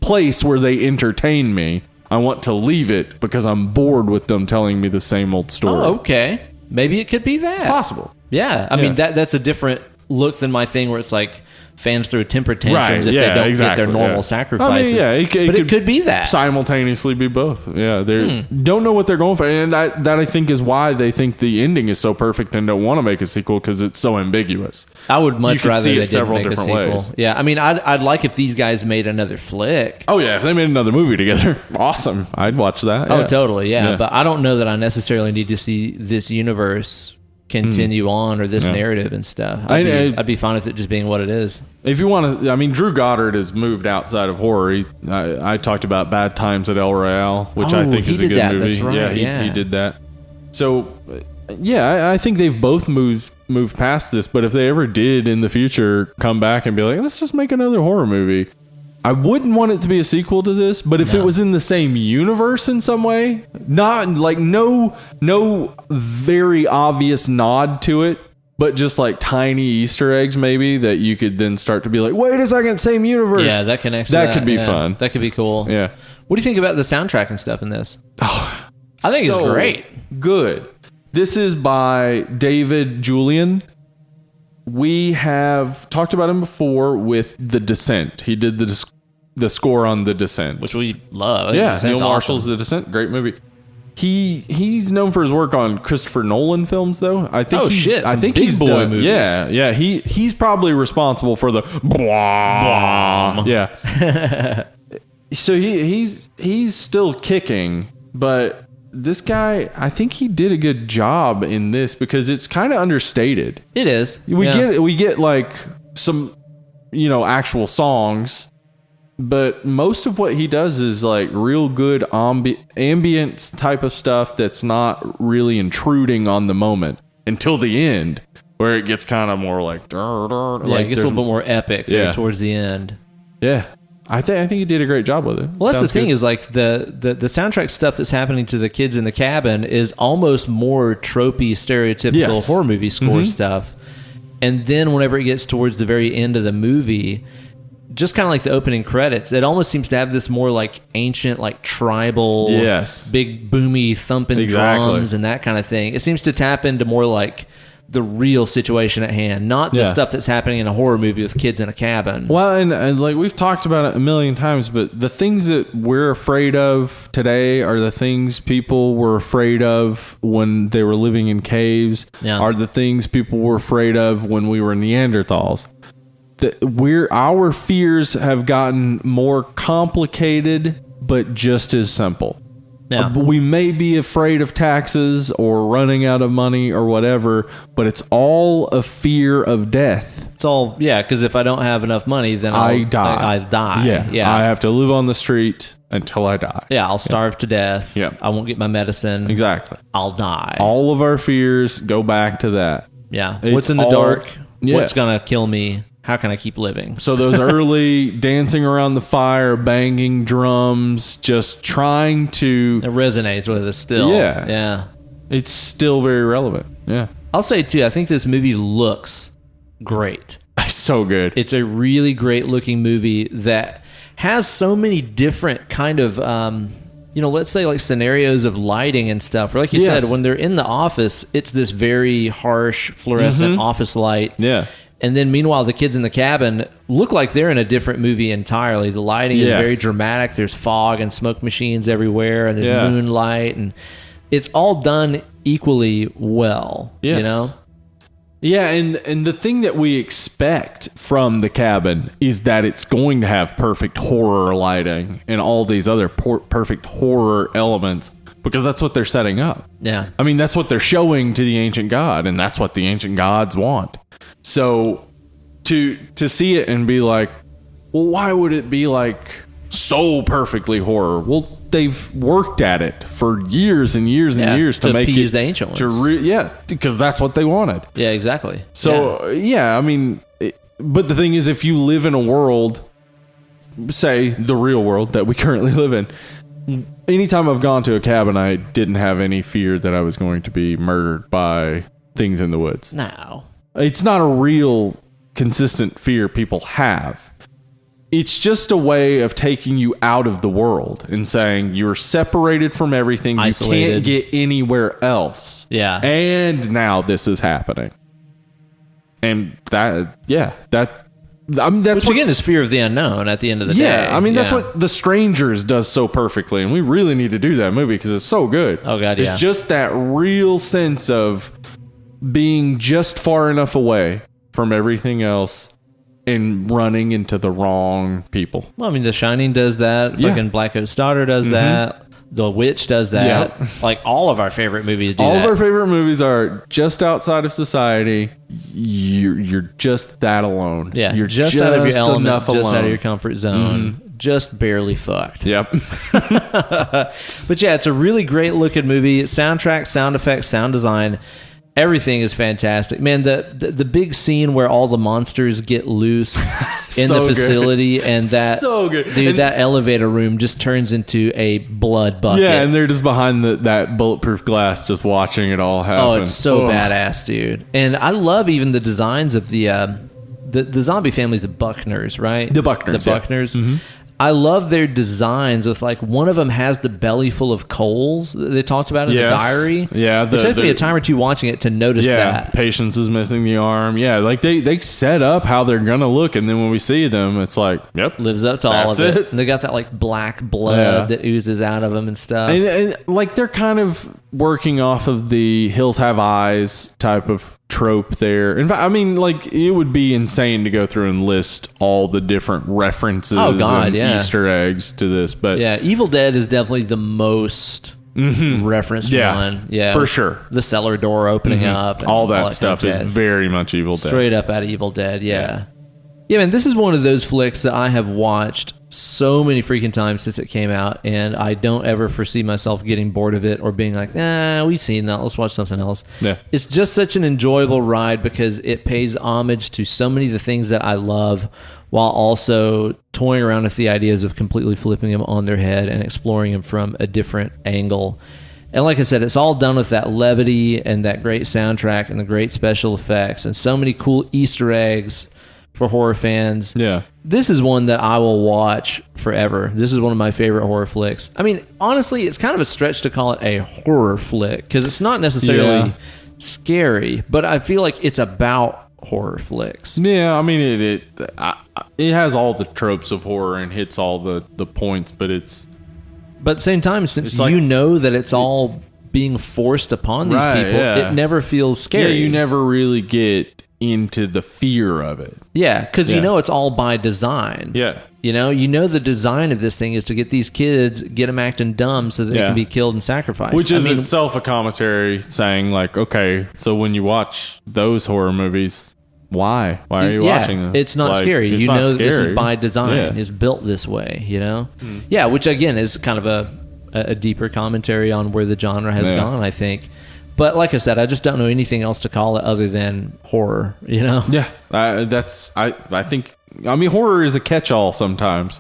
place where they entertain me. I want to leave it because I'm bored with them telling me the same old story. Oh, okay. Maybe it could be that. Possible. Yeah. I mean, that's a different look than my thing where it's like fans throw temper tantrums Right, if yeah, they don't exactly, get their normal yeah. sacrifices. I mean, yeah, but it could be that. simultaneously be both. Yeah, they don't know what they're going for, and that I think is why they think the ending is so perfect and don't want to make a sequel because it's so ambiguous. I would much could rather see it they didn't several make a different sequel. ways. Yeah, I mean, I'd like if these guys made another flick. Oh yeah, if they made another movie together, awesome. I'd watch that. Oh, yeah. totally, yeah. Yeah. But I don't know that I necessarily need to see this universe continue on or this narrative and stuff. I'd be fine with it just being what it is. If you want to, I mean, Drew Goddard has moved outside of horror. I talked about Bad Times at El Royale, which I think is a good movie. That's right, he did that. So, yeah, I think they've both moved past this. But if they ever did in the future come back and be like, let's just make another horror movie, I wouldn't want it to be a sequel to this. But if it was in the same universe in some way, not like no very obvious nod to it, but just like tiny Easter eggs maybe that you could then start to be like, wait a second, same universe. Yeah, that connects. That could be fun. That could be cool. Yeah. What do you think about the soundtrack and stuff in this? Oh, I think it's great. Good. This is by David Julian. We have talked about him before with The Descent. He did the score on The Descent, Which we love. yeah, Neil Marshall's The Descent, great movie. He's known for his work on Christopher Nolan films, though. I think he's boy done movies. Yeah. He's probably responsible for the blah. Yeah. So he's still kicking, but this guy, I think he did a good job in this because it's kind of understated. It is. We get like some, actual songs, but most of what he does is like real good ambient type of stuff that's not really intruding on the moment until the end, where it gets kind of more like it gets a little bit more epic towards the end. Yeah. I think he did a great job with it. Well, that's the thing is like the soundtrack stuff that's happening to the kids in the cabin is almost more tropey, stereotypical horror movie score stuff. And then whenever it gets towards the very end of the movie, just kind of like the opening credits, it almost seems to have this more like ancient, like tribal, big boomy thumping drums and that kind of thing. It seems to tap into more like the real situation at hand, not the stuff that's happening in a horror movie with kids in a cabin. Well, and like we've talked about it a million times, but the things that we're afraid of today are the things people were afraid of when they were living in caves, are the things people were afraid of when we were Neanderthals. Our fears have gotten more complicated, but just as simple. Yeah. We may be afraid of taxes or running out of money or whatever, but it's all a fear of death. It's all, because if I don't have enough money, then I die. Yeah. I have to live on the street until I die. Yeah, I'll starve to death. Yeah. I won't get my medicine. Exactly. I'll die. All of our fears go back to that. Yeah. What's in the dark? What's going to kill me? How can I keep living? So those early dancing around the fire, banging drums, just trying to... It resonates with us still. Yeah. Yeah. It's still very relevant. Yeah. I'll say, too, I think this movie looks great. It's so good. It's a really great looking movie that has so many different kind of... let's say like scenarios of lighting and stuff. Or like you said, when they're in the office, it's this very harsh fluorescent office light. Yeah. And then meanwhile, the kids in the cabin look like they're in a different movie entirely. The lighting is very dramatic. There's fog and smoke machines everywhere, and there's moonlight, and it's all done equally well. Yes. Yeah, and the thing that we expect from the cabin is that it's going to have perfect horror lighting and all these other perfect horror elements, because that's what they're setting up. Yeah. I mean, that's what they're showing to the ancient god, and that's what the ancient gods want. So to see it and be like, well, why would it be like so perfectly horror? Well, they've worked at it for years and years and years to make appease it the ancient ones. Because that's what they wanted. Yeah, exactly. So I mean, but the thing is, if you live in a world, say the real world that we currently live in, anytime I've gone to a cabin, I didn't have any fear that I was going to be murdered by things in the woods. No. It's not a real consistent fear people have. It's just a way of taking you out of the world and saying you're separated from everything. Isolated. You can't get anywhere else. Yeah. And now this is happening. And that's Which again is fear of the unknown at the end of the day. Yeah, I mean, that's what The Strangers does so perfectly, and we really need to do that movie because it's so good. Oh, God, yeah. It's just that real sense of being just far enough away from everything else and running into the wrong people. Well, I mean, The Shining does that. Yeah. Fucking Black Coat's Daughter does that. The Witch does that. Yep. Like, all of our favorite movies do All that. of our favorite movies are just outside of society. You're just that alone. Yeah, You're just out of your element, enough just alone. out of your comfort zone, just barely fucked. Yep. But yeah, it's a really great looking movie. Soundtrack, sound effects, sound design, everything is fantastic. Man, the big scene where all the monsters get loose in So the good. facility and that So good. dude, And- that elevator room just turns into a blood bucket. Yeah, and they're just behind that bulletproof glass, just watching it all happen. Oh, it's so badass, dude. And I love even the designs of the zombie families of Buckners, right? The Buckners, The yeah. Buckners. I love their designs with, like, one of them has the belly full of coals that they talked about in the Yes. diary. Yeah, It took me a time or two watching it to notice that. Patience is missing the arm. Yeah, like they set up how they're gonna look, and then when we see them, it's like, yep, Lives up to all That's of it. it. And they got that, like, black blood Yeah. that oozes out of them and stuff. and like they're kind of working off of the Hills Have Eyes type of trope there. In fact, I mean, like, it would be insane to go through and list all the different references and Easter eggs to this, but yeah, Evil Dead is definitely the most referenced one. Yeah, for sure. The cellar door opening up. And All that kind stuff of is jazz. very much Evil Dead. Straight up out of Evil Dead, yeah. Yeah, man, this is one of those flicks that I have watched so many freaking times since it came out, and I don't ever foresee myself getting bored of it or being like, we've seen that, let's watch something else. Yeah. It's just such an enjoyable ride because it pays homage to so many of the things that I love while also toying around with the ideas of completely flipping them on their head and exploring them from a different angle. And like I said, it's all done with that levity and that great soundtrack and the great special effects and so many cool Easter eggs for horror fans. Yeah. This is one that I will watch forever. This is one of my favorite horror flicks. I mean, honestly, it's kind of a stretch to call it a horror flick because it's not necessarily scary, but I feel like it's about horror flicks. Yeah, I mean, it has all the tropes of horror and hits all the points, but it's... But at the same time, since It's like- you know that it's all being forced upon these Right, people, yeah. it never feels scary. Yeah, you never really get into the fear of it. Yeah, because you Yeah. know it's all by design. Yeah. You know the design of this thing is to get these kids, get them acting dumb so that they Yeah. can be killed and sacrificed. Which is I mean, itself a commentary saying, like, okay, so when you watch those horror movies, why? Why are you watching them? It's not Like, scary. it's You not know this scary. is by design. Yeah. It's built this way, you know? Yeah, which again is kind of a deeper commentary on where the genre has Yeah. gone, I think. But like I said, I just don't know anything else to call it other than horror, you know? Yeah, I think, I mean, horror is a catch-all sometimes.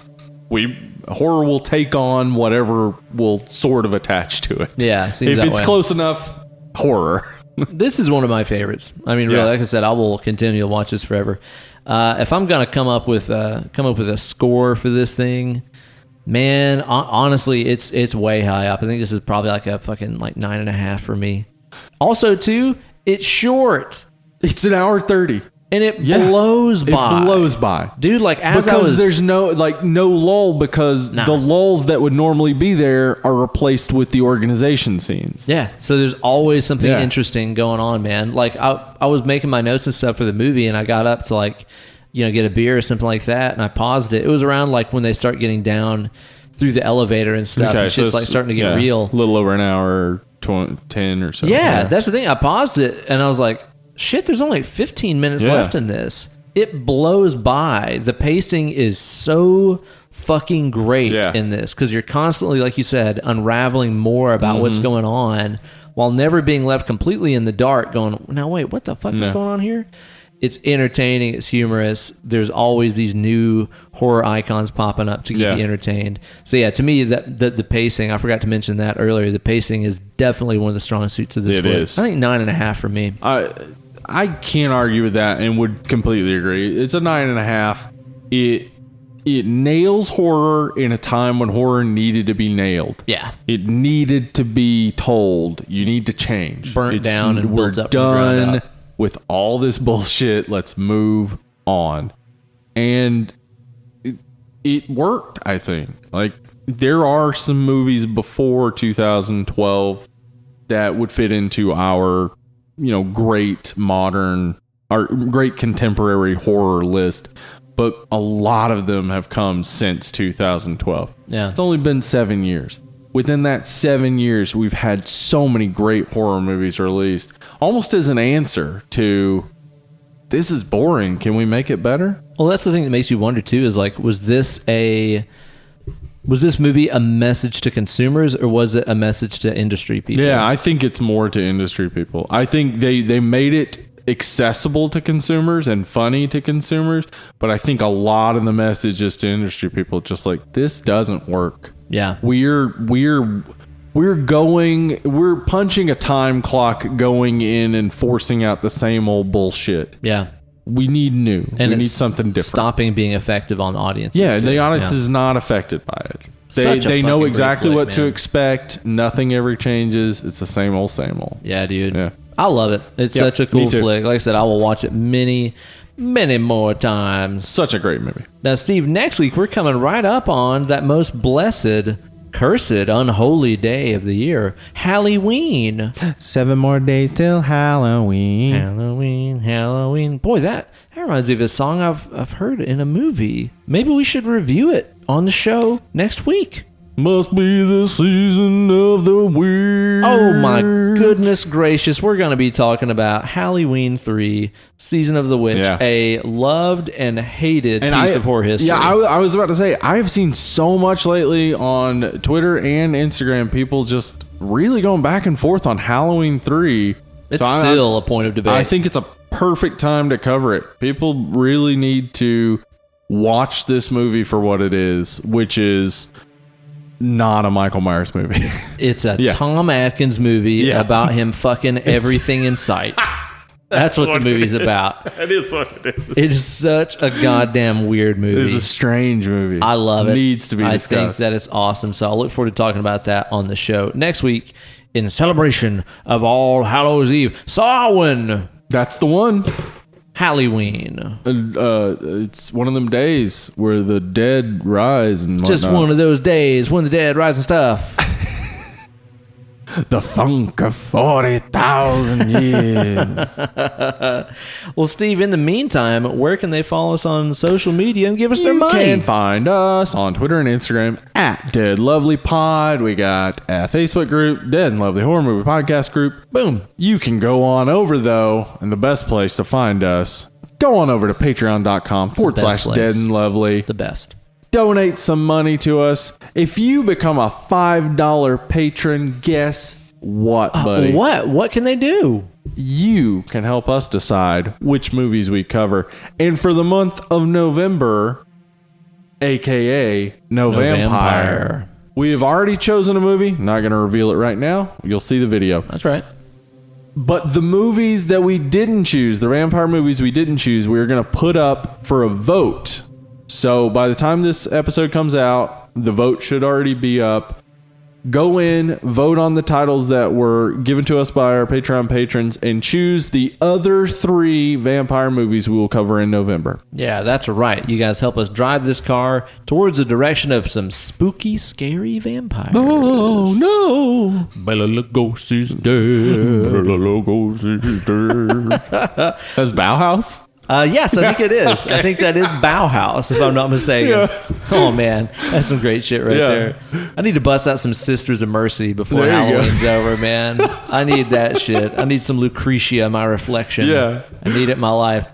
Horror will take on whatever will sort of attach to it. Yeah, seems if that it's way. close enough, horror. This is one of my favorites. I mean, really, Yeah. like I said, I will continue to watch this forever. If I'm gonna come up with a score for this thing, man, honestly, it's way high up. I think this is probably like a fucking like 9.5 for me. Also, too, it's short It's an hour 30. and it blows by. It blows by. Dude. Like as I Because was, there's no lull because Nah. the lulls that would normally be there are replaced with the organization scenes. yeah. So there's always something Yeah. interesting going on, man. Like I was making my notes and stuff for the movie, and I got up to like, get a beer or something like that, and I paused it. It was around like when they start getting down through the elevator and stuff, and shit's like starting to get real. A little over an hour, 10 or so. Yeah, that's the thing. I paused it and I was like, shit, there's only 15 minutes Yeah. left in this. It blows by. The pacing is so fucking great Yeah. in this because you're constantly, like you said, unraveling more about what's Mm-hmm. going on while never being left completely in the dark going, now wait, what the fuck is No. going on here? It's entertaining. It's humorous. There's always these new horror icons popping up to keep Yeah. you entertained. So yeah, to me, the pacing, I forgot to mention that earlier. The pacing is definitely one of the strongest suits of this It flick. is. I think 9.5 for me. I can't argue with that and would completely agree. It's a 9.5. It nails horror in a time when horror needed to be nailed. Yeah. It needed to be told. You need to change. Burnt down and we're built up from the ground done up. with all this bullshit. Let's move on. And it worked, I think. Like, there are some movies before 2012 that would fit into our, great modern or great contemporary horror list. But a lot of them have come since 2012. Yeah. It's only been 7 years. Within that 7 years, we've had so many great horror movies released, almost as an answer to, this is boring. Can we make it better? Well, that's the thing that makes you wonder too, is like, was this movie a message to consumers, or was it a message to industry people? Yeah, I think it's more to industry people. I think they made it accessible to consumers and funny to consumers, but I think a lot of the message is to industry people, just like, this doesn't work. Yeah. We're punching a time clock going in and forcing out the same old bullshit. Yeah. We need new. And we need something different. Stopping being effective on audiences. Yeah, too. the audience is not affected by it. Such a They know fucking exactly great what flick, to man. expect. Nothing ever changes. It's the same old, same old. Yeah, dude. Yeah. I love it. It's Yep, such a me cool too. flick. Like I said, I will watch it many, many more times. Such a great movie. Now, Steve, next week we're coming right up on that most blessed, cursed, unholy day of the year, Halloween. 7 more days till Halloween. Halloween. Boy, that reminds me of a song I've heard in a movie. Maybe we should review it on the show next week. Must be the season of the weird. Oh my goodness gracious. We're going to be talking about Halloween 3, Season of the Witch, Yeah. a loved and hated piece of horror history. Yeah, I was about to say, I have seen so much lately on Twitter and Instagram, people just really going back and forth on Halloween 3. It's still a point of debate. I think it's a perfect time to cover it. People really need to watch this movie for what it is, which is not a Michael Myers movie. It's a Yeah. Tom Atkins movie Yeah. about him fucking everything in sight. That's what the movie's about. That is what it is. It is such a goddamn weird It movie. is a strange movie. I love it. Needs to be I discussed. think that it's awesome. So I'll look forward to talking about that on the show next week in celebration of All Hallows Eve. Samhain. That's the one. Halloween. It's one of them days where the dead rise and Just whatnot. one of those days when the dead rise and stuff. The funk of 40,000 years. Well, Steve, in the meantime, where can they follow us on social media and give us their You money? can find us on Twitter and Instagram at Dead Lovely Pod. We got a Facebook group, Dead and Lovely Horror Movie Podcast group. Boom. You can go on over, though, and the best place to find us, go on over to patreon.com/Dead place. and Lovely. The best. Donate some money to us. If you become a $5 patron, guess what, buddy? What can they do? You can help us decide which movies we cover. And for the month of November, aka Novvampire, we have already chosen a movie. Not going to reveal it right now. You'll see the video. That's right. But the movies that we didn't choose, the vampire movies we didn't choose, we are going to put up for a vote. So by the time this episode comes out, the vote should already be up. Go in, vote on the titles that were given to us by our Patreon patrons, and choose the other 3 vampire movies we will cover in November. Yeah, that's right. You guys help us drive this car towards the direction of some spooky, scary vampires. Oh, no. Bela Lugosi's dead. That's Bauhaus? Yes, I think it is. I think that is Bauhaus, if I'm not mistaken. Yeah. Oh, man. That's some great shit right Yeah. there. I need to bust out some Sisters of Mercy before There you go. Halloween's over, man. I need that shit. I need some Lucretia, my reflection. Yeah. I need it in my life.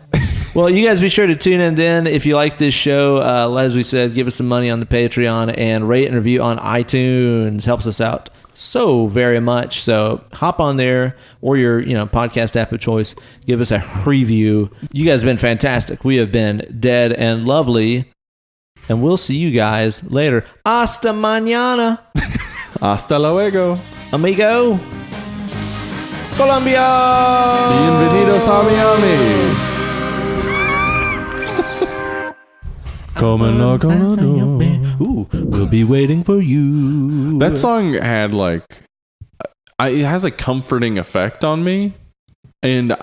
Well, you guys be sure to tune in then. If you like this show, as we said, give us some money on the Patreon and rate and review on iTunes. Helps us out so very much. So hop on there or your podcast app of choice. Give us a review. You guys have been fantastic. We have been Dead and Lovely. And we'll see you guys later. Hasta mañana, Hasta luego. amigo. Colombia. Bienvenidos a Miami. Come and knock on the door. Ooh, we'll be waiting for you. That song had it has a comforting effect on me, and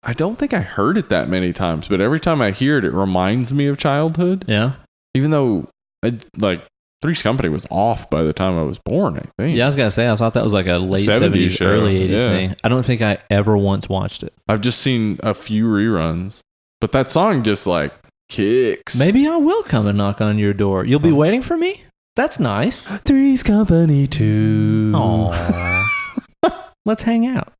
I don't think I heard it that many times, but every time I hear it, it reminds me of childhood. Yeah. Even though, Three's Company was off by the time I was born, I think. Yeah, I was going to say, I thought that was like a late 70s 70s, show. early 80s Yeah. thing. I don't think I ever once watched it. I've just seen a few reruns, but that song just like kicks. Maybe I will come and knock on your door. You'll be waiting for me? That's nice. Three's Company 2. Aww. Let's hang out.